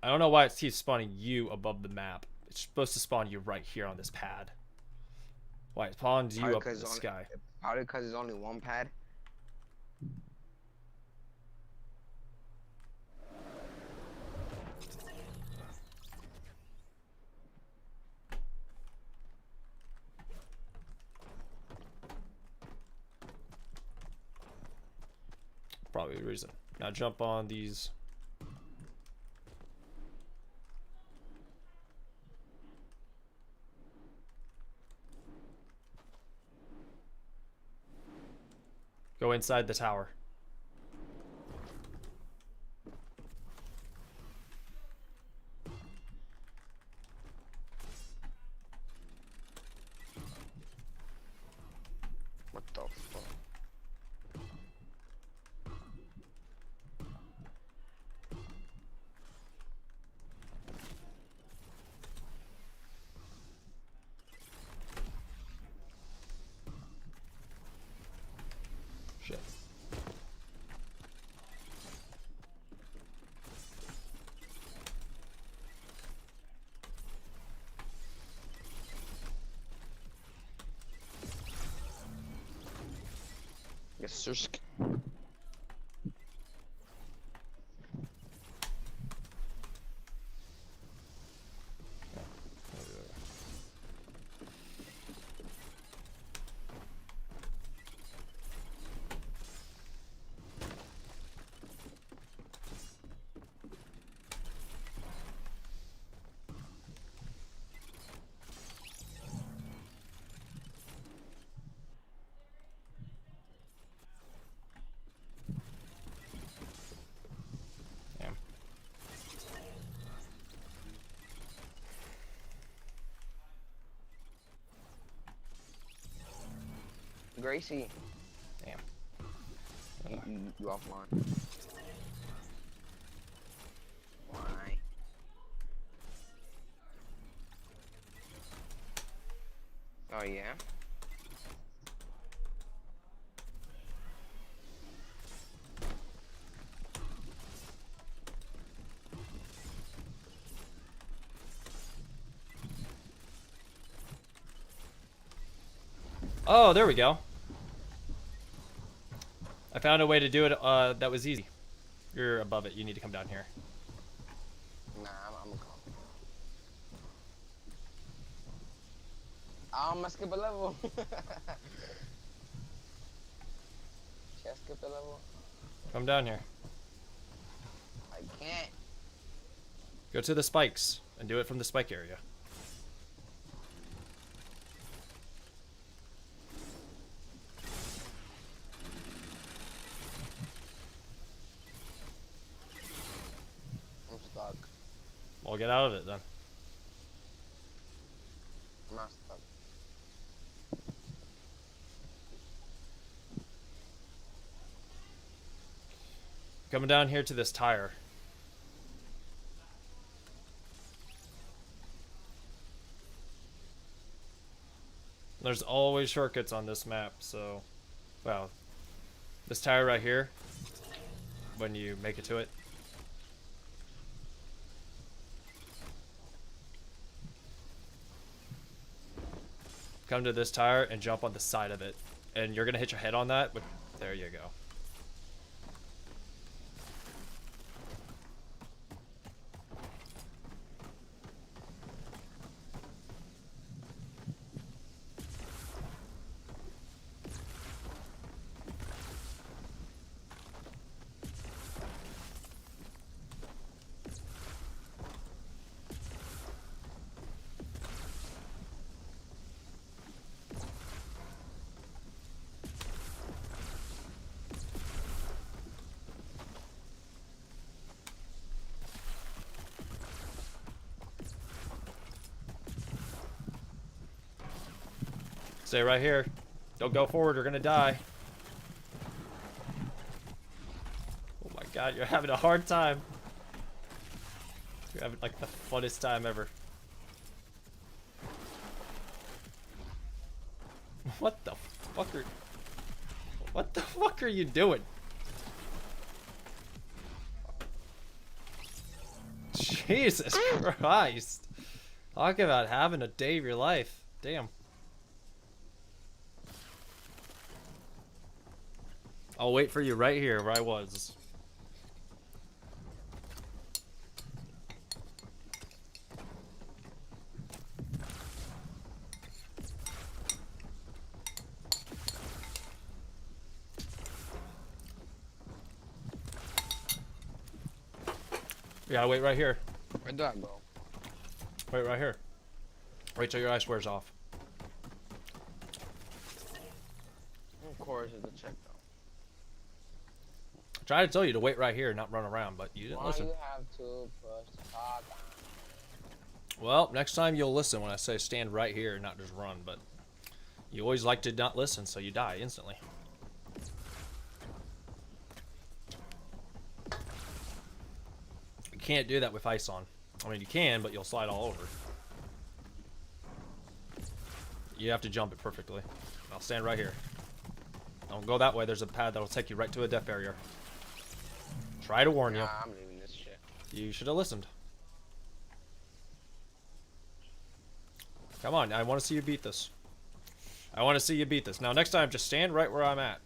I don't know why it keeps spawning you above the map. It's supposed to spawn you right here on this pad. Why it spawns you up in the sky? Probably because there's only one pad. Probably the reason. Now jump on these. Go inside the tower. What the fuck? Shit. Yes, sir. Damn. Gracie, Damn. you offline. Why? Oh yeah. Oh, there we go. I found a way to do it that was easy. You're above it. You need to come down here. Nah, I'm gonna come. I'm gonna skip a level. Should I skip the level? Come down here. I can't. Go to the spikes and do it from the spike area. I'm stuck. Well, get out of it then. I'm not stuck. Coming down here to this tire. There's always shortcuts on this map, so... Wow. This tire right here, when you make it to it. Come to this tire and jump on the side of it. And you're gonna hit your head on that, but there you go. Stay right here. Don't go forward, you're gonna die. Oh my god, you're having a hard time. You're having like the funnest time ever. What the fuck are... What the fuck are you doing? Jesus Christ. Talk about having a day of your life. Damn. I'll wait for you right here where I was. You gotta wait right here. Where do I go? Wait right here. Wait till your ice wears off. Of course, it's a check though. I tried to tell you to wait right here, not run around, but you didn't Why listen. you have to push the talk on? Well, next time you'll listen when I say stand right here and not just run, but you always like to not listen, so you die instantly. You can't do that with ice on. I mean, you can, but you'll slide all over. You have to jump it perfectly. I'll stand right here. Don't go that way. There's a pad that'll take you right to a death barrier. Try to warn you. Nah, I'm leaving this shit. You should have listened. Come on, I want to see you beat this. I want to see you beat this. Now, next time, just stand right where I'm at.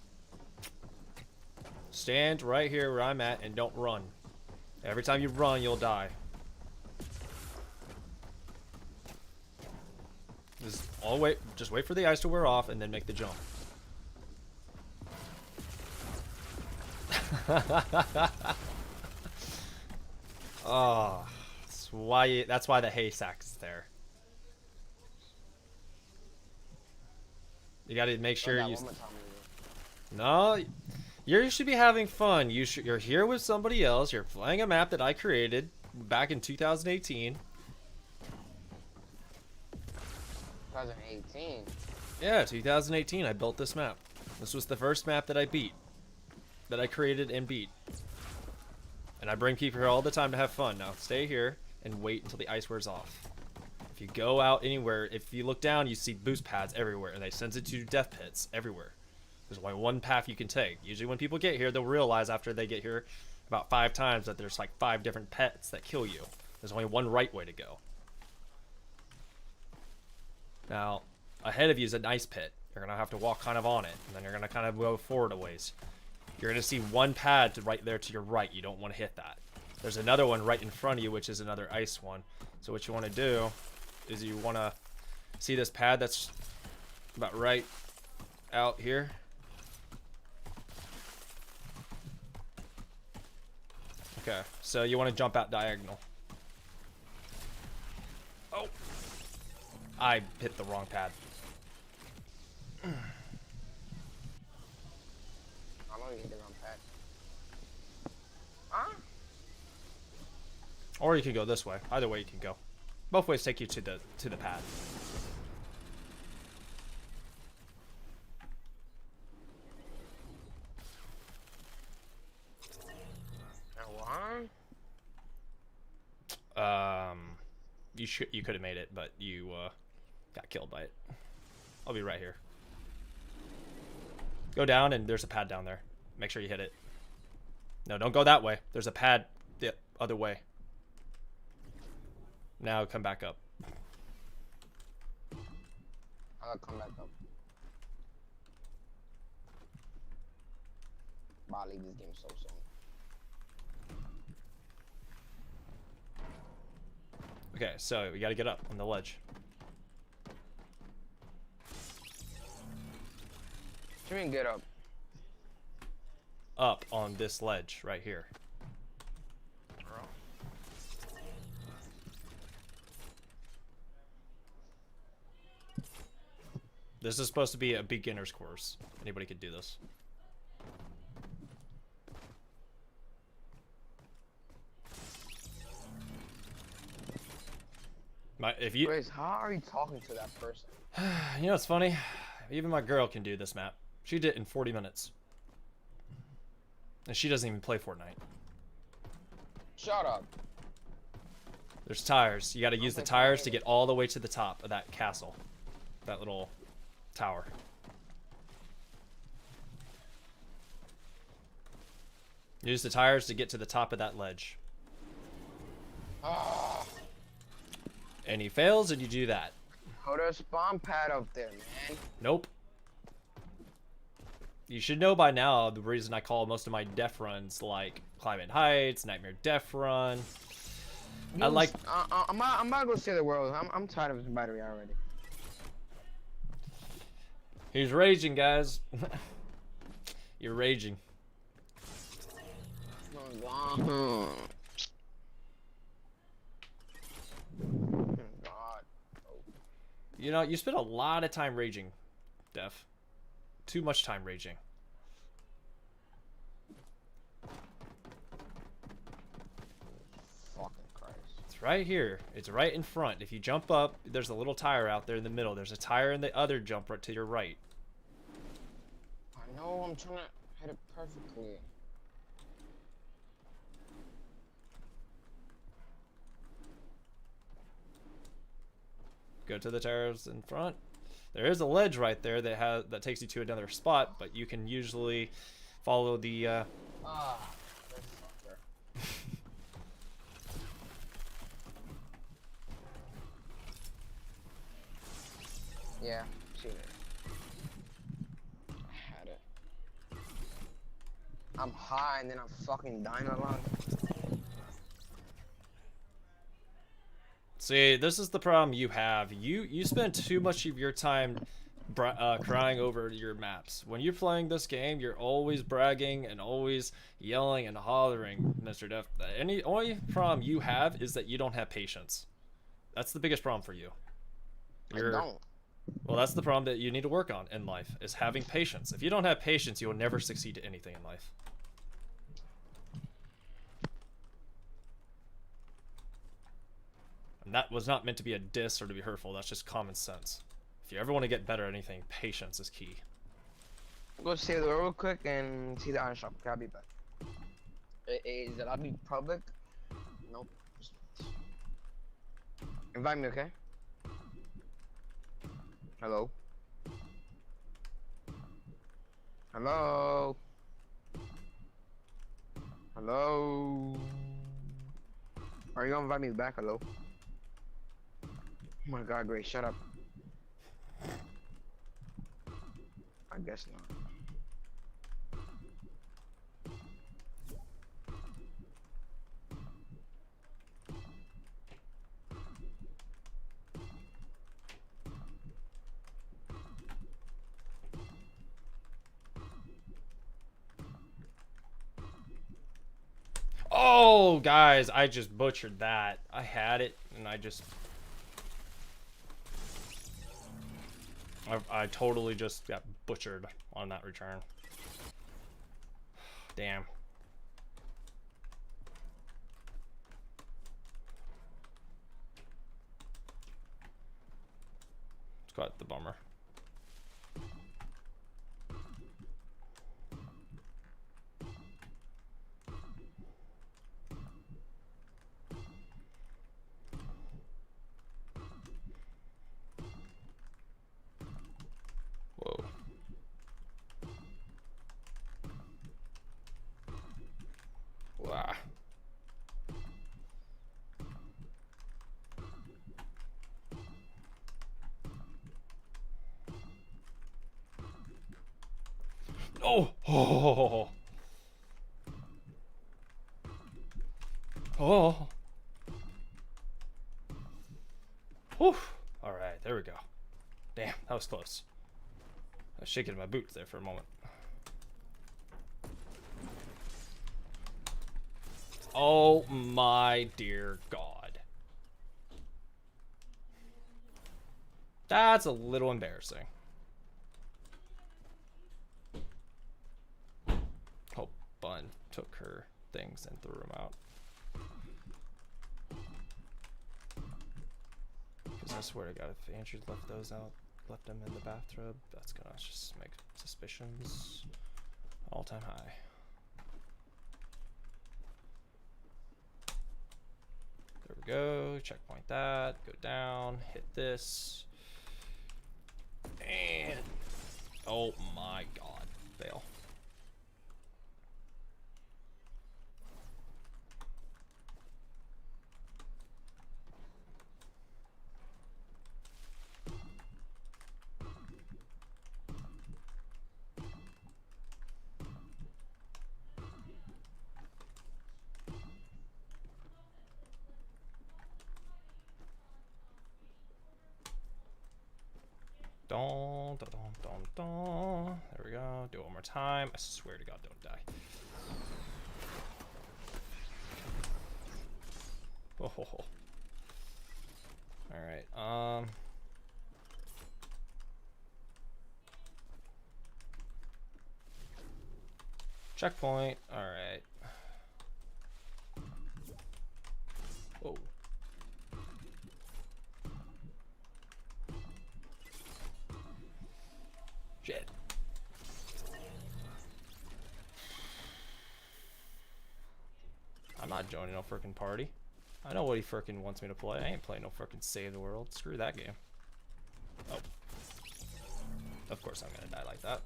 Stand right here where I'm at and don't run. Every time you run, you'll die. Just wait for the ice to wear off and then make the jump. Oh, that's why the haystack is there. You gotta make sure you. No, you should be having fun. You're here with somebody else. You're playing a map that I created back in 2018. 2018. Yeah, 2018. I built this map. This was the first map that I beat, that I created and beat. And I bring people here all the time to have fun. Now stay here and wait until the ice wears off. If you go out anywhere, if you look down, you see boost pads everywhere, and they send it to death pits everywhere. There's only one path you can take. Usually when people get here, they'll realize after they get here about 5 times that there's like 5 different pets that kill you. There's only one right way to go. Now, ahead of you is an ice pit. You're going to have to walk kind of on it, and then you're going to kind of go forward a ways. You're going to see one pad right there to your right. You don't want to hit that. There's another one right in front of you, which is another ice one. So what you want to do is you want to see this pad that's about right out here. Okay, so you want to jump out diagonal. Oh, I hit the wrong pad. I know you hit the wrong pad. Huh? Or you can go this way. Either way you can go. Both ways take you to the pad. You could have made it, but you got killed by it. I'll be right here. Go down and there's a pad down there. Make sure you hit it. No, don't go that way. There's a pad the other way. Now come back up. I'll come back up. I'll leave this game so soon. Okay, so we gotta get up on the ledge. What do you mean get up? Up on this ledge right here. This is supposed to be a beginner's course. Anybody could do this. If you, Grace, how are you talking to that person? you know, it's funny. Even my girl can do this map. She did it in 40 minutes, and she doesn't even play Fortnite. Shut up. There's tires. You got to use the tires to get all the way to the top of that castle, that little tower. Use the tires to get to the top of that ledge. And he fails, and you do that. Put a spawn pad up there, man. Nope. You should know by now the reason I call most of my Deathruns like Climate Heights, Nightmare Deathrun. I like. I'm about to go save the world. I'm tired of this battery already. He's raging, guys. You're raging. Oh, God. You know, you spend a lot of time raging, Def. Too much time raging. Fucking Christ. It's right here. It's right in front. If you jump up, there's a little tire out there in the middle. There's a tire in the other jump right to your right. I know, I'm trying to hit it perfectly. Go to the tires in front. There is a ledge right there that takes you to another spot, but you can usually follow the. Ah, this sucker. Yeah, seen it. I had it. I'm high and then I'm fucking dying alone. See, this is the problem you have. You spend too much of your time crying over your maps. When you're playing this game, you're always bragging and always yelling and hollering, Mr. Death. The only problem you have is that you don't have patience. That's the biggest problem for you. I don't. Well, that's the problem that you need to work on in life, is having patience. If you don't have patience, you will never succeed at anything in life. And that was not meant to be a diss or to be hurtful. That's just common sense. If you ever want to get better at anything, patience is key. Go save the world real quick and see the iron shop. Okay, I'll be back. Is it lobby public? Nope. Invite me, okay? Hello? Hello? Hello? Are you gonna invite me back? Hello? Oh my god, Grace, shut up. I guess not. Oh, guys, I just butchered that. I had it, and I totally just got butchered on that return. Damn. It's quite the bummer. Whoa. Wow. Oh. Oh. Oh. Whew. All right, there we go. Damn, that was close. I was shaking my boots there for a moment. Oh my dear God. That's a little embarrassing. Hope Bun took her things and threw them out. Because I swear to God, if Andrew left those out, left them in the bathtub, that's gonna just make suspicions all-time high. There we go. Checkpoint that. Go down. Hit this. And oh my God, fail. Don, don, don, don. There we go. Do it one more time. I swear to God, don't die. Oh, ho, ho. All right. Checkpoint. All right. Whoa. Shit. I'm not joining no frickin' party. I know what he frickin' wants me to play. I ain't playing no frickin' Save the World. Screw that game. Oh. Of course I'm gonna die like that.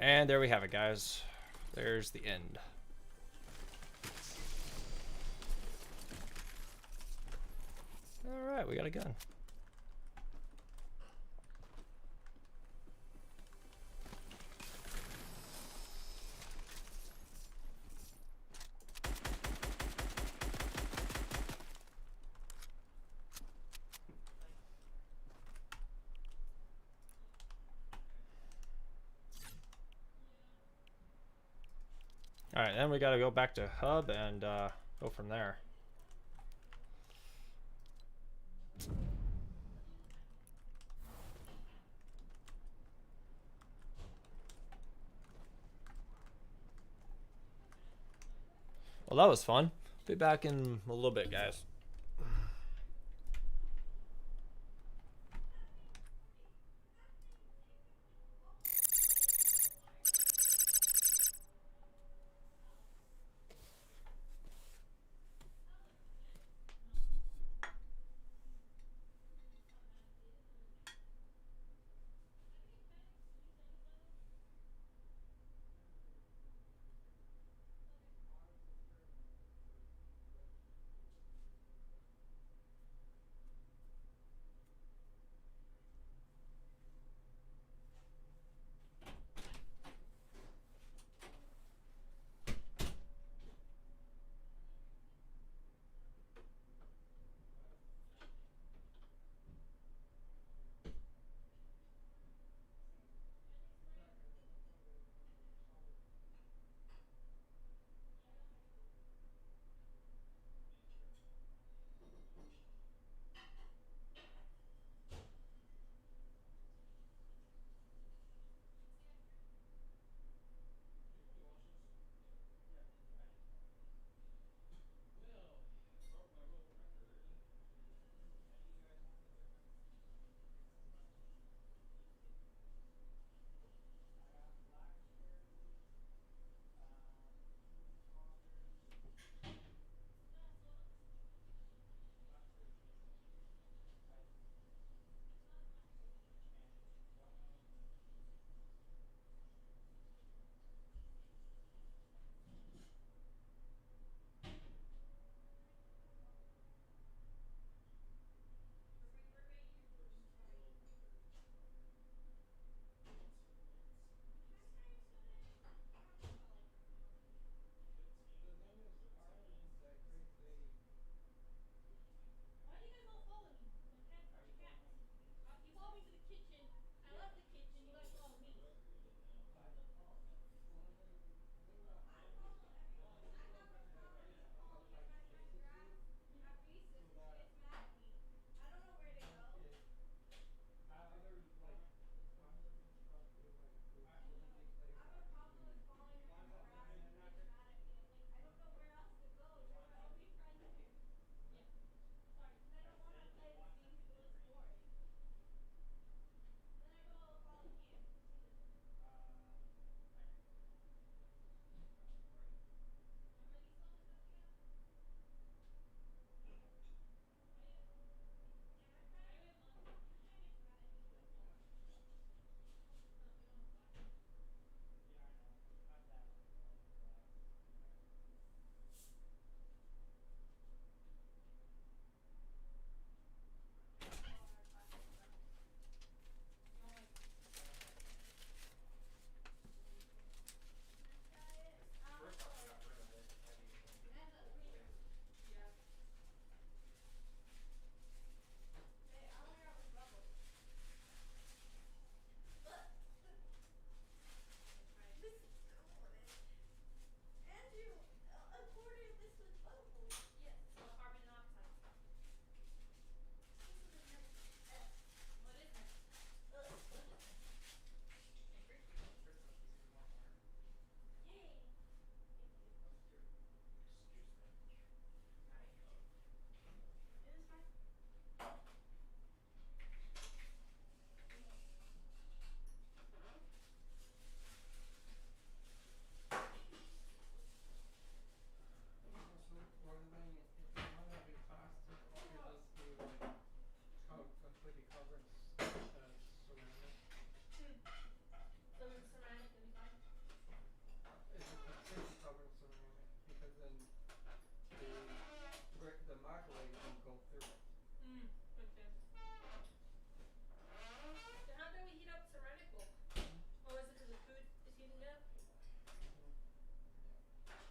And there we have it, guys. There's the end. Alright, we got a gun. Alright, then we gotta go back to hub and go from there. Well, that was fun. Be back in a little bit, guys.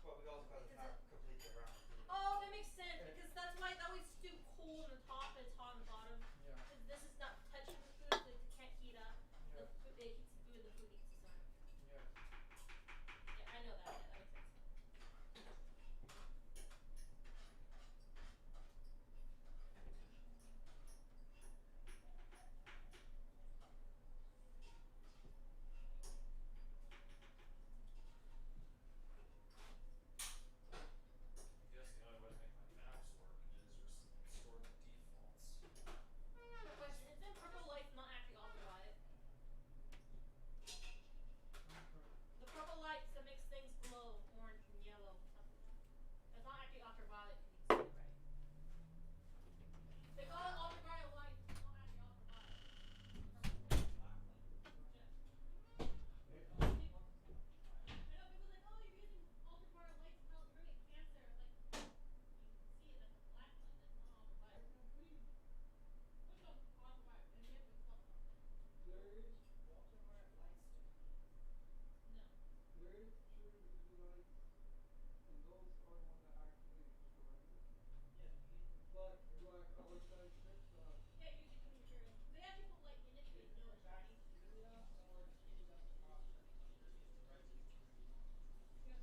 but we also got it's not completely around. Oh, that makes sense because that's why it's always too cool on the top and it's hot on the bottom. Yeah. Because this is not touching the food, so it can't heat up. Yeah. The food, it heats the food, the food heats the sun. Yeah. Yeah, I know that. Yeah, that makes sense. I guess the only way to make my maps work is restore the defaults. But isn't purple light not actually ultraviolet? The purple lights that makes things glow orange and yellow and stuff like that. It's not actually ultraviolet if you can see it right. They call it ultraviolet light, but it's not actually ultraviolet. Hey, I know people like, oh, you're using ultraviolet lights, how you're gonna get cancer. It's like you can see it, that's a black light, that's not ultraviolet. Which one's ultraviolet? And you have to install something. there is ultraviolet lights to clean. No. There is true UV lights, and those are the ones that actually destroy it. Yeah, you use them. But like our side strips, Yeah, you use your cleaning materials. They actually put light in it so you know it's shiny. bacteria or things at the top that just use the right UV light. Yep.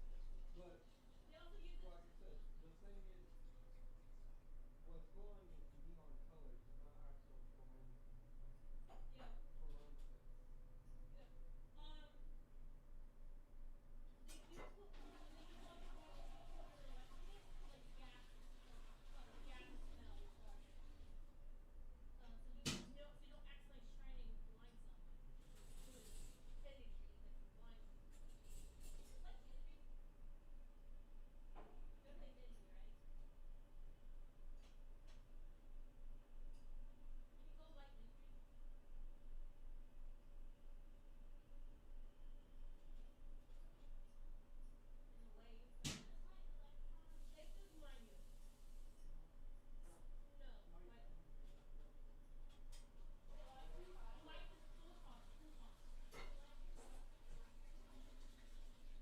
But They also use it. like I said, the thing is, what's glowing is neon colors. It's not actual Yeah. fluorescence. Yep. They do put when they use ultraviolet, they do put when they're electing it, like gases, like the gases smell regardless. So you don't accidentally shine and blind someone. It's really chemistry that can blind someone. You like chemistry? You ever play chemistry, right? Can you go light chemistry? In a way, it's like electrons. They do blind you. No, Light light. chemistry, that's what it is. Light is photons, photons.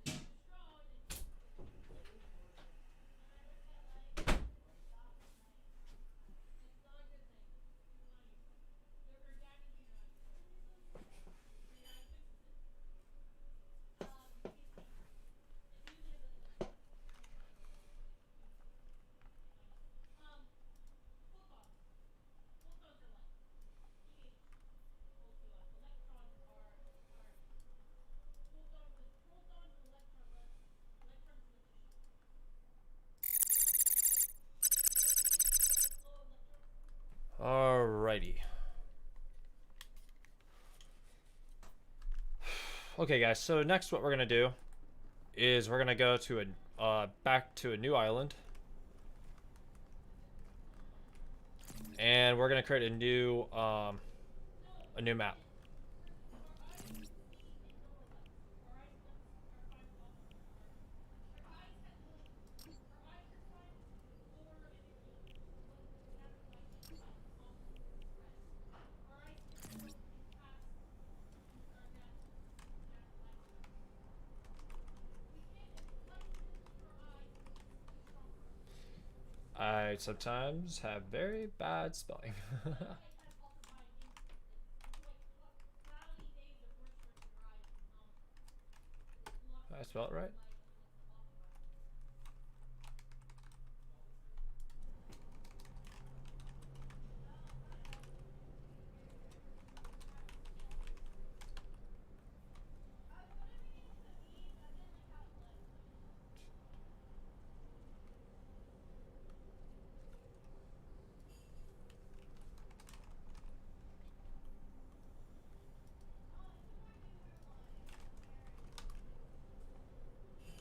They're too strong. There is fluorescent light. It's not a good thing. They blind you. They're damaging your eyes. So your eye fixes it. UVC. It's usually really good. Photons. Photons are light. EH. O2. Electrons are photons and electrons let you shock. Flow of electrons. Alrighty. Okay, guys. So next, what we're gonna do is we're gonna go to a back to a new island, and we're gonna create a new map. Our eyes see in normal light. Our eyes don't. Our eyes also are. Our eyes have no. Our eyes are trying to absorb energy, but the natural light is also red. Our eyes can still contrast our natural light spectrum. We can't. If light hits our eyes, it's too strong for us. I sometimes have very bad spelling. That's why it has ultraviolet into it. It's like cloudy days are worse for your eyes than normal. It blocks I the spell it natural right? light and it's ultraviolet. I put it into the beam, but I didn't like how it looked, so I didn't. Oh, this is where we were like comparing.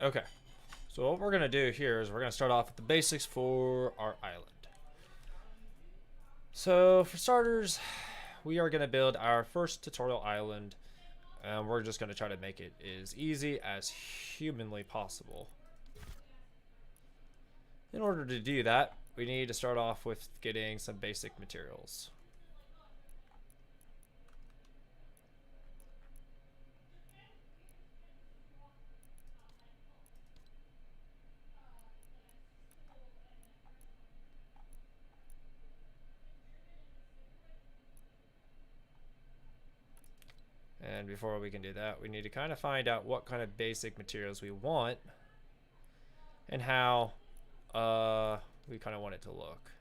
Okay. So what we're gonna do here is we're gonna start off with the basics for our island. So for starters, we are gonna build our first tutorial island, and we're just gonna try to make it as easy as humanly possible. In order to do that, we need to start off with getting some basic materials. And before we can do that, we need to kind of find out what kind of basic materials we want and how we kind of want it to look.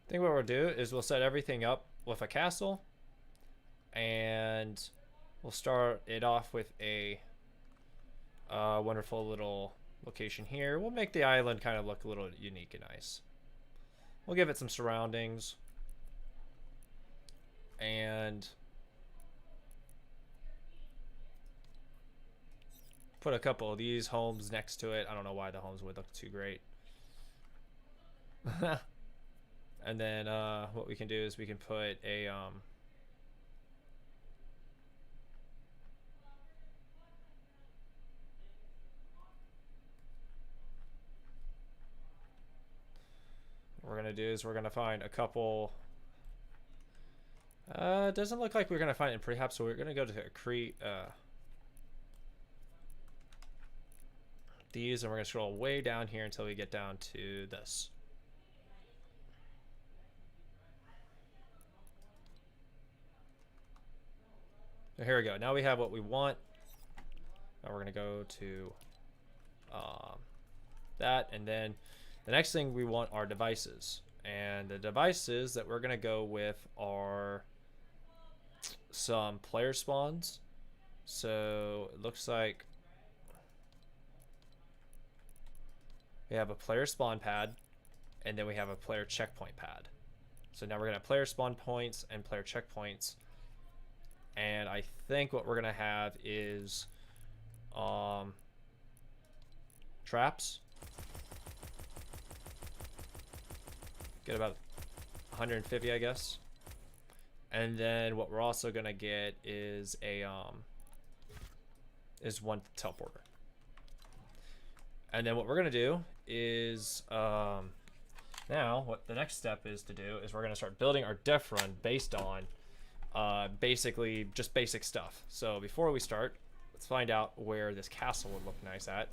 I think what we'll do is we'll set everything up with a castle, and we'll start it off with a wonderful little location here. We'll make the island kind of look a little unique and nice. We'll give it some surroundings, and put a couple of these homes next to it. I don't know why the homes would look too great. And then what we can do is we can put a what we're gonna do is we're gonna find a couple. It doesn't look like we're gonna find it in prehab, so we're gonna go to create these, and we're gonna scroll way down here until we get down to this. So here we go. Now we have what we want. Now we're gonna go to that, and then the next thing we want are devices. And the devices that we're gonna go with are some player spawns. So it looks like we have a player spawn pad, and then we have a player checkpoint pad. So now we're gonna have player spawn points and player checkpoints. And I think what we're gonna have is traps. Get about 150, I guess. And then what we're also gonna get is a one teleporter. And then what we're gonna do is now what the next step is to do is we're gonna start building our Deathrun based on basically just basic stuff. So before we start, let's find out where this castle would look nice at.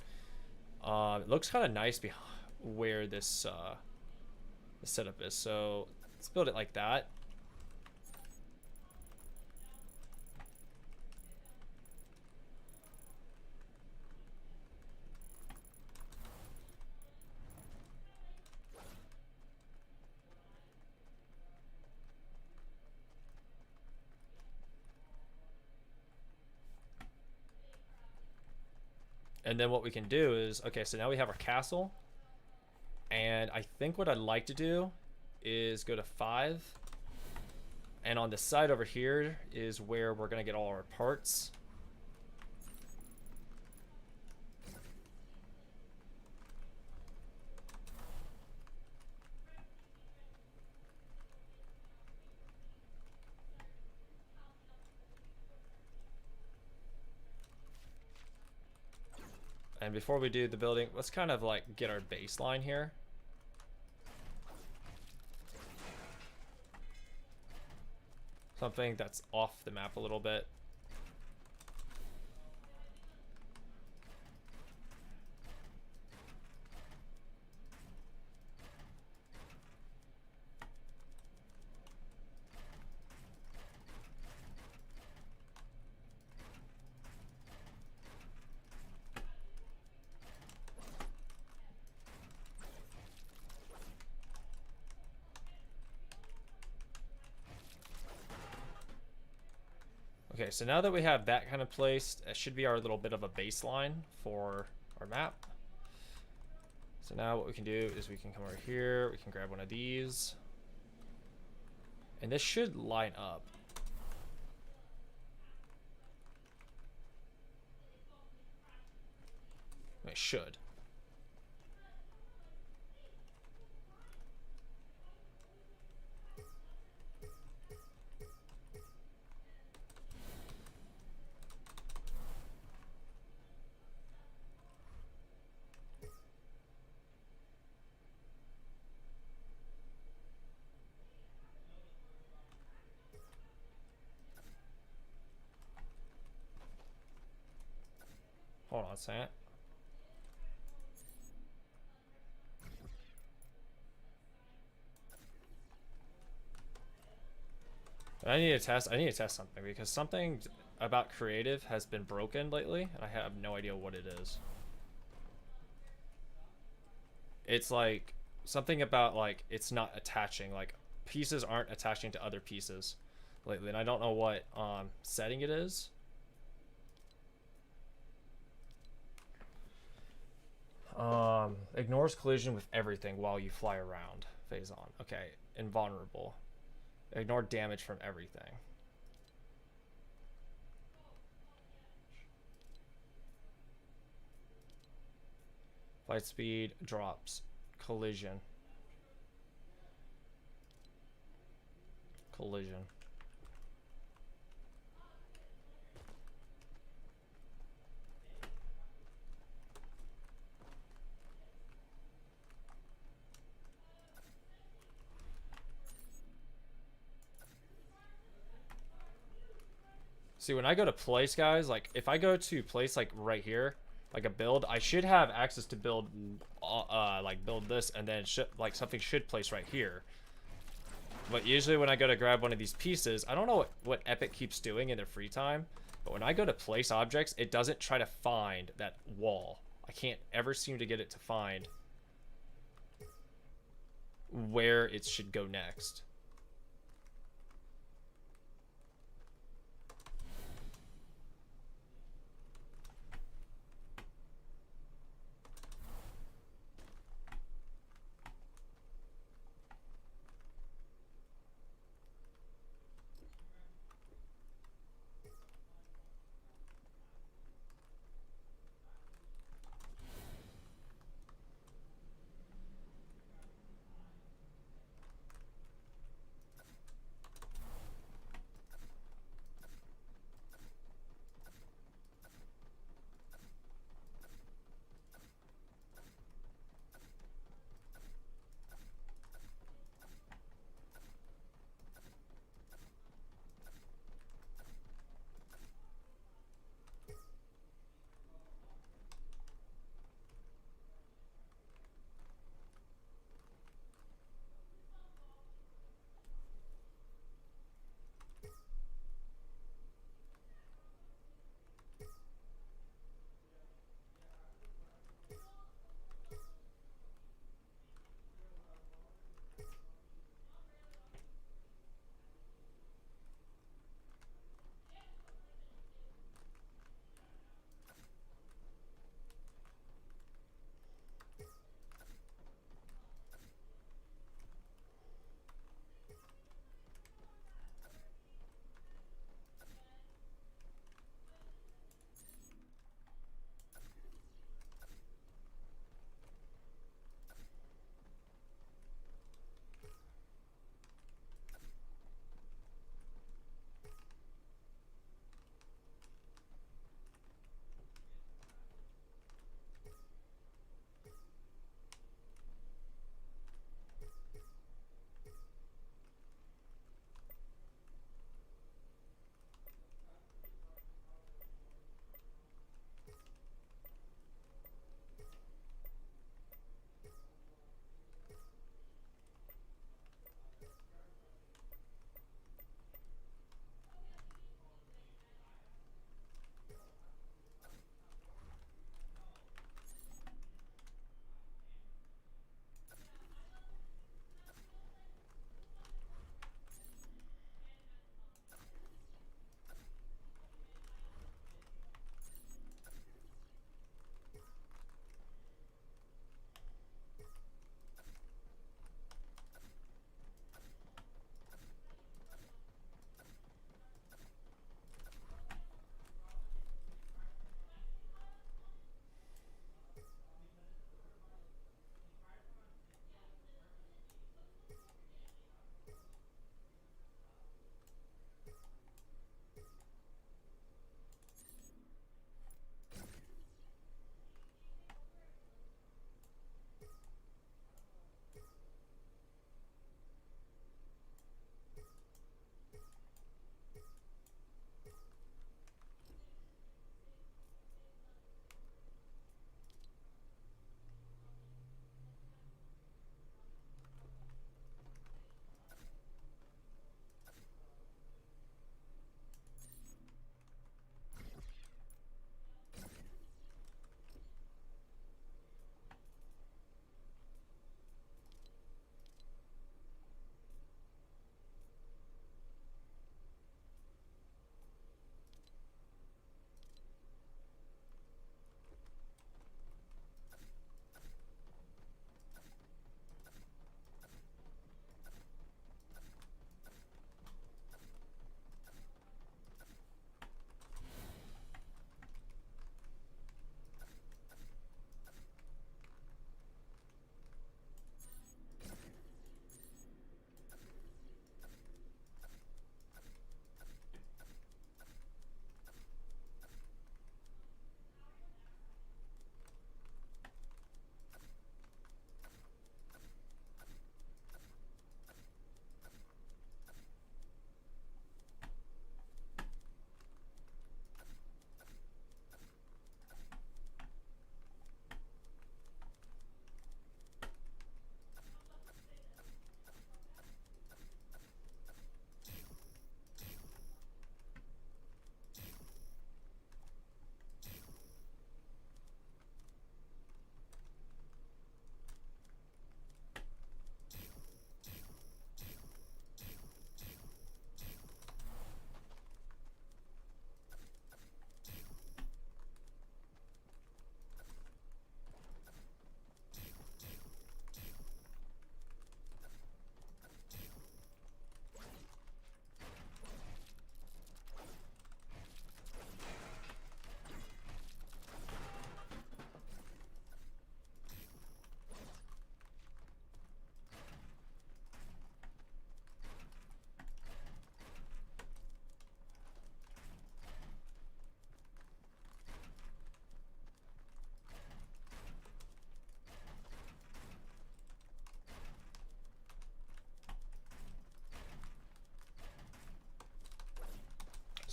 It looks kind of nice where this the setup is. So let's build it like that. And then what we can do is, okay, so now we have our castle. And I think what I'd like to do is go to 5. And on the side over here is where we're going to get all our parts. And before we do the building, let's kind of like get our baseline here. Something that's off the map a little bit. Okay, so now that we have that kind of placed, that should be our little bit of a baseline for our map. So now what we can do is we can come over here, we can grab one of these. And this should line up. It should. Hold on a second. I need to test something because something about creative has been broken lately and I have no idea what it is. It's like something about like it's not attaching, like pieces aren't attaching to other pieces lately, and I don't know what setting it is. Ignores collision with everything while you fly around. Phase on. Okay, invulnerable. Ignore damage from everything. Flight speed drops. Collision. Collision. See, when I go to place, guys, like if I go to place like right here, like a build, I should have access to build like build this, and then like something should place right here. But usually when I go to grab one of these pieces, I don't know what Epic keeps doing in their free time, but when I go to place objects, it doesn't try to find that wall. I can't ever seem to get it to find where it should go next.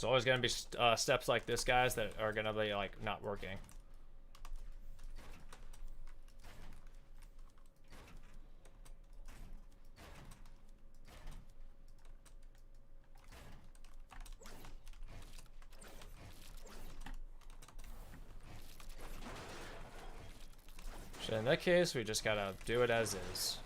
There's always gonna be steps like this, guys, that are gonna be like not working. So in that case, we just gotta do it as is.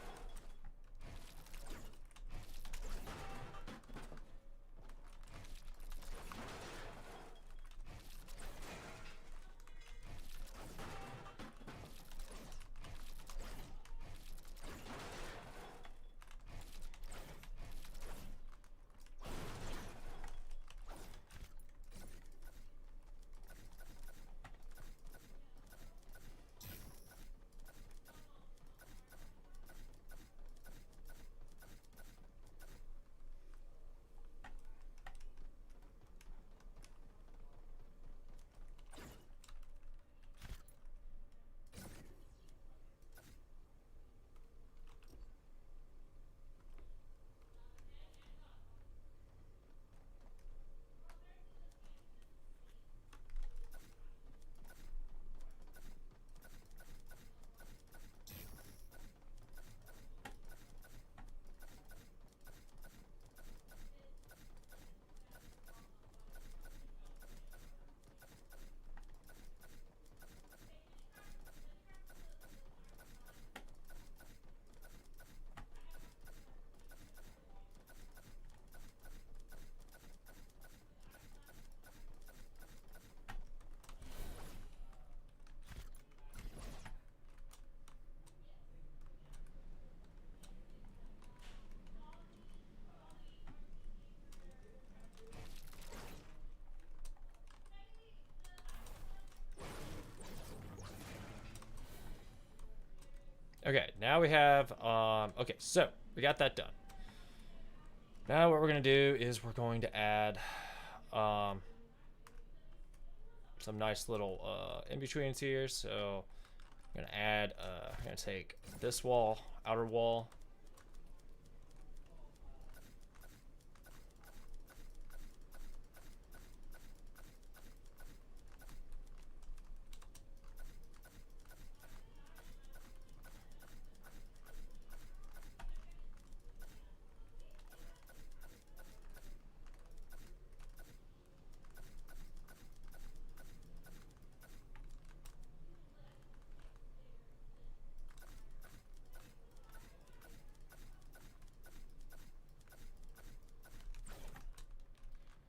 Okay, now we have, okay, so we got that done. Now what we're going to do is we're going to add some nice little in-betweens here. So I'm going to add, I'm going to take this wall, outer wall.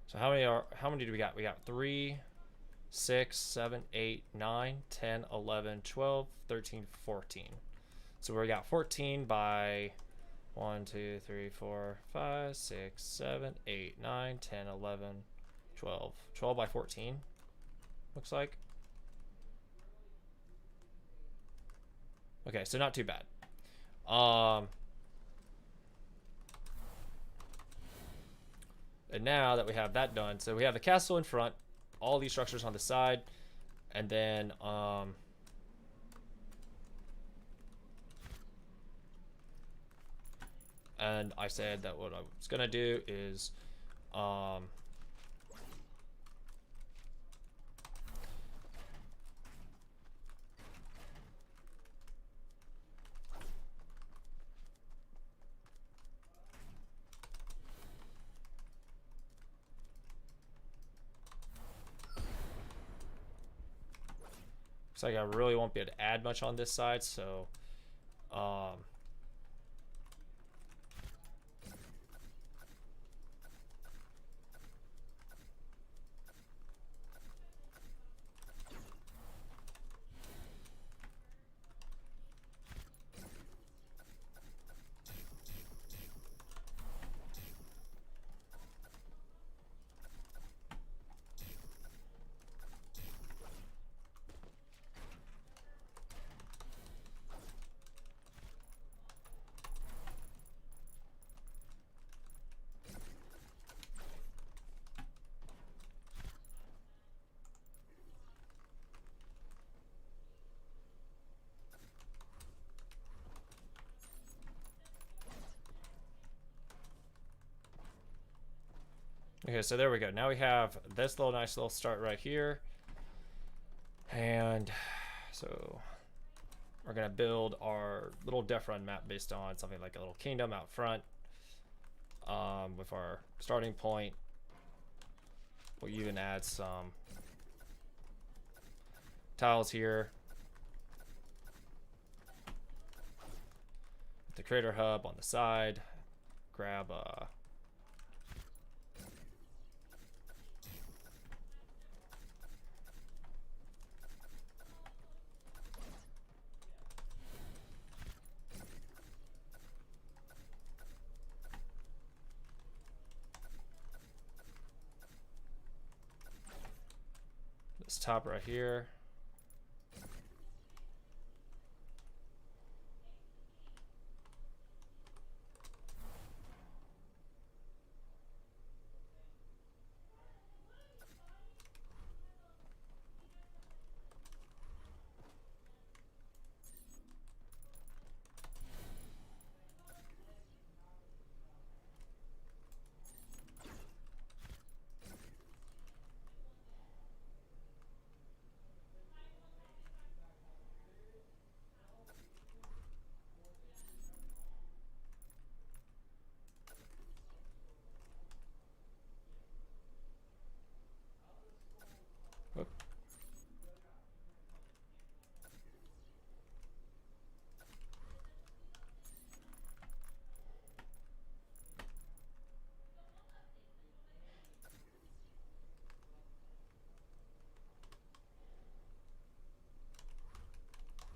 So how many do we got? We got 3, 6, 7, 8, 9, 10, 11, 12, 13, 14. So we got 14 by 1, 2, 3, 4, 5, 6, 7, 8, 9, 10, 11, 12. 12 by 14, looks like. Okay, so not too bad. And now that we have that done, so we have the castle in front, all these structures on the side, and then and I said that what I was gonna do is looks like I really won't be able to add much on this side, so Okay, so there we go. Now we have this little nice little start right here. And so we're going to build our little Deathrun map based on something like a little kingdom out front. With our starting point. We'll even add some tiles here. The crater hub on the side. Grab this top right here. Whoop.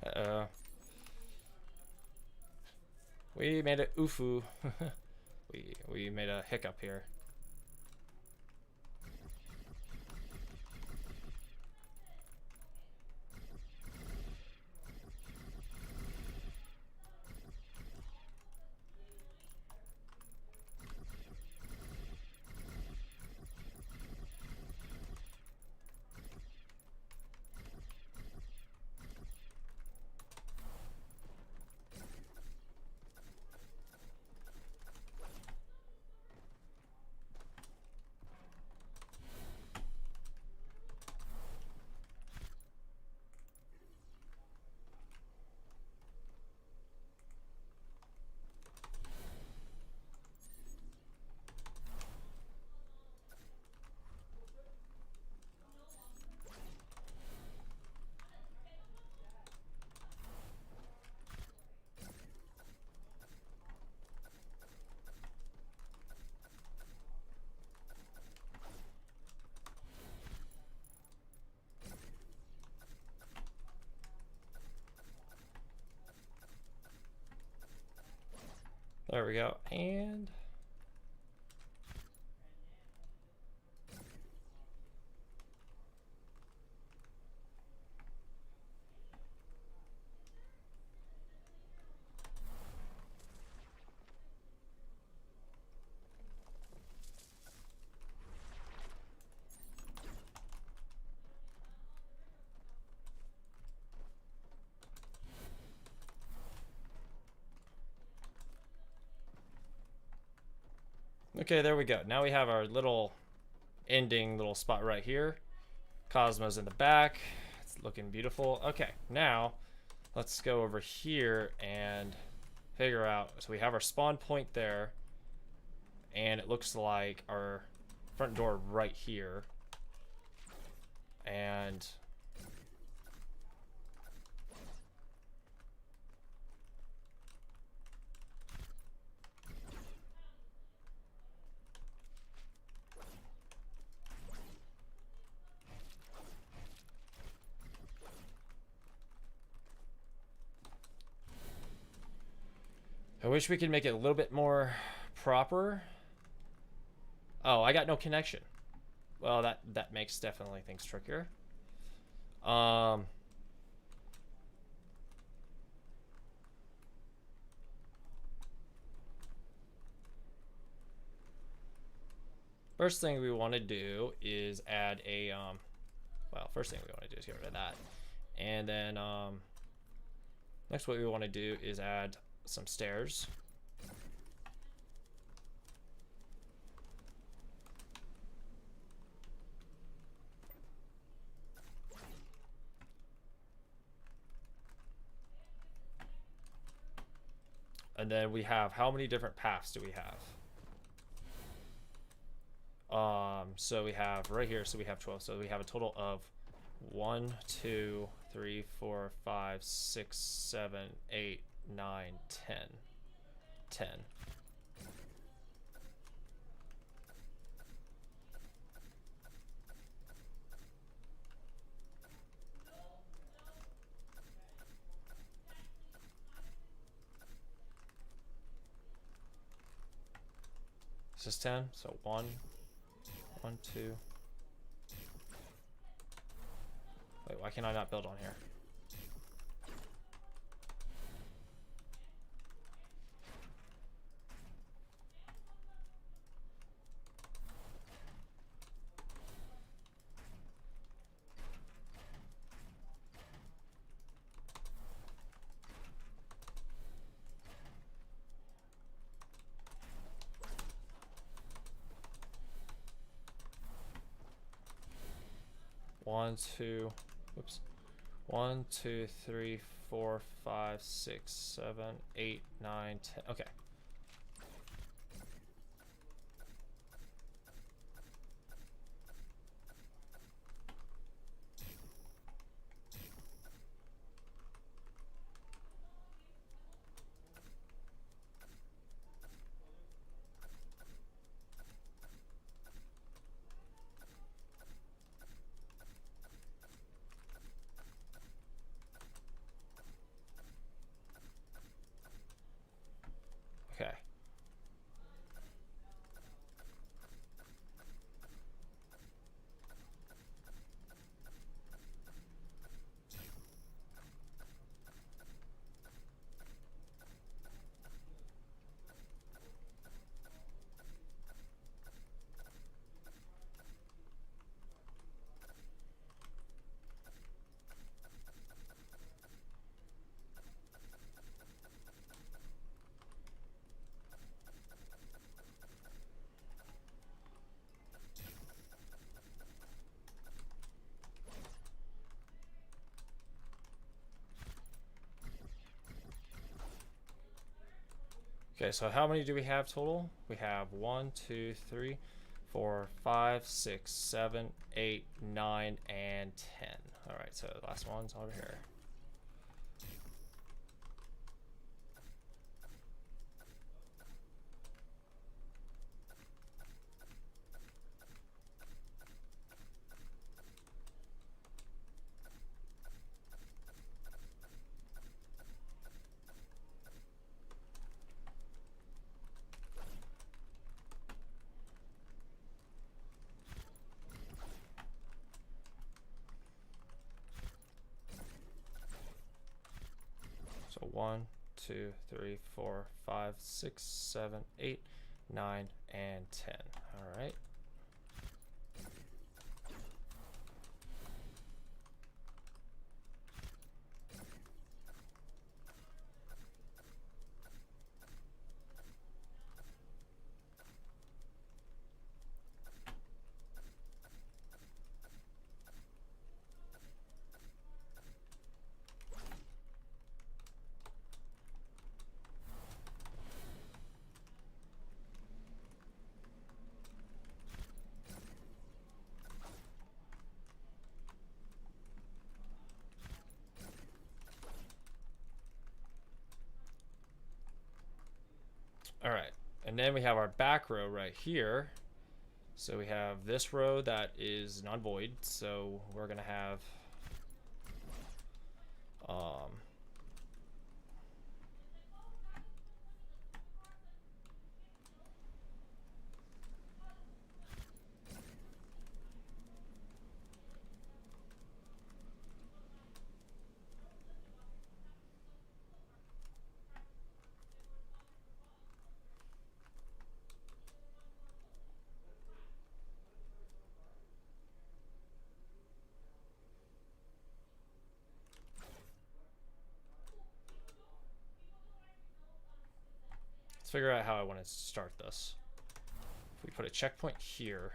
Uh-oh. We made it oofu. we made a hiccup here. There we go. And okay, there we go. Now we have our little ending little spot right here. Cosmos in the back. It's looking beautiful. Okay, now let's go over here and figure out. So we have our spawn point there. And it looks like our front door right here. And I wish we could make it a little bit more proper. Oh, I got no connection. Well, that makes definitely things trickier. First thing we want to do is add a well, first thing we want to do is get rid of that. And then next what we want to do is add some stairs. And then we have, how many different paths do we have? So we have right here, so we have 12. So we have a total of 1, 2, 3, 4, 5, 6, 7, 8, 9, 10. 10. This is 10, so 1, 1, 2. Wait, why can I not build on here? One, two, whoops. 1, 2, 3, 4, 5, 6, 7, 8, 9, 10. Okay. Okay. Okay, so how many do we have total? We have 1, 2, 3, 4, 5, 6, 7, 8, 9, and 10. Alright, so the last one's over here. So 1, 2, 3, 4, 5, 6, 7, 8, 9, and 10. Alright. All right, and then we have our back row right here. So we have this row that is non-void. So we're gonna have um, let's figure out how I want to start this. If we put a checkpoint here,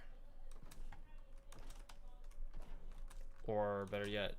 or better yet,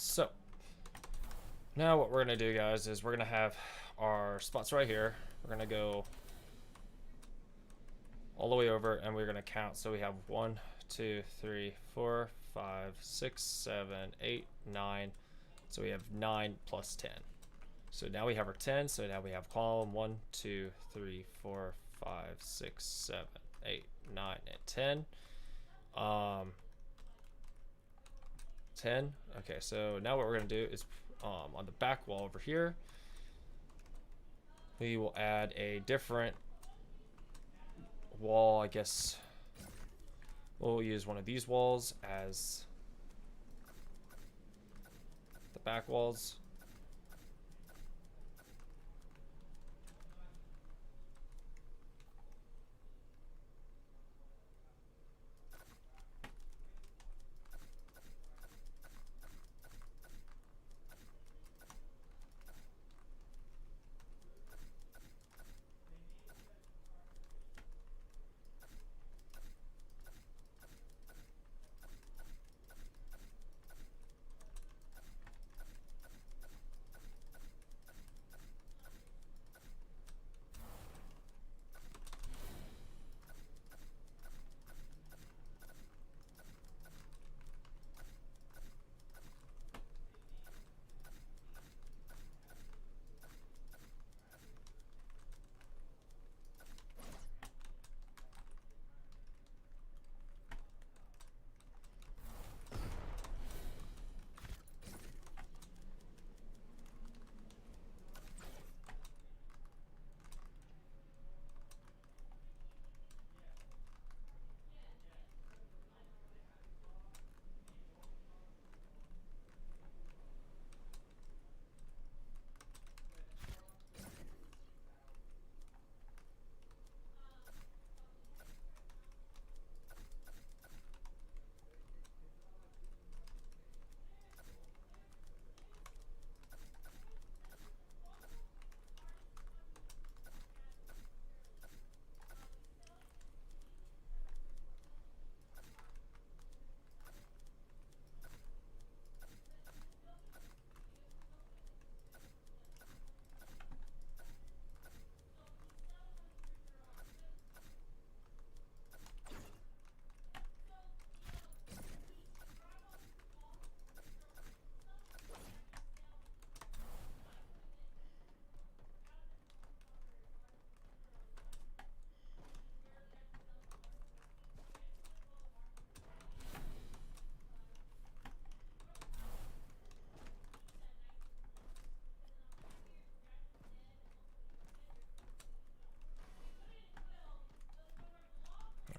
So now what we're gonna do, guys, is we're gonna have our spots right here. We're gonna go all the way over, and we're gonna count. So we have 1, 2, 3, 4, 5, 6, 7, 8, 9. So we have 9 plus 10. So now we have our 10. So now we have column 1, 2, 3, 4, 5, 6, 7, 8, 9, and 10. 10. Okay, so now what we're gonna do is on the back wall over here, we will add a different wall. I guess we'll use one of these walls as the back walls.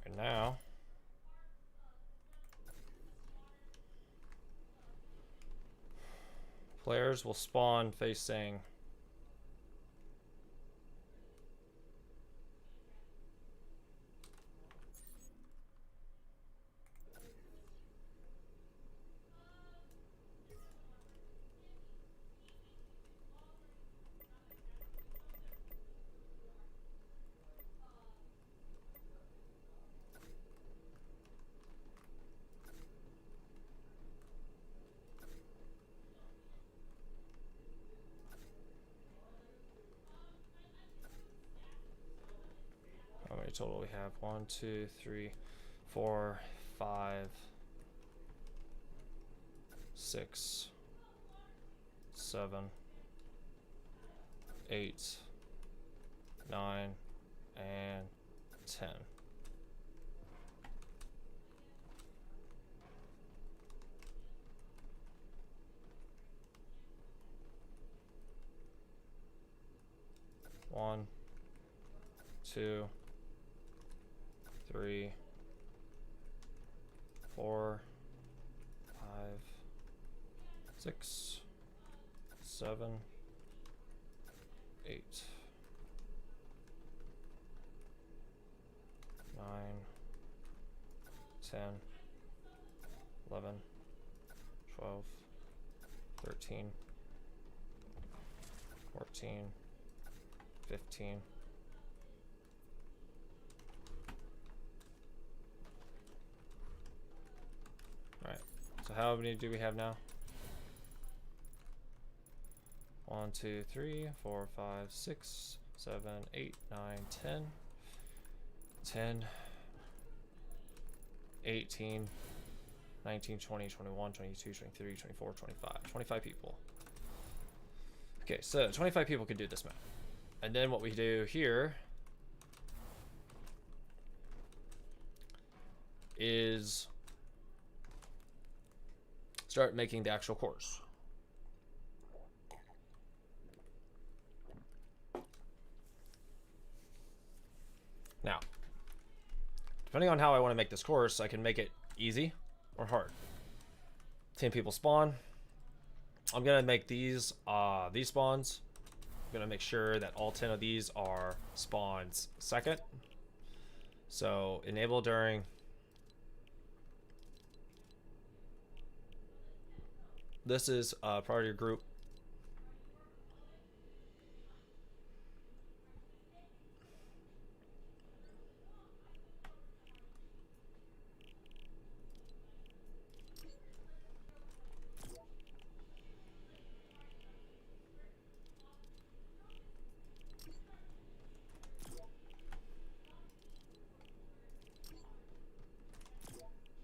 And now players will spawn facing how many total we have? 1, 2, 3, 4, 5, 6, 7, 8, 9, and 10. One, 2, 3, 4, 5, 6, 7, 8, 9, 10, 11, 12, 13, 14, 15. Alright, so how many do we have now? 1, 2, 3, 4, 5, 6, 7, 8, 9, 10. 10, 18, 19, 20, 21, 22, 23, 24, 25. 25 people. Okay, so 25 people can do this map. And then what we do here is start making the actual course. Now, depending on how I want to make this course, I can make it easy or hard. 10 people spawn. I'm gonna make these spawns. I'm gonna make sure that all 10 of these are spawns second. So enable during. This is part of your group.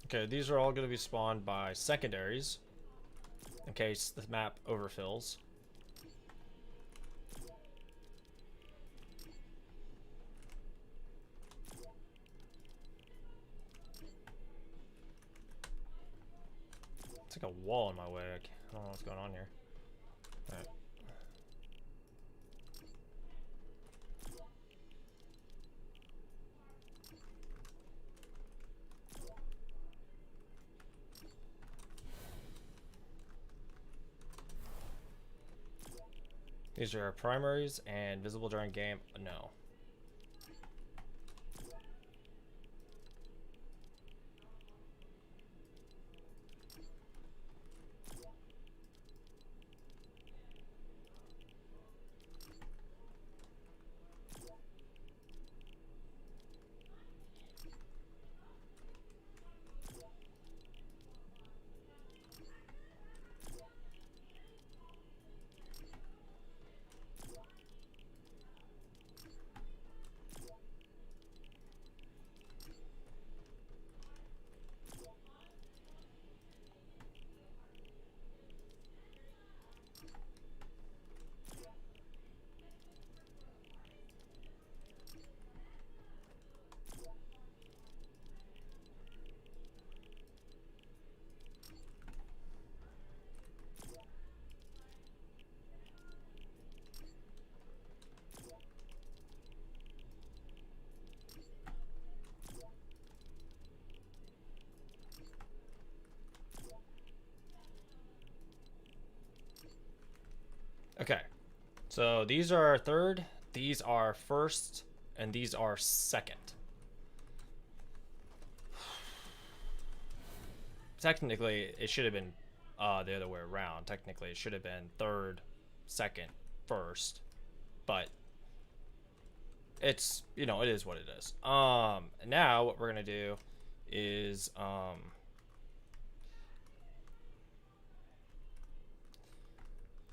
Okay, these are all going to be spawned by secondaries in case the map overfills. It's like a wall in my way. I don't know what's going on here. All right. These are primaries and visible during game. No. Okay, so these are third, these are first, and these are second. Technically, it should have been the other way around. Technically, it should have been third, second, first, but it's, you know, it is what it is. Now what we're gonna do is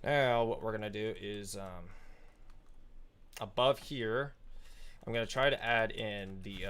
now what we're gonna do is above here, I'm gonna try to add in the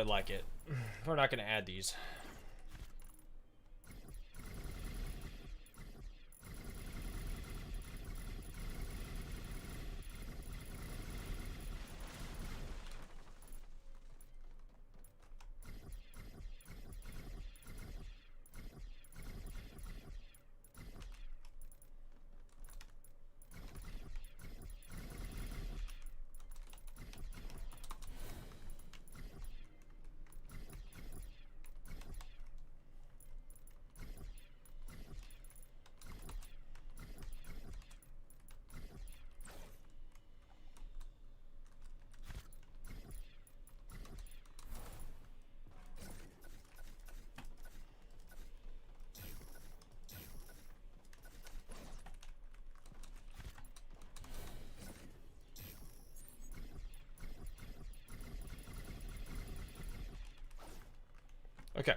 really like it. We're not going to add these. Okay.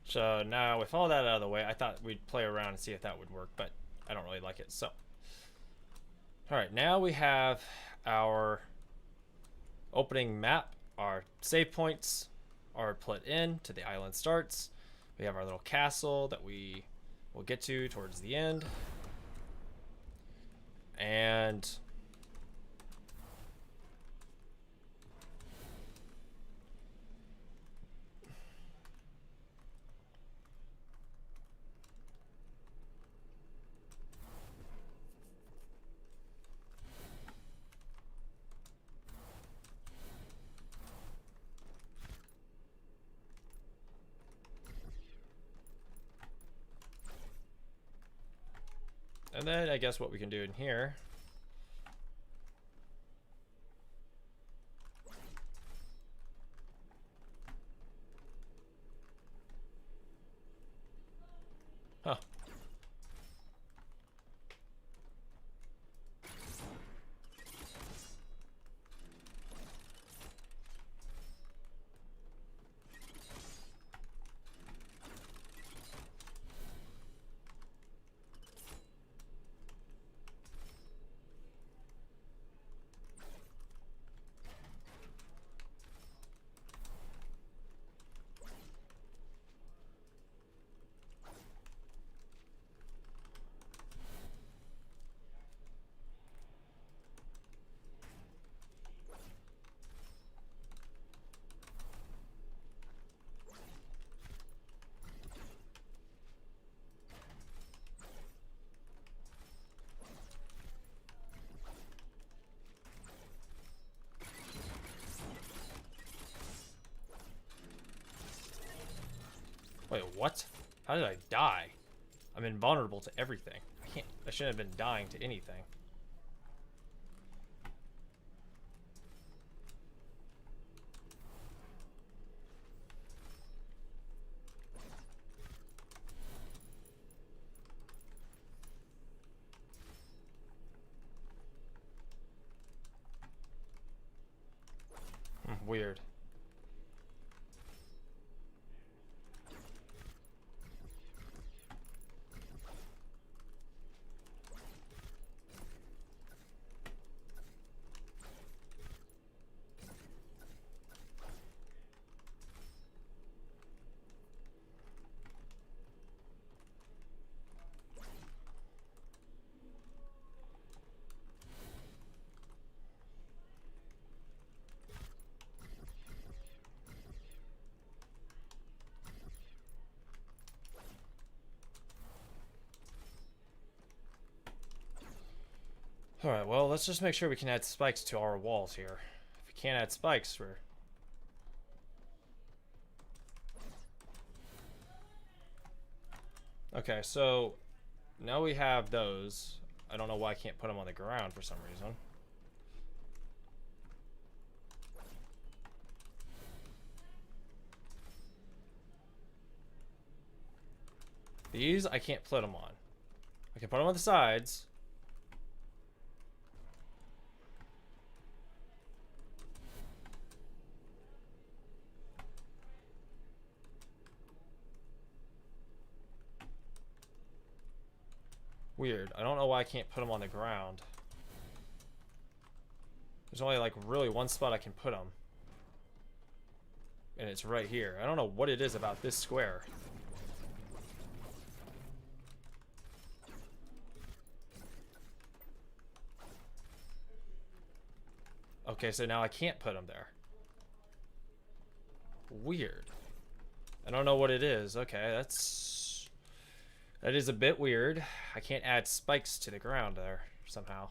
So now with all that out of the way, I thought we'd play around and see if that would work, but I don't really like it. So, all right, now we have our opening map. Our save points are put in to the island starts. We have our little castle that we will get to towards the end. And then I guess what we can do in here. Huh. Wait, what? How did I die? I'm invulnerable to everything. I shouldn't have been dying to anything. Weird. Alright, well, let's just make sure we can add spikes to our walls here. If we can't add spikes, we're... Okay, so now we have those. I don't know why I can't put them on the ground for some reason. These, I can't put them on. I can put them on the sides. Weird. I don't know why I can't put them on the ground. There's only like really one spot I can put them. and it's right here. I don't know what it is about this square. Okay, so now I can't put them there. Weird. I don't know what it is. Okay, that is a bit weird. I can't add spikes to the ground there somehow.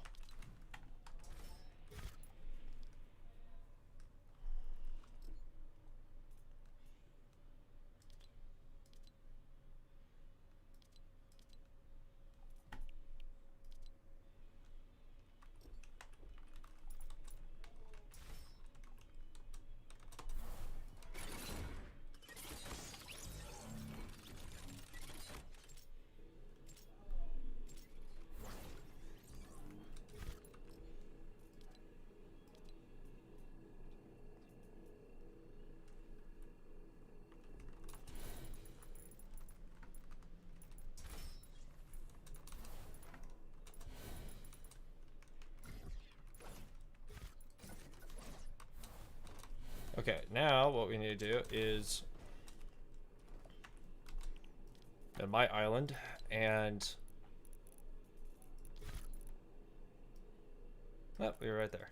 Okay, now what we need to do is my island and oh, we were right there.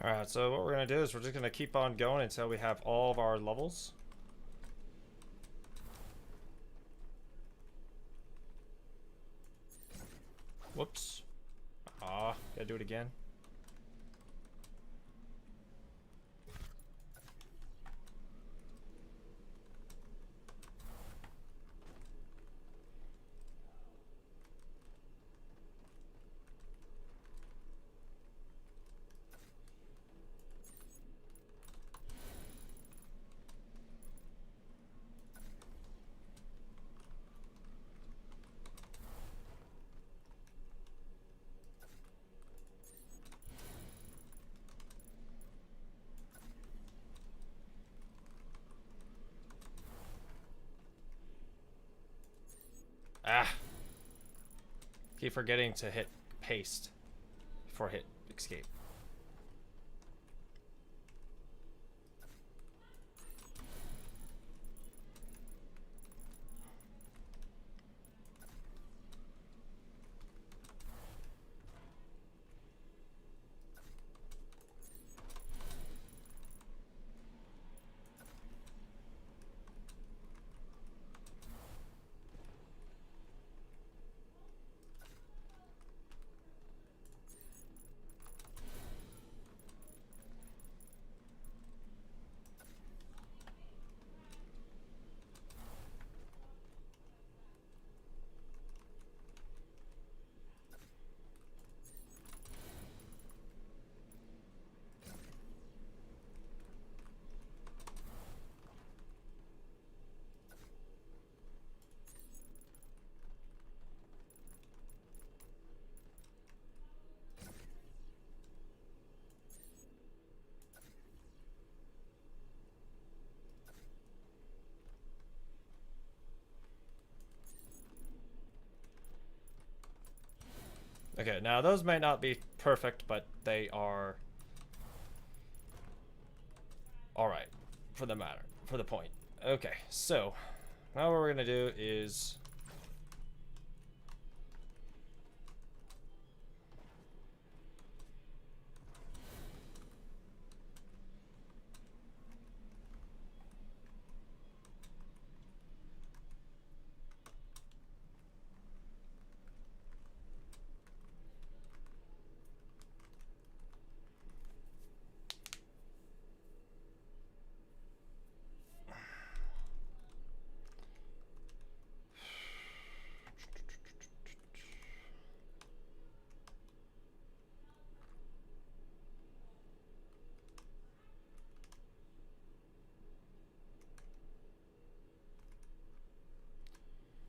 Alright, so what we're going to do is we're just going to keep on going until we have all of our levels. Whoops. Ah, gotta do it again. Ah! Keep forgetting to hit paste before hit escape. Okay, now those might not be perfect, but they are all right for the matter, for the point. Okay, so now what we're gonna do is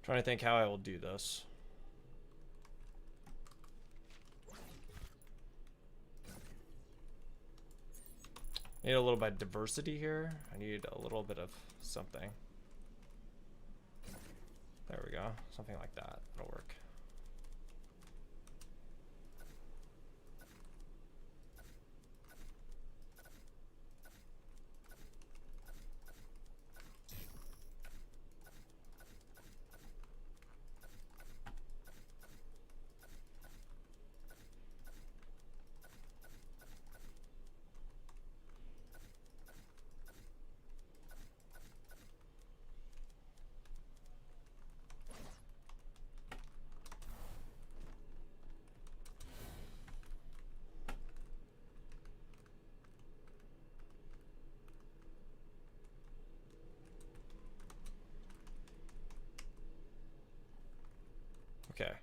trying to think how I will do this. Need a little bit of diversity here. I need a little bit of something. There we go. Something like that. That'll work. Okay.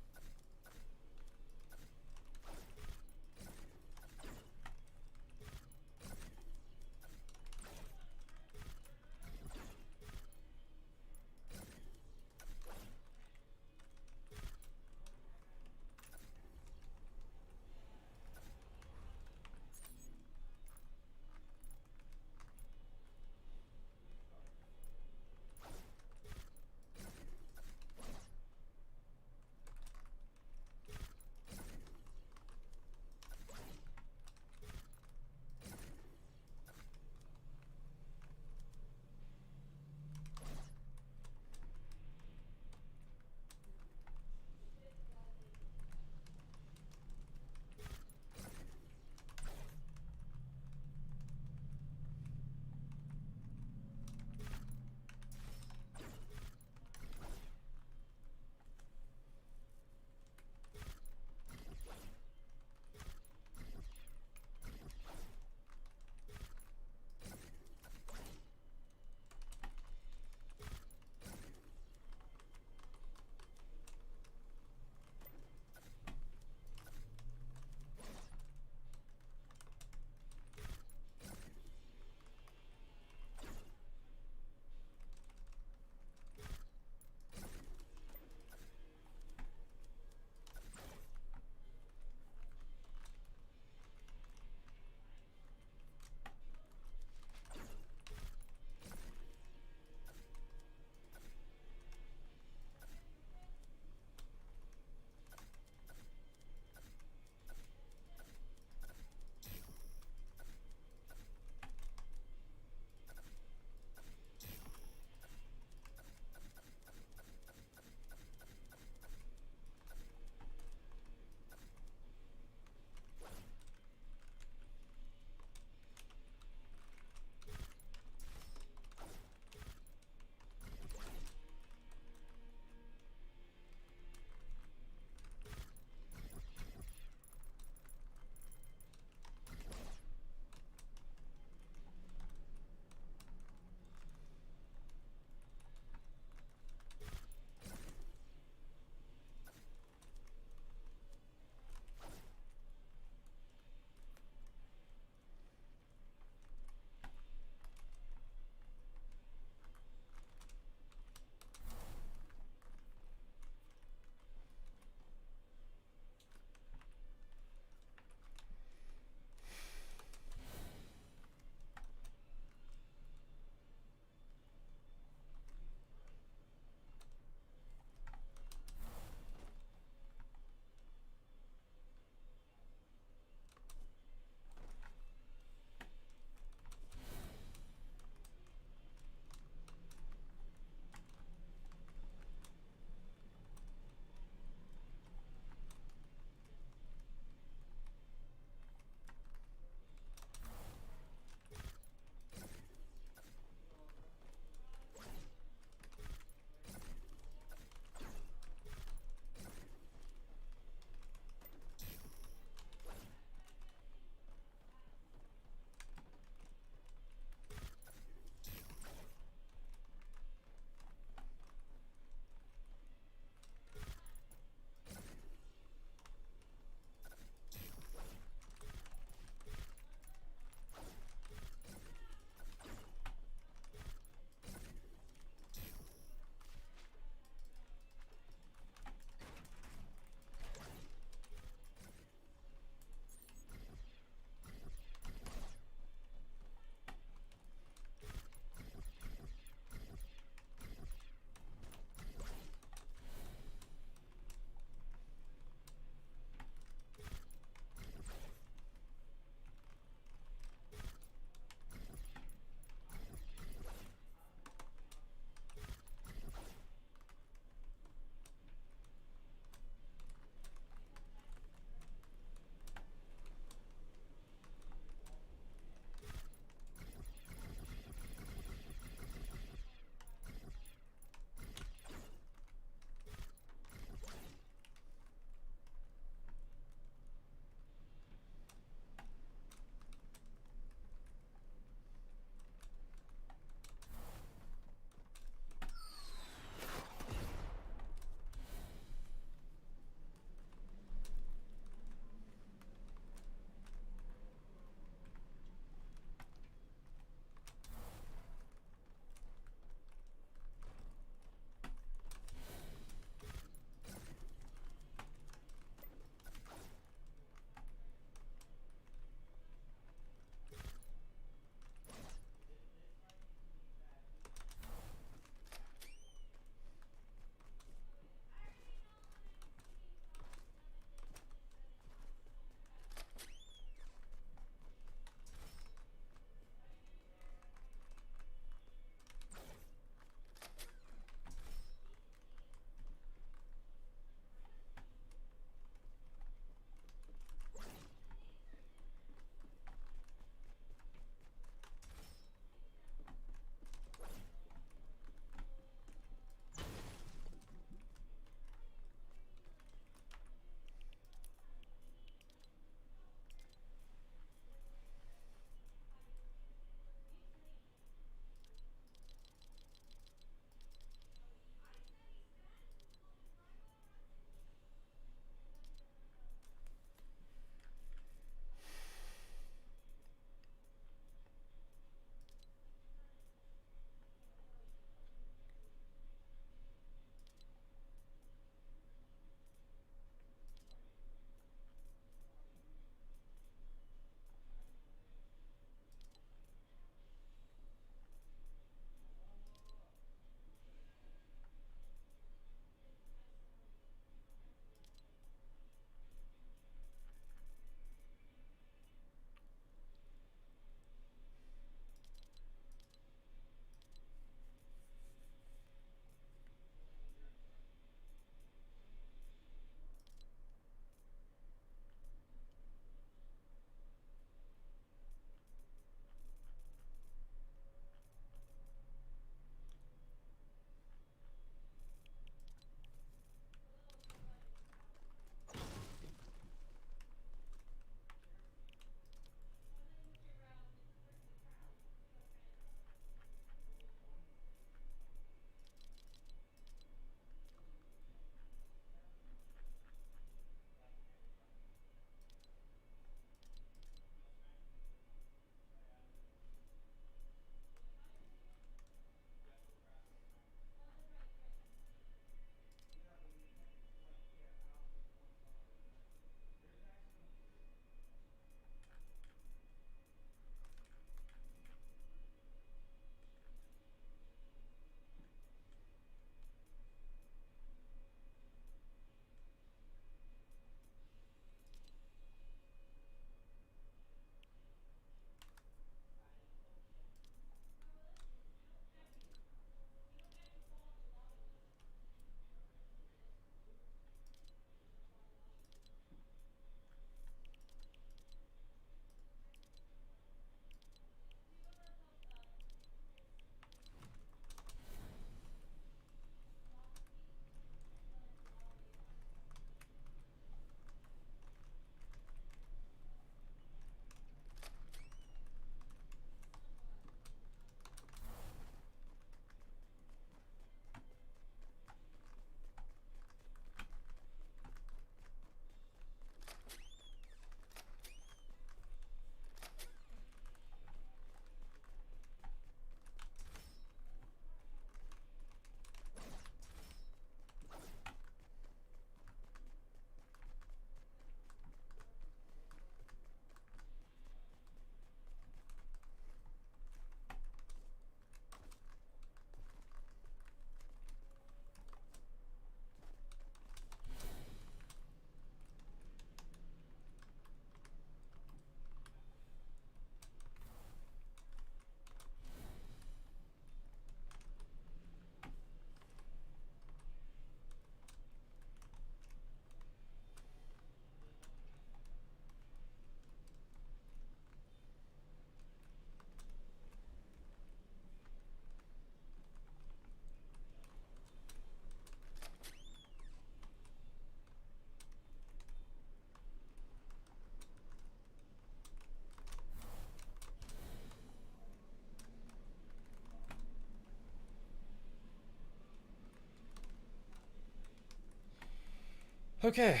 Okay.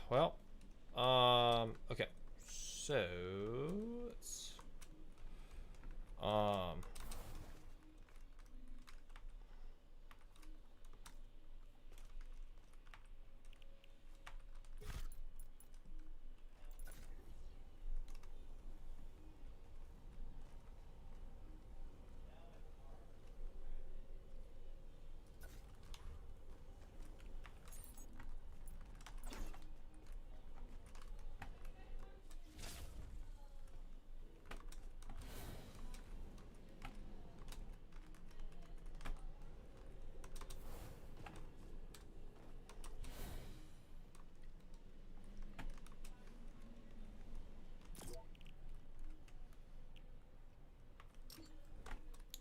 Well, okay. So, let's, um,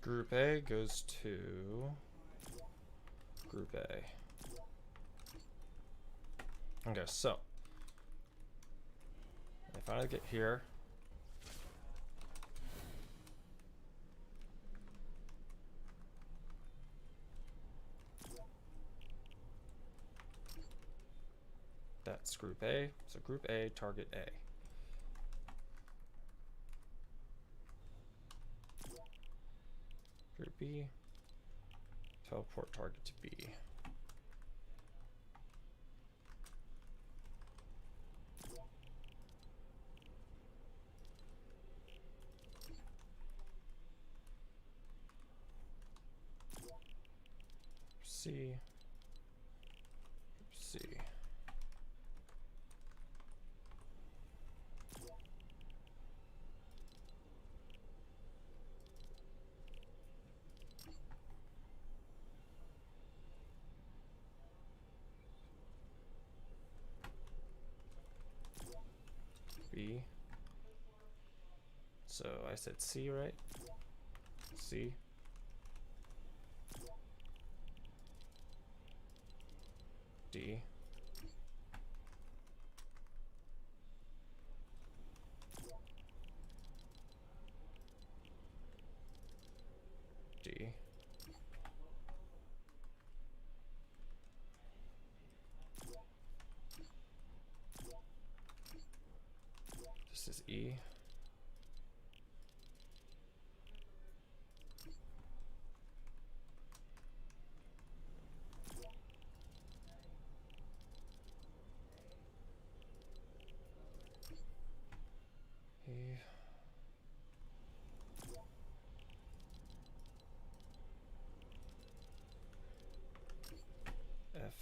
Group A goes to Group A. Okay, so I finally get here. That's Group A. So Group A, target A. Group B, teleport target to B. C, C. B. So I said C, right? C. D. D. This is E. E. F.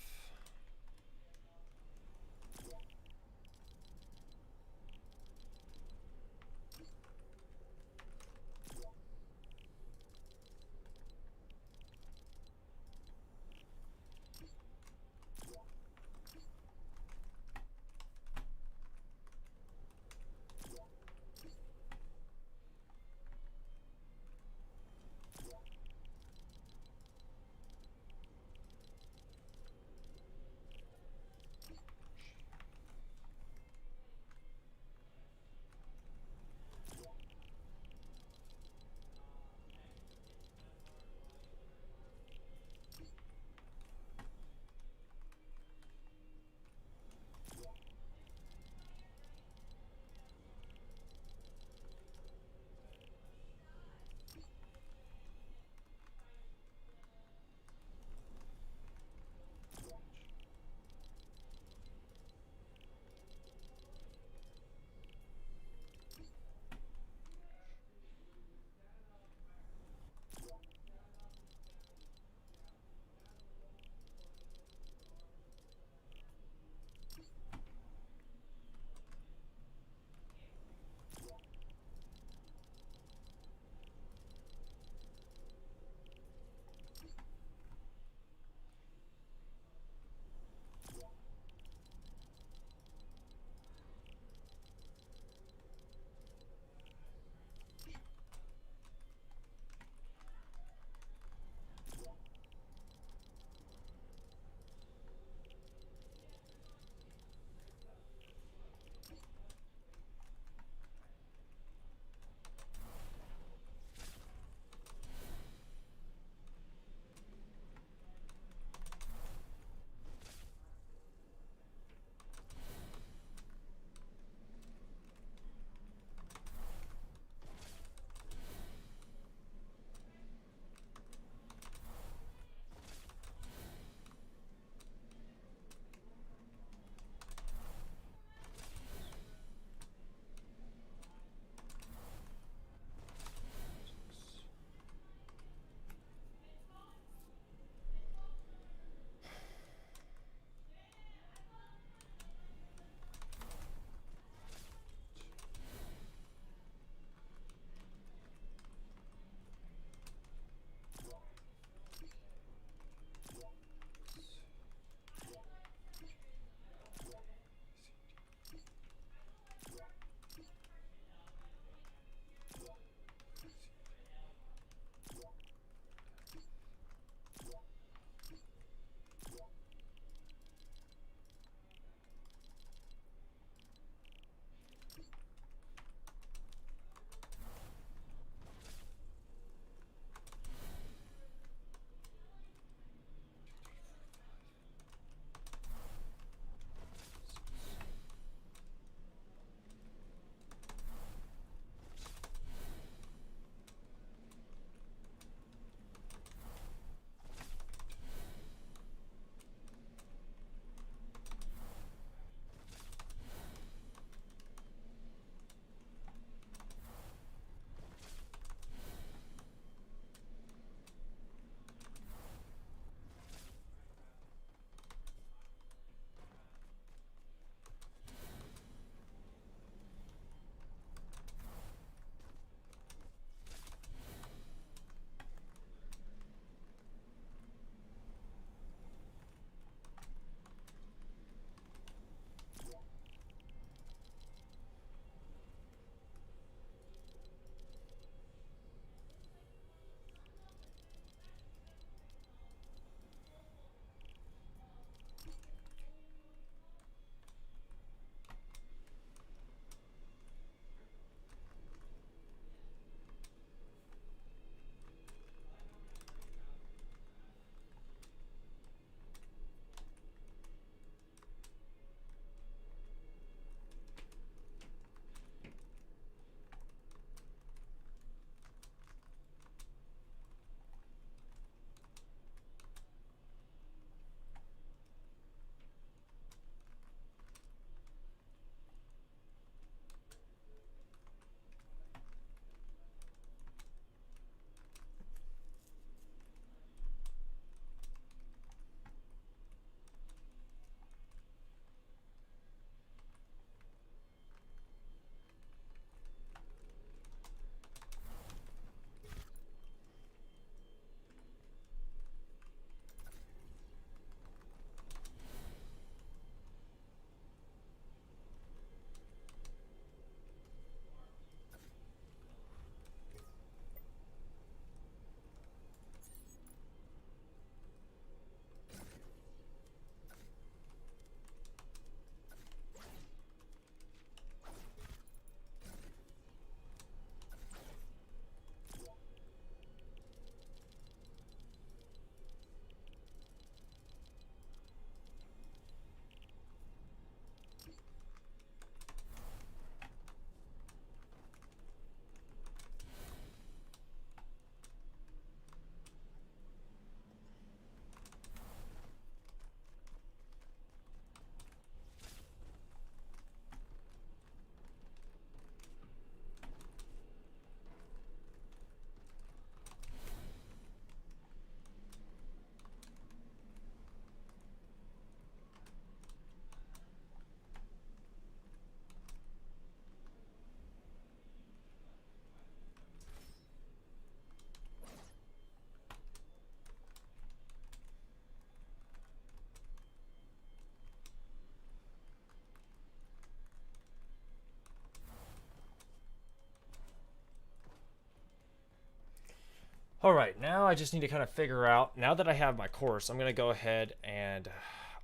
All right, now I just need to kind of figure out. Now that I have my course, I'm gonna go ahead and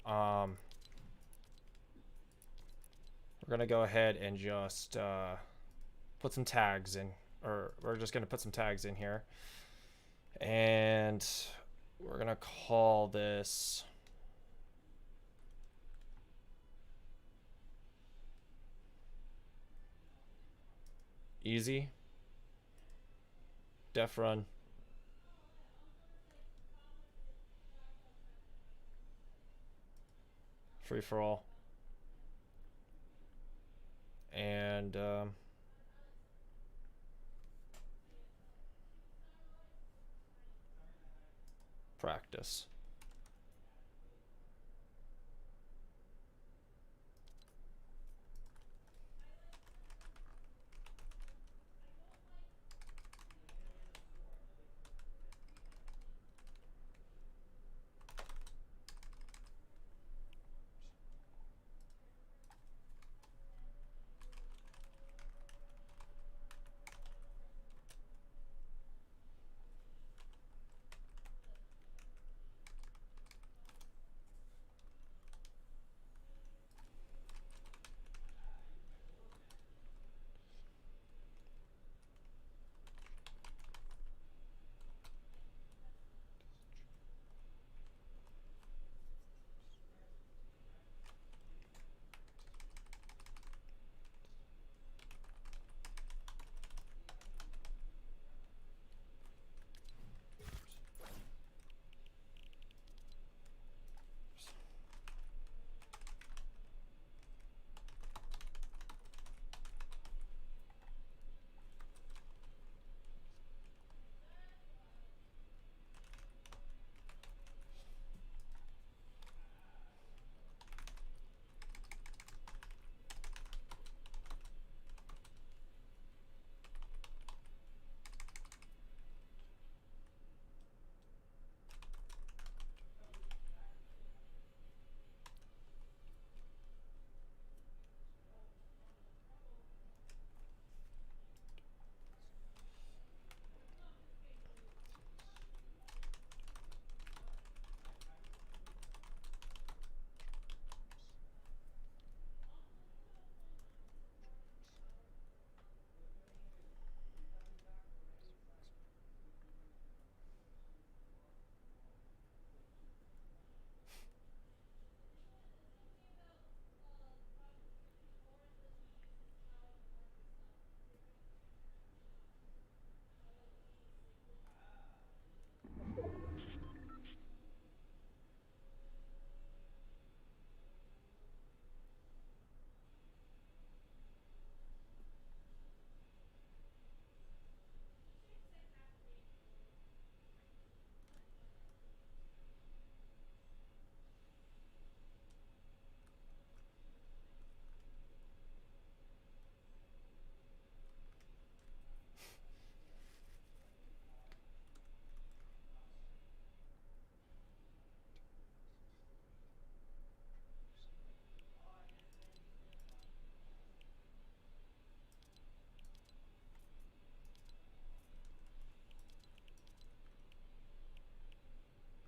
we're gonna go ahead and just put some tags in, or we're just gonna put some tags in here, and we're gonna call this easy Deathrun free for all, and practice.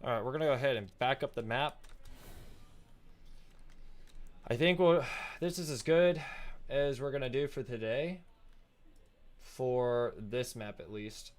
All right, we're gonna go ahead and back up the map. I think this is as good as we're gonna do for today, for this map at least.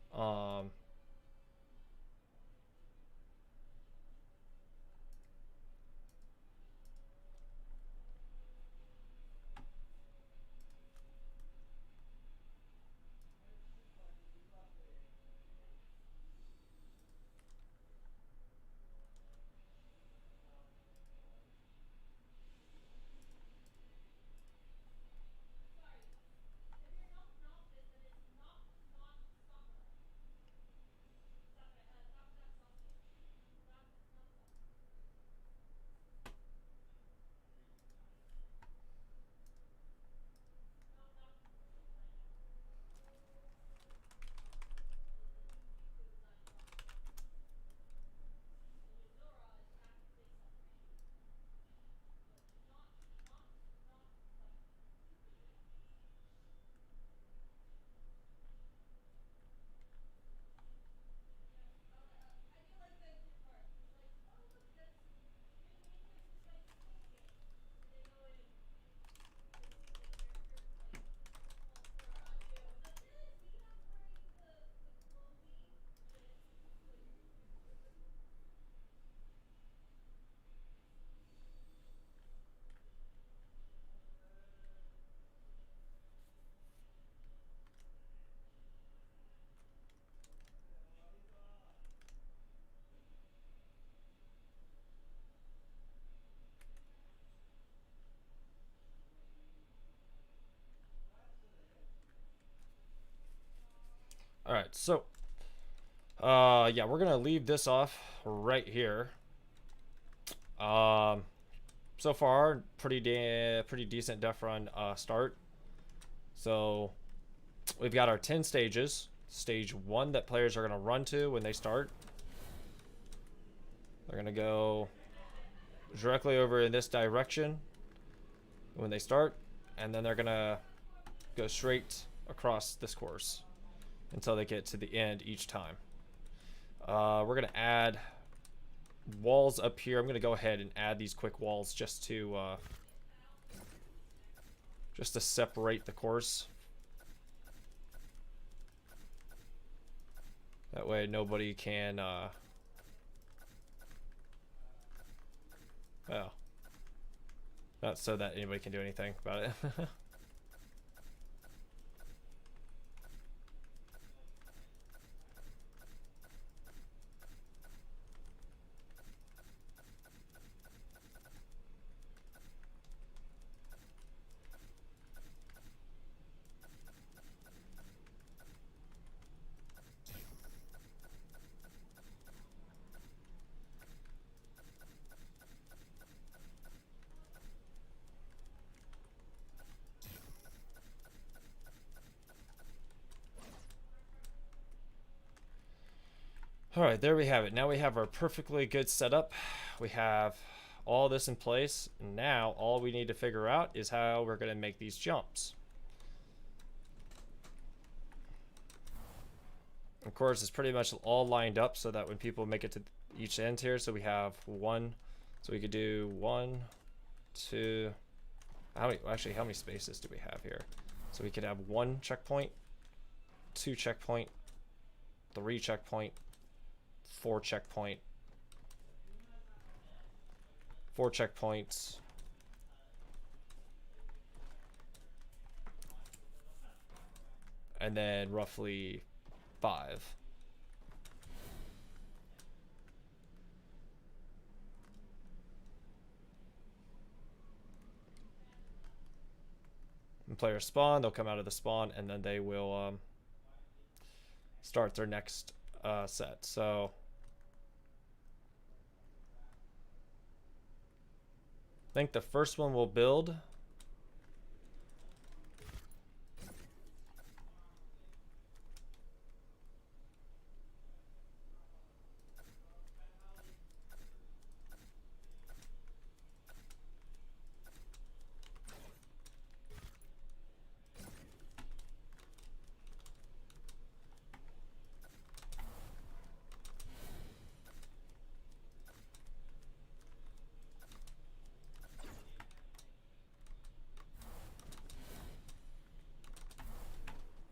All right, so yeah, we're gonna leave this off right here. So far, pretty decent Deathrun start. So we've got our 10 stages. Stage 1 that players are gonna run to when they start. They're gonna go directly over in this direction when they start, and then they're gonna go straight across this course until they get to the end each time. We're gonna add walls up here. I'm gonna go ahead and add these quick walls just to separate the course. That way nobody can well, not so that anybody can do anything about it. Alright, there we have it. Now we have our perfectly good setup. We have all this in place. Now all we need to figure out is how we're going to make these jumps. Of course, it's pretty much all lined up so that when people make it to each end here, so we have one, so we could do 1, 2, how many spaces do we have here? So we could have 1 checkpoint, 2 checkpoint, 3 checkpoint, 4 checkpoint, 4 checkpoints, and then roughly 5. When players spawn, they'll come out of the spawn, and then they will start their next set. So I think the first one will build.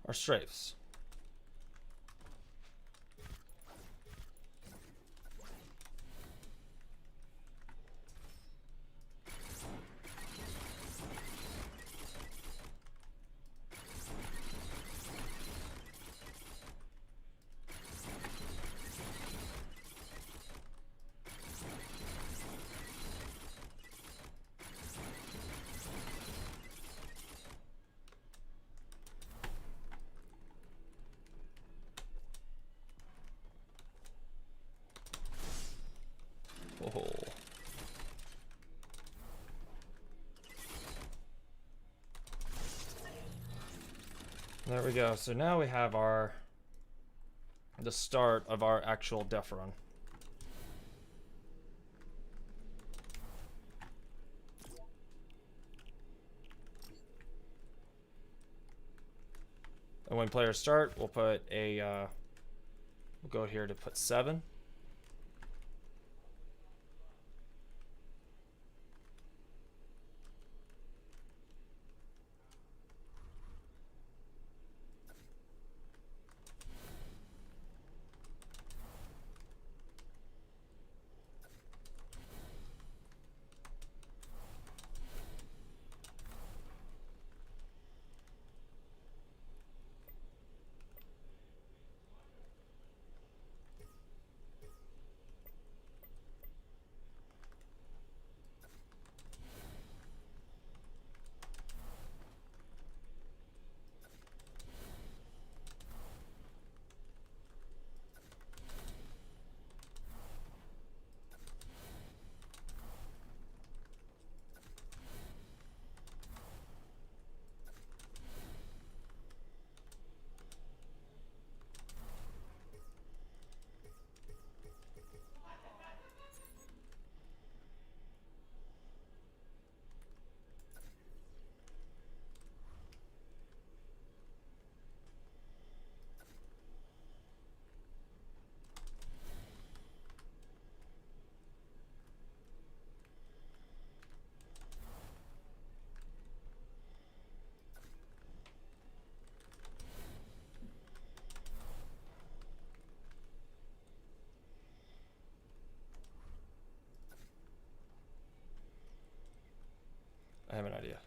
Our strafes. Oh. There we go. So now we have the start of our actual Deathrun. And when players start, we'll put a we'll go here to put 7. I have an idea.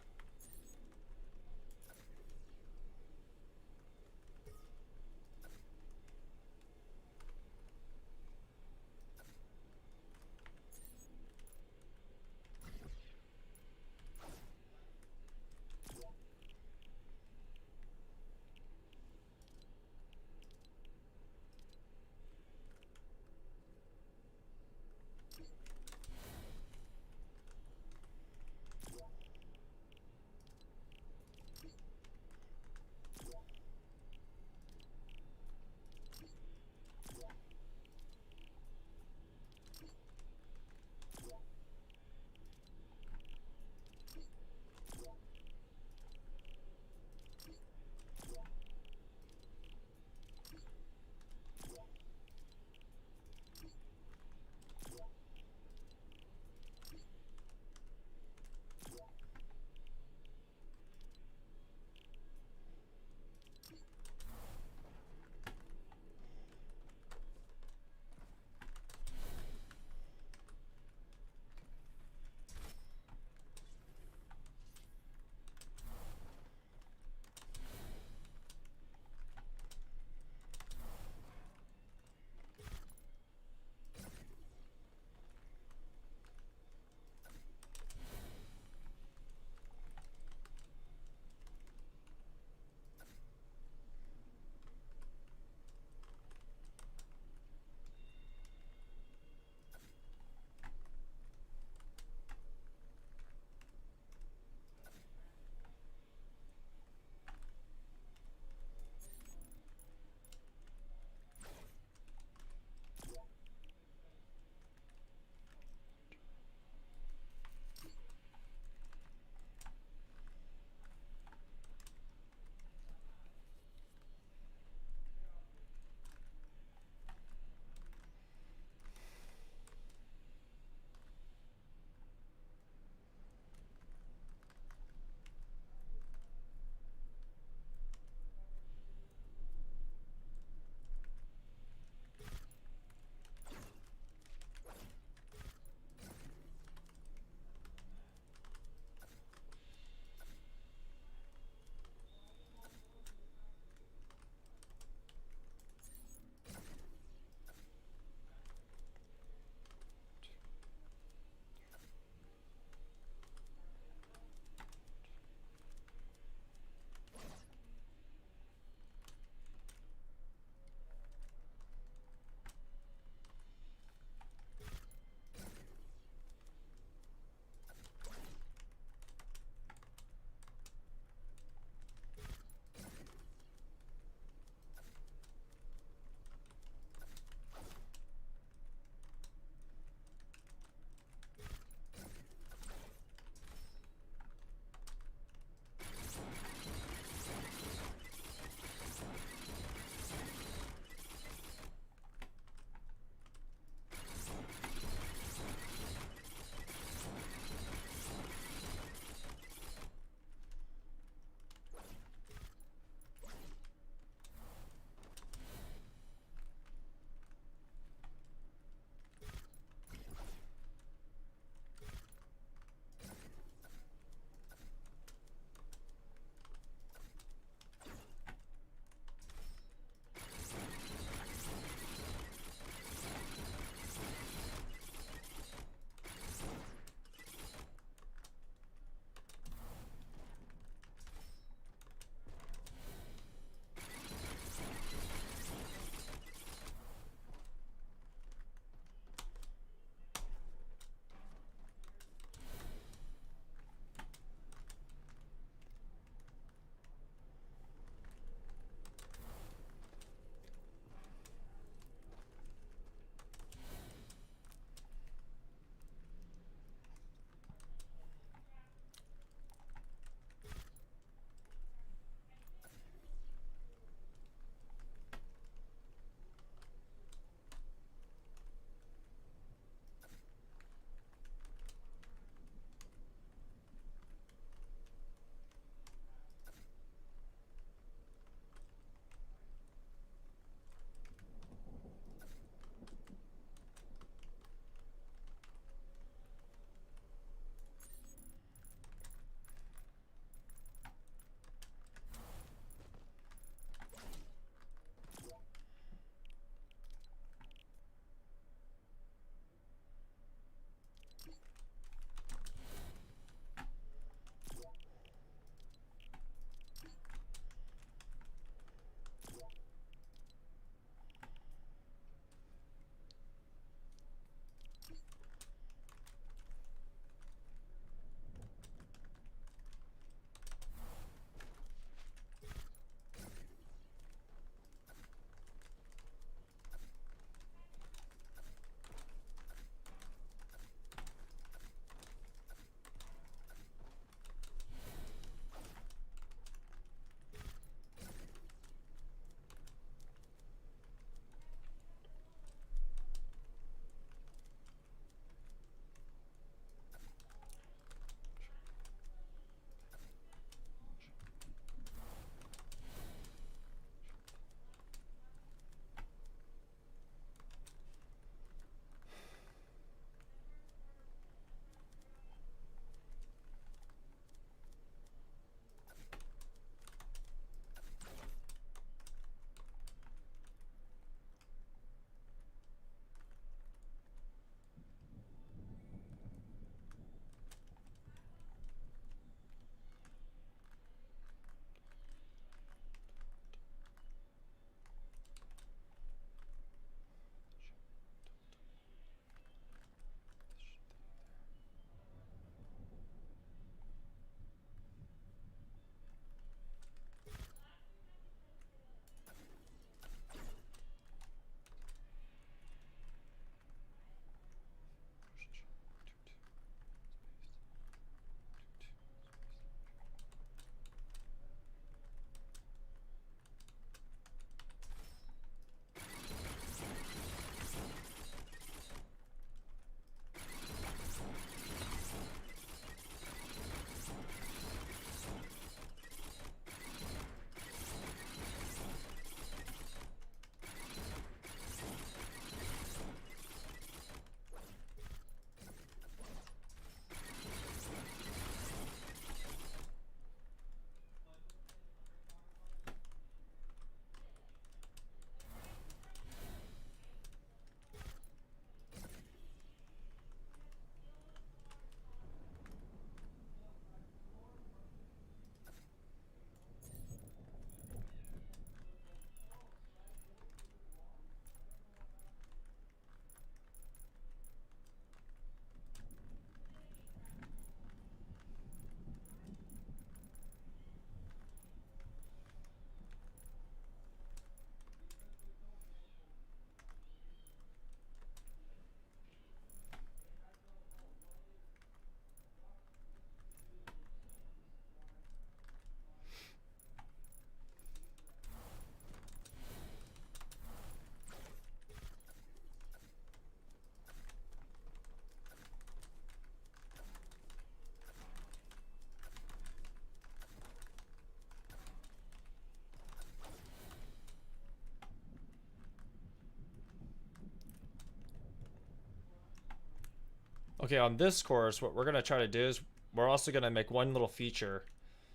Okay, on this course, what we're gonna try to do is we're also gonna make one little feature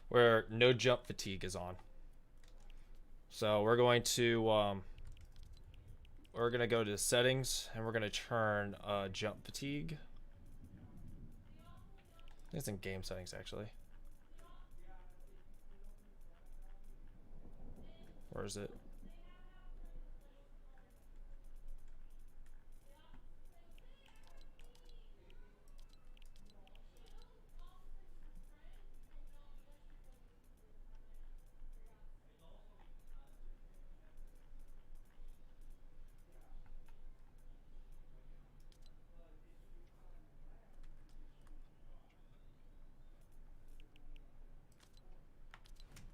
where no jump fatigue is on. So we're going to go to settings and we're gonna turn jump fatigue. I think it's in game settings actually. Where is it?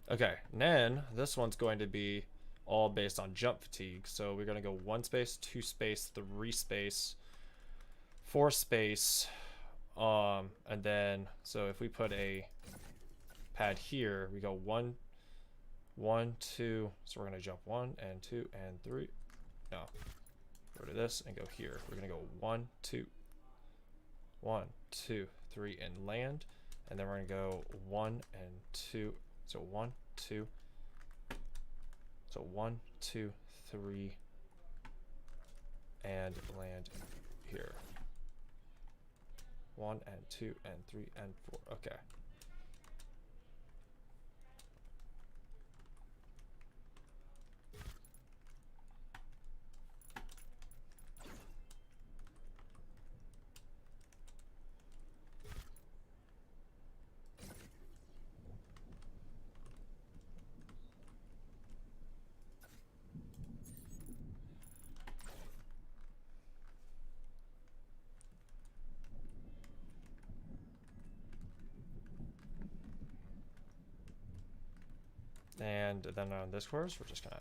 Okay, and then this one's going to be all based on jump fatigue. So we're gonna go 1 space, 2 space, 3 space, 4 space, and then so if we put a pad here, we go 1, 1, 2. So we're gonna jump 1 and 2 and 3. No, go to this and go here. We're gonna go 1, 2, 1, 2, 3, and land, and then we're gonna go 1 and 2. So 1, 2. So 1, 2, 3, and land here. 1 and 2 and 3 and 4. Okay. And then on this course, we're just gonna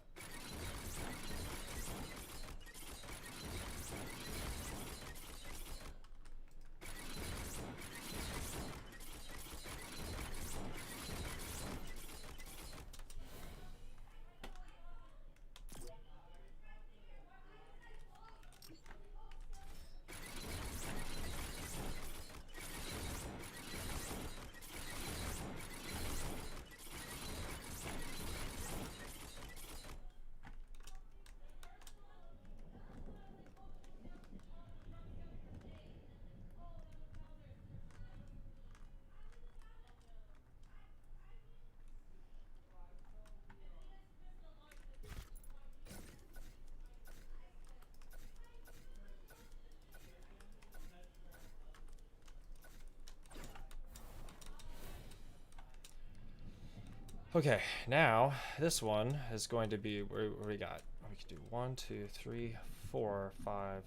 okay, now this one is going to be where we got. We could do 1, 2, 3, 4, 5,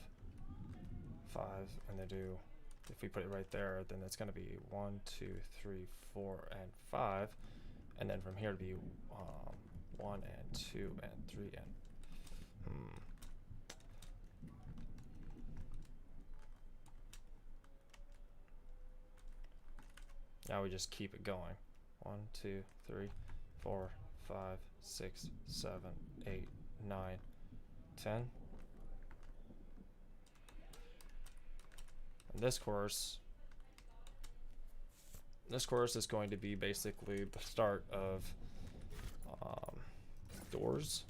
5, and then do. If we put it right there, then it's going to be 1, 2, 3, 4, and 5, and then from here to be 1 and 2 and 3 and. Now we just keep it going. 1, 2, 3, 4, 5, 6, 7, 8, 9, 10. And this course is going to be basically the start of doors.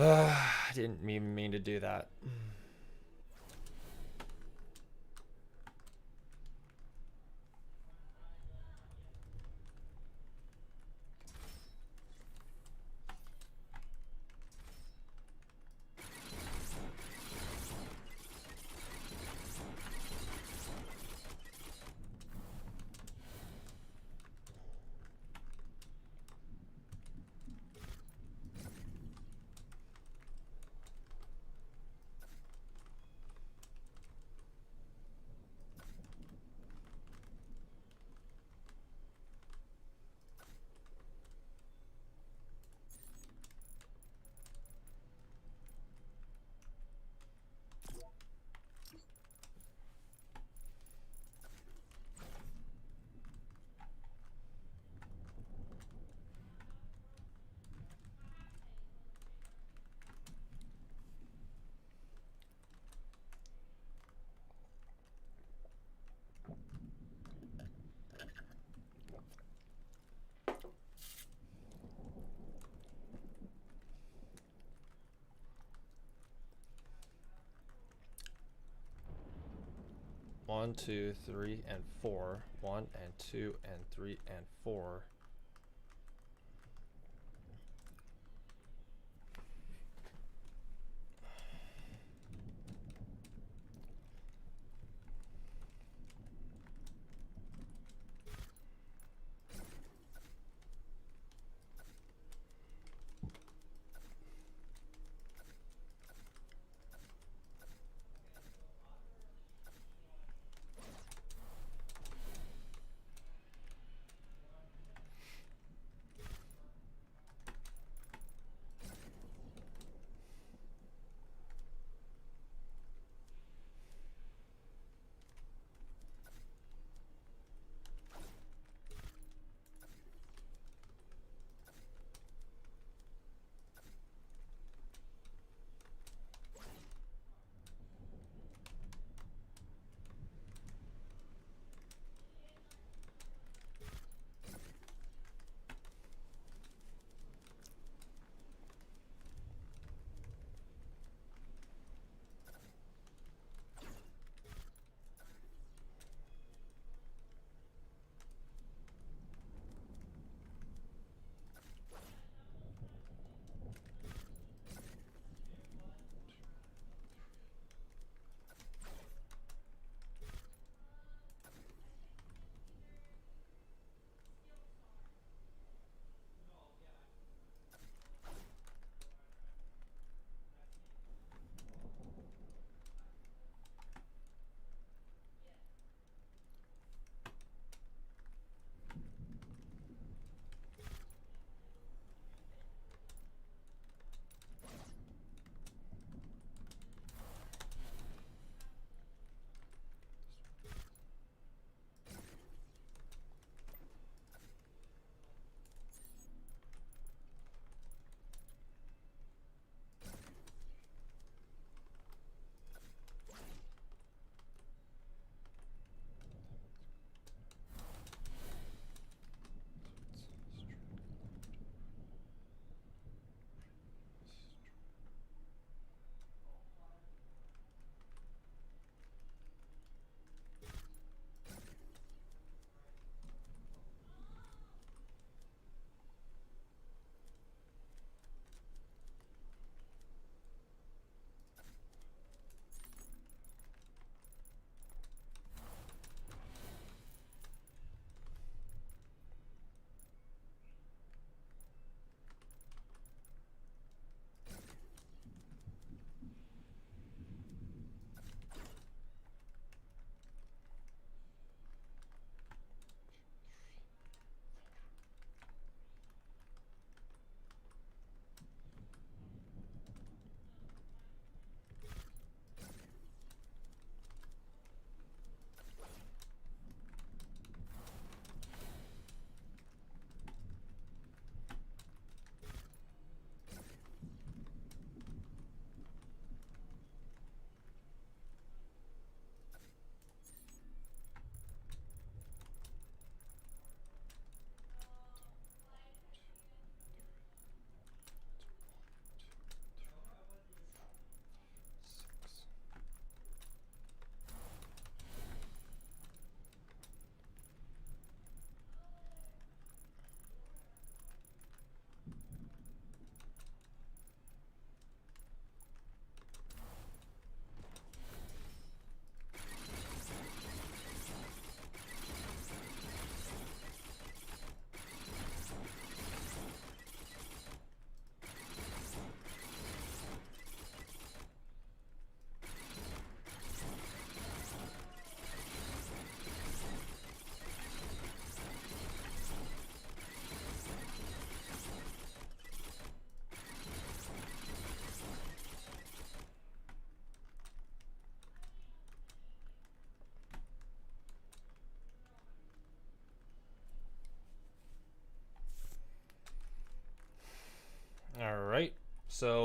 I didn't even mean to do that. One, two, three, and four. 1 and 2 and 3 and 4.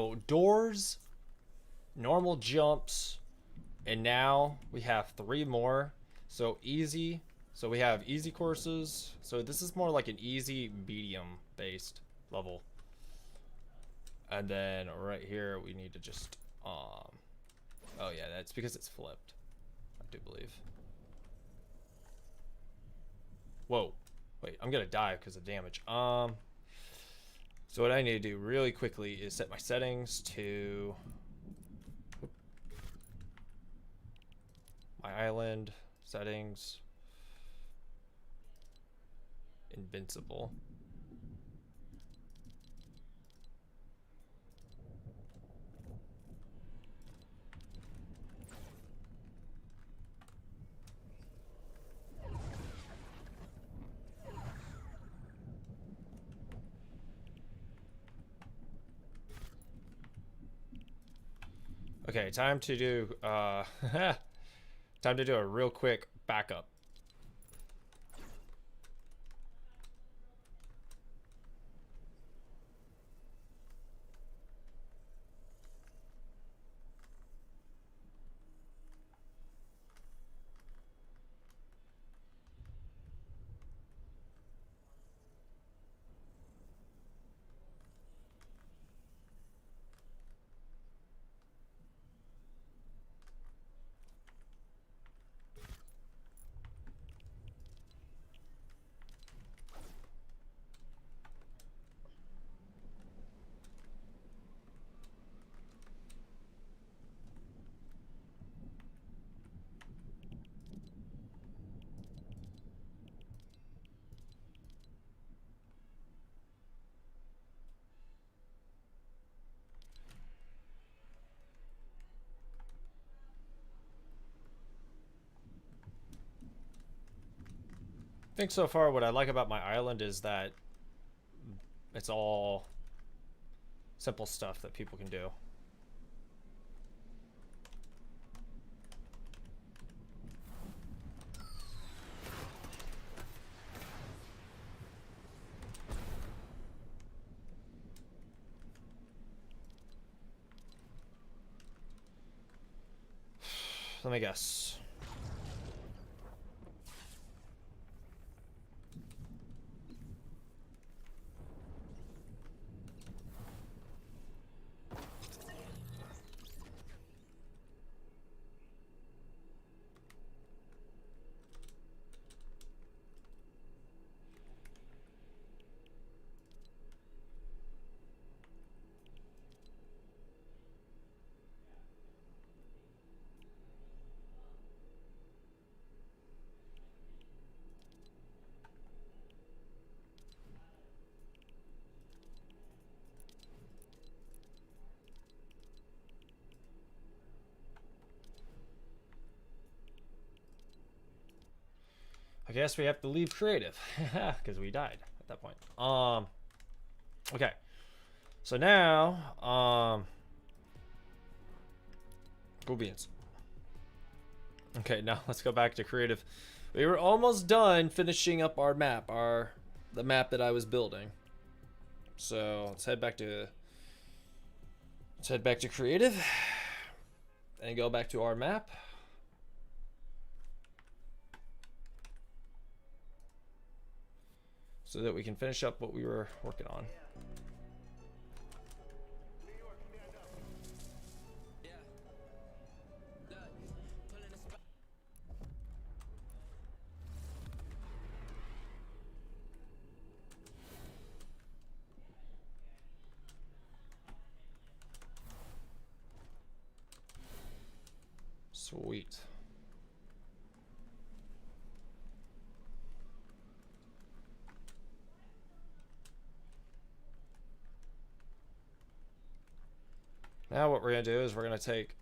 So doors, normal jumps, and now we have 3 more. So easy. So we have easy courses. So this is more like an easy medium based level. And then right here we need to just oh yeah, that's because it's flipped, I do believe. Whoa. Wait, I'm gonna die because of damage. So what I need to do really quickly is set my settings to my island settings, invincible. Okay, time to do time to do a real quick backup. I think so far what I like about my island is that it's all simple stuff that people can do. Let me guess. I guess we have to leave creative because we died at that point. Okay. So now, cool beans. Okay, now let's go back to creative. We were almost done finishing up our map, the map that I was building. So let's head back to creative and go back to our map. So that we can finish up what we were working on. Sweet. Now what we're gonna do is we're gonna take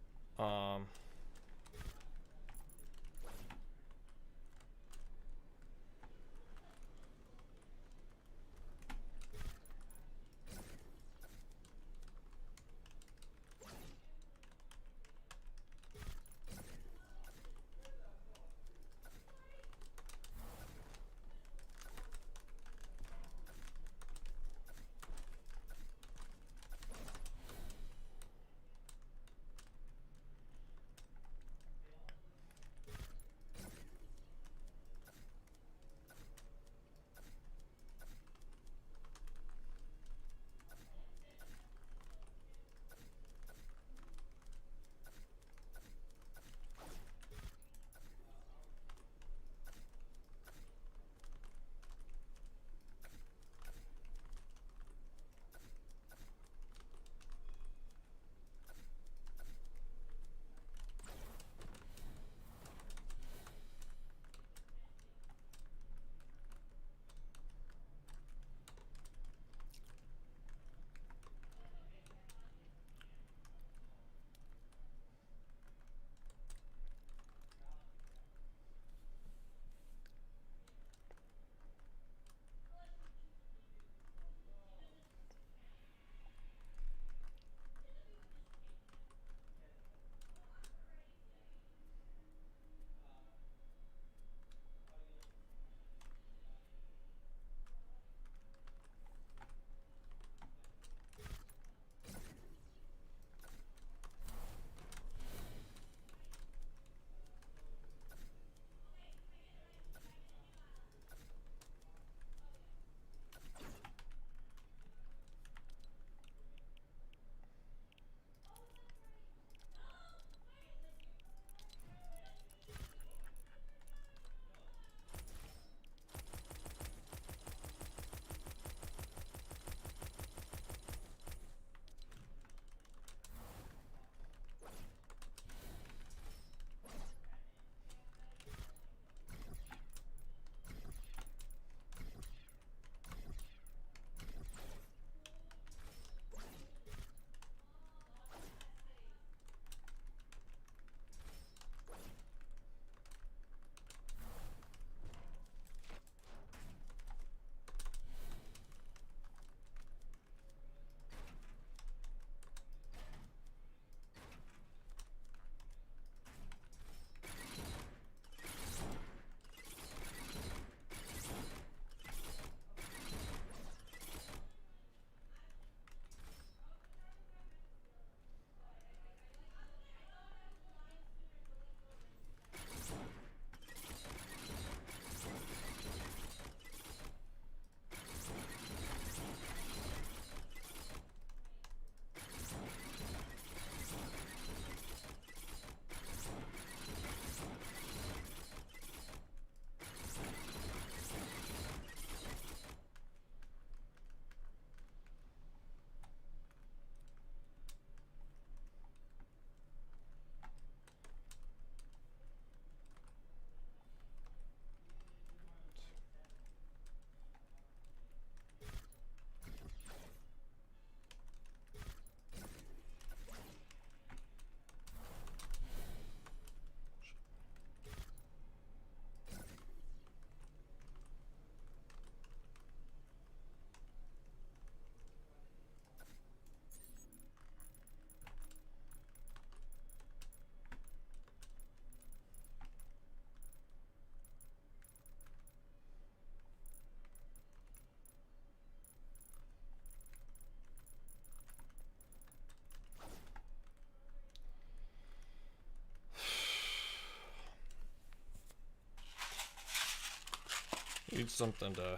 Need something to.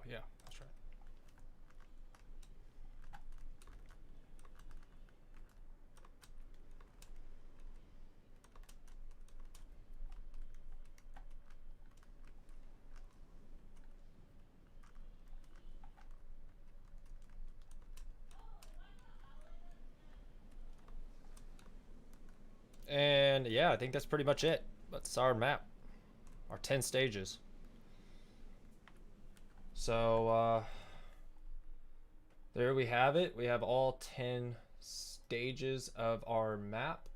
yeah, that's right. And yeah, I think that's pretty much it. That's our map. Our 10 stages. So, there we have it. We have all 10 stages of our map.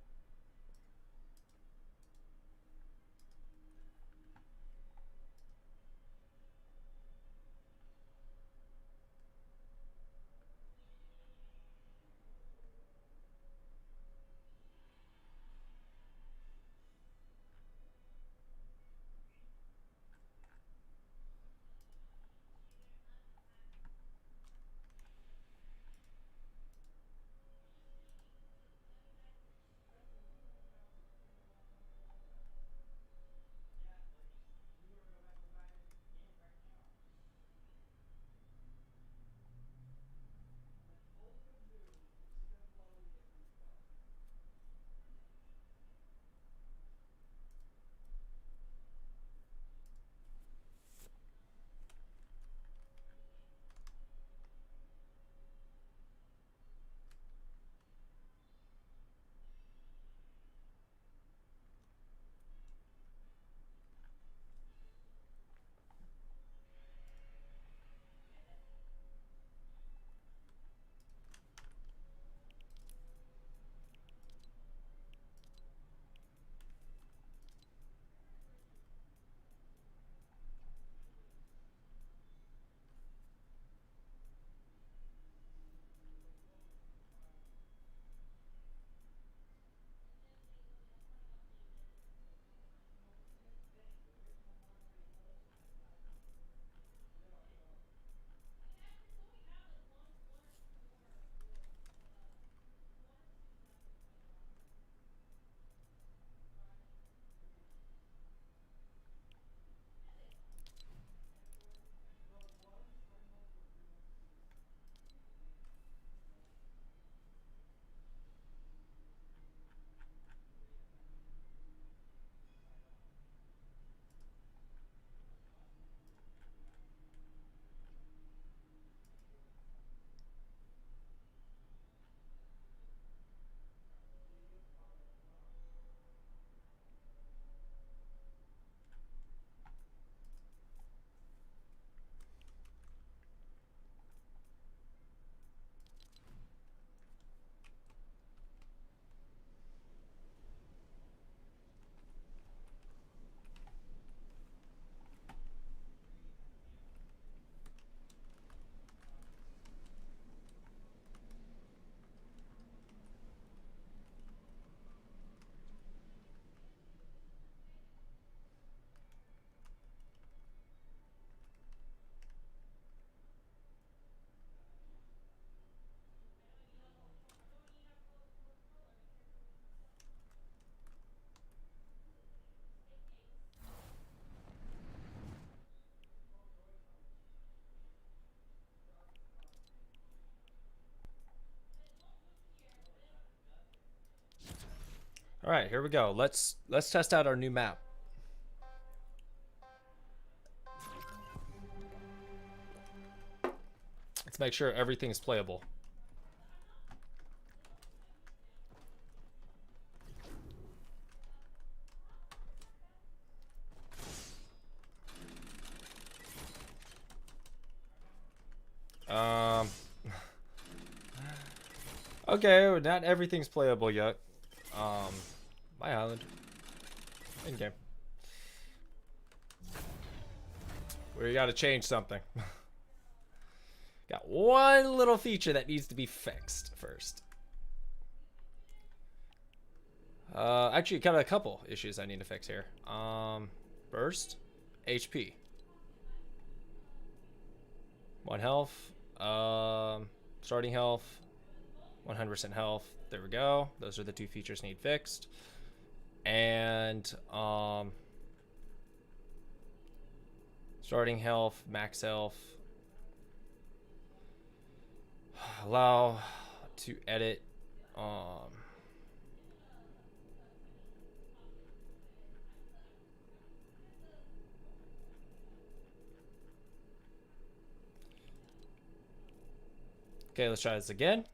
All right, here we go. Let's test out our new map. Let's make sure everything's playable. Okay, well, not everything's playable yet. My island. In game. We gotta change something. Got one little feature that needs to be fixed first. Actually, got a couple issues I need to fix here. First, HP. 1 health. Starting health. 100% health. There we go. Those are the 2 features need fixed. And starting health, max health, allow to edit. Okay, let's try this again.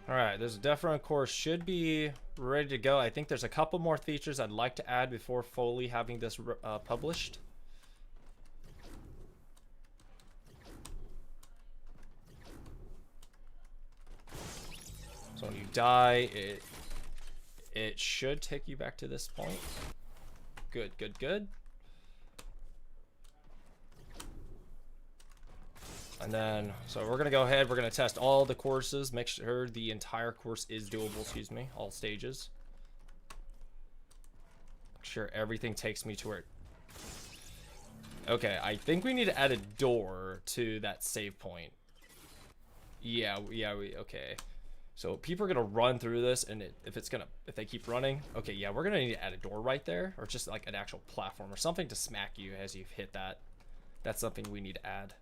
Alright, there's a Deathrun course, should be ready to go. I think there's a couple more features I'd like to add before fully having this published. So when you die, it should take you back to this point. Good, good, good. And then, so we're gonna go ahead, we're gonna test all the courses, make sure the entire course is doable, excuse me, all stages. Make sure everything takes me to where okay, I think we need to add a door to that save point. Yeah, okay. So people are gonna run through this, and if they keep running, okay, yeah, we're gonna need to add a door right there, or just like an actual platform or something to smack you as you've hit that. That's something we need to add.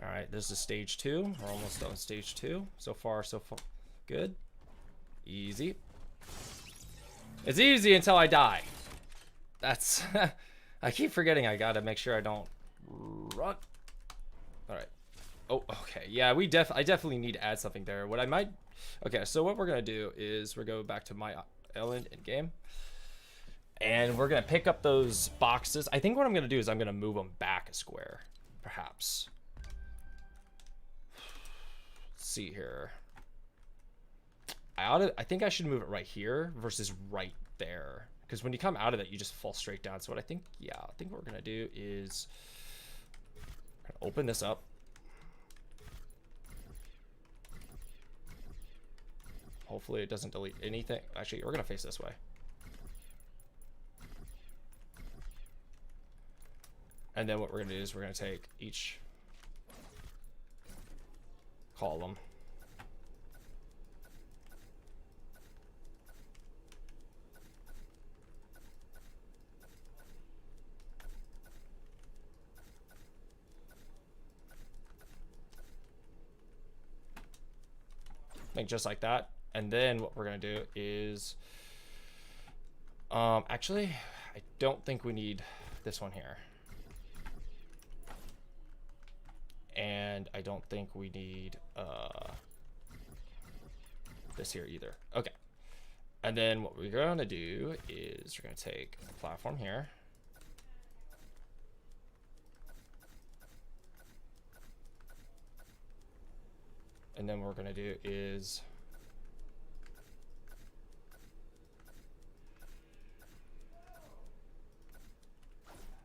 All right, this is stage 2. We're almost done with stage 2. So far, good. Easy. It's easy until I die. That's I keep forgetting I gotta make sure I don't run. All right. Oh, okay. Yeah, I definitely need to add something there. What I might, okay, so what we're gonna do is we're going back to my island in game, and we're gonna pick up those boxes. I think what I'm gonna do is I'm gonna move them back a square, perhaps. Let's see here. I think I should move it right here versus right there, because when you come out of it, you just fall straight down. So what I think, yeah, I think what we're gonna do is open this up. Hopefully it doesn't delete anything. Actually, we're gonna face this way. And then what we're gonna do is we're gonna take each column. Like just like that. And then what we're gonna do is actually I don't think we need this one here, and I don't think we need this here either. Okay, and then what we're gonna do is we're gonna take the platform here, and then what we're gonna do is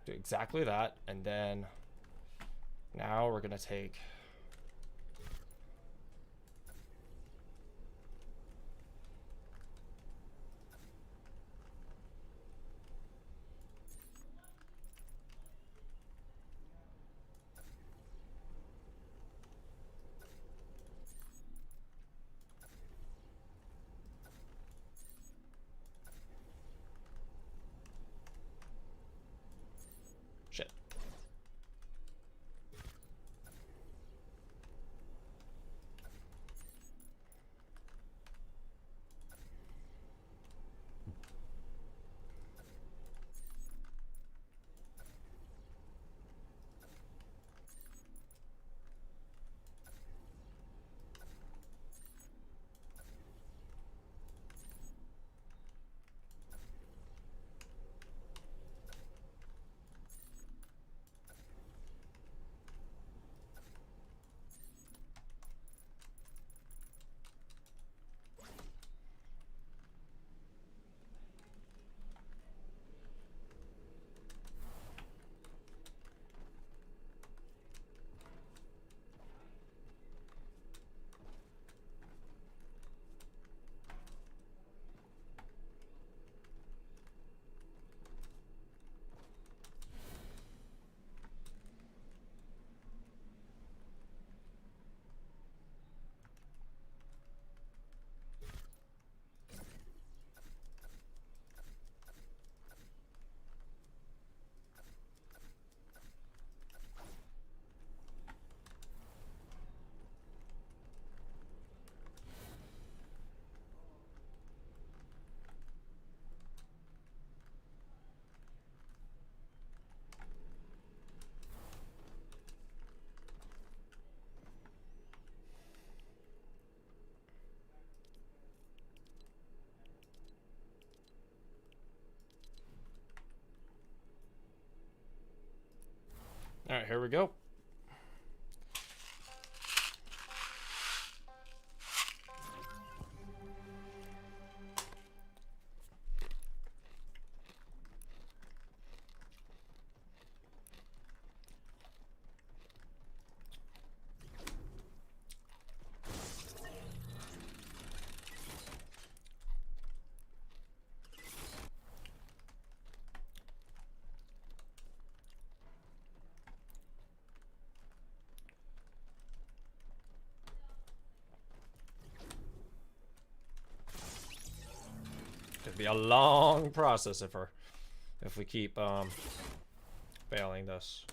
do exactly that. And then now we're gonna take shit. here we go. Could be a long process if we keep failing this.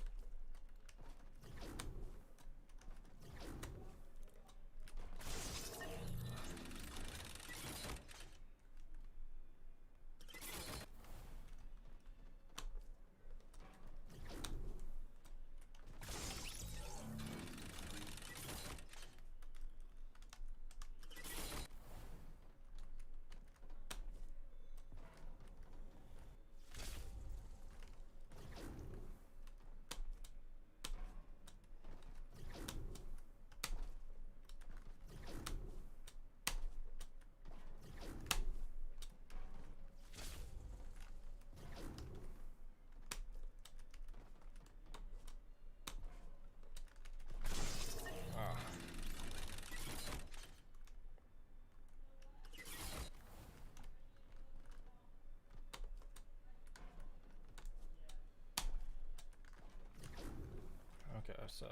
Okay, so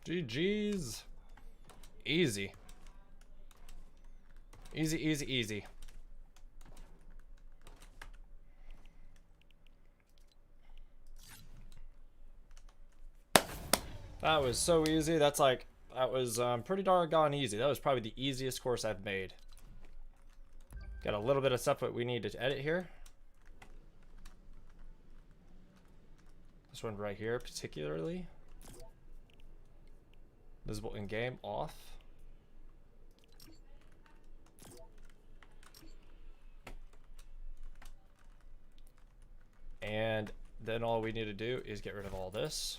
GG's. Easy. Easy, easy, easy. That was so easy. That's like, that was pretty doggone easy. That was probably the easiest course I've made. Got a little bit of stuff that we need to edit here. This one right here, particularly. Visible in game, off. And then all we need to do is get rid of all this.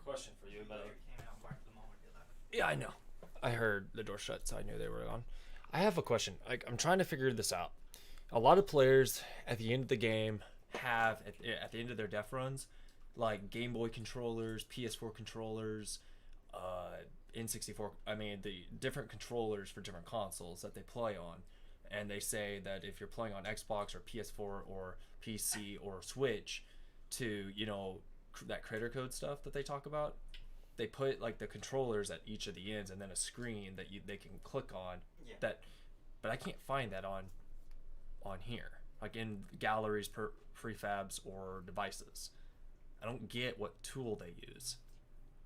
question for you, but came out right at the moment they left. yeah, I know. I heard the door shut, so I knew they were gone. I have a question. Like, I'm trying to figure this out. A lot of players at the end of the game have at the end of their death runs, like Game Boy controllers, PS4 controllers, N64. I mean, the different controllers for different consoles that they play on, and they say that if you're playing on Xbox or PS4 or PC or Switch, to that critter code stuff that they talk about, they put like the controllers at each of the ends and then a screen that they can click on. Yeah. That, but I can't find that on here, like in galleries, prefabs, or devices. I don't get what tool they use,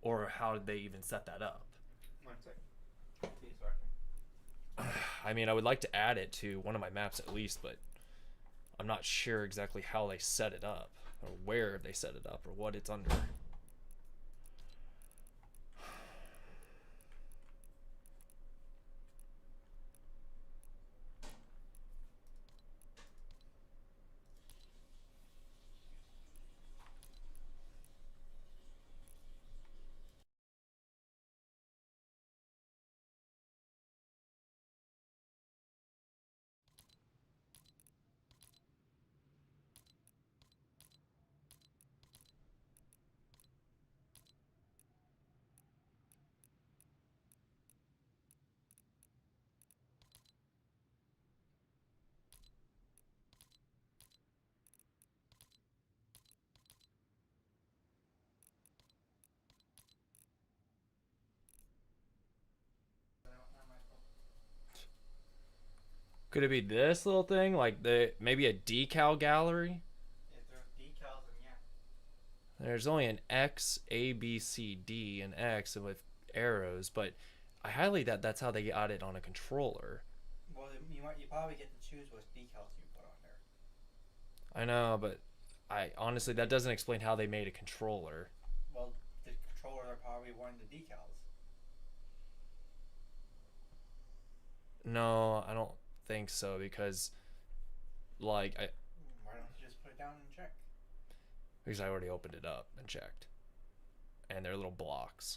or how did they even set that up. 1 sec. Please working. I mean, I would like to add it to one of my maps at least, but I'm not sure exactly how they set it up, or where they set it up, or what it's under. Could it be this little thing, like maybe a decal gallery? If there's decals, then yeah. There's only an X, A, B, C, D, and X with arrows, but I highly doubt that's how they got it on a controller. Well, you probably get to choose which decals you put on there. I know, but I honestly, that doesn't explain how they made a controller. Well, the controllers are probably one of the decals. No, I don't think so, because like Why don't you just put it down and check? because I already opened it up and checked, and they're little blocks.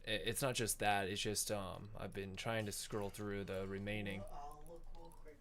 It's not just that, it's just I've been trying to scroll through the remaining. I'll look real quick.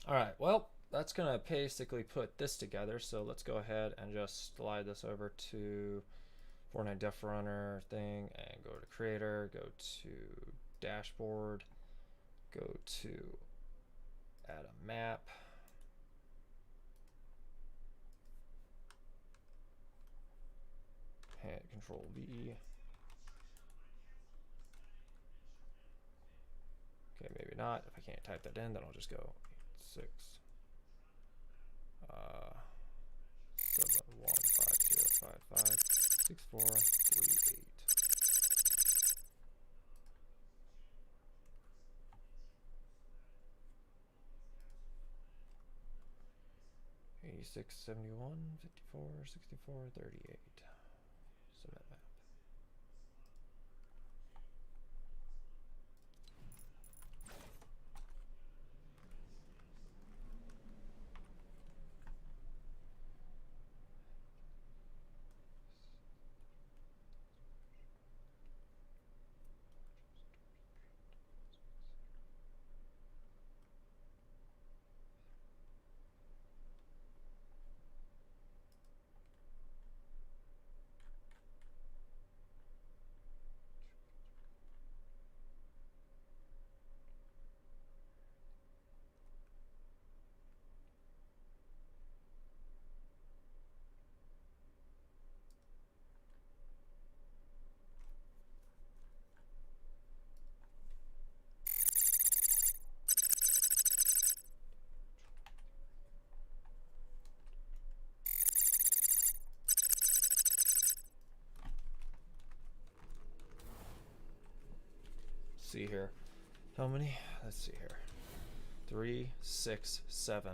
All right, well, that's gonna basically put this together. So let's go ahead and just slide this over to Fortnite Deathrunner thing and go to creator, go to dashboard, go to add a map. Hit Control V. Okay, maybe not. If I can't type that in, then I'll just go 6 715055643 86 71 54 64 38. Submit map. See here. How many? Let's see here. 3, 6, 7.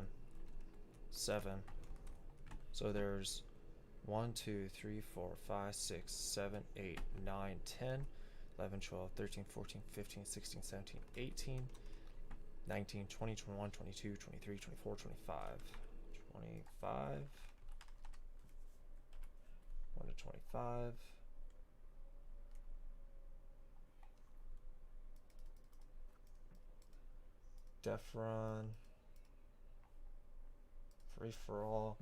7. So there's 1, 2, 3, 4, 5, 6, 7, 8, 9, 10, 11, 12, 13, 14, 15, 16, 17, 18, 19, 20, 21, 22, 23, 24, 25. 25. 1 to 25. Deathrun. Free for all.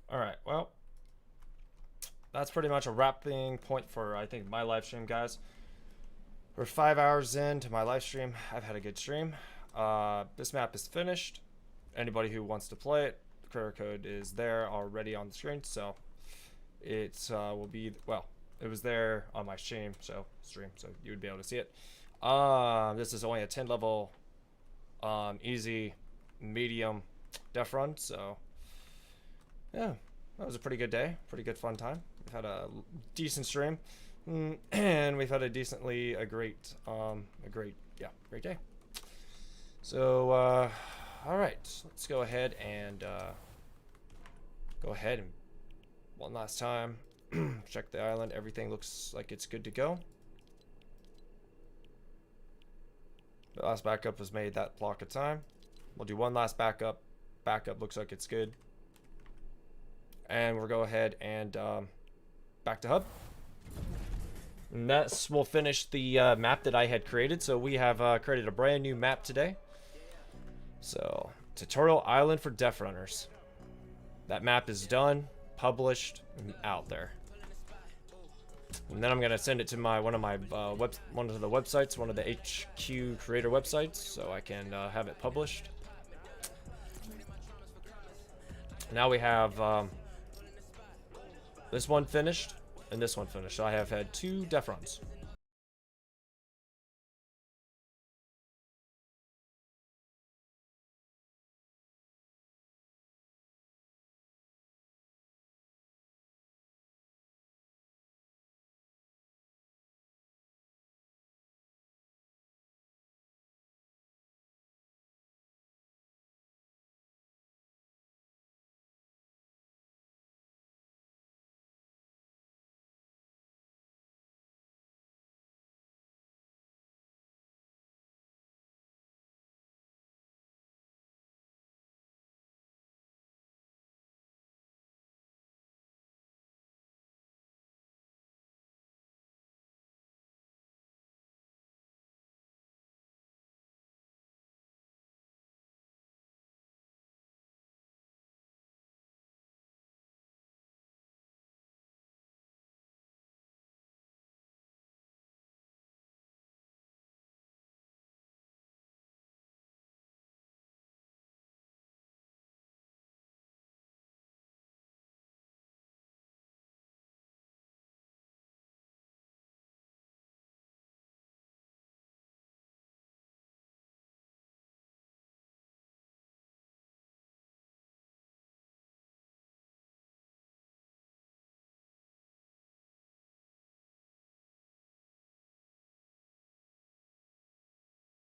All right. Well, that's pretty much a wrapping point for, I think, my live stream, guys. We're 5 hours into my live stream. I've had a good stream. This map is finished. Anybody who wants to play it, the creator code is there already on the screen. So it will be, well, it was there on my stream, so you would be able to see it. This is only a 10 level, easy, medium Deathrun. So yeah, that was a pretty good day, pretty good fun time. We've had a decent stream, and we've had a great day. So all right, let's go ahead and one last time check the island. Everything looks like it's good to go. The last backup was made that block of time. We'll do one last backup. Backup looks like it's good. And we'll go ahead and back to hub. And that's will finish the map that I had created. So we have created a brand new map today. So tutorial island for Deathrunners. That map is done, published, and out there. And then I'm gonna send it to one of the websites, one of the HQ creator websites, so I can have it published. Now we have this one finished and this one finished. So I have had 2 Deathruns.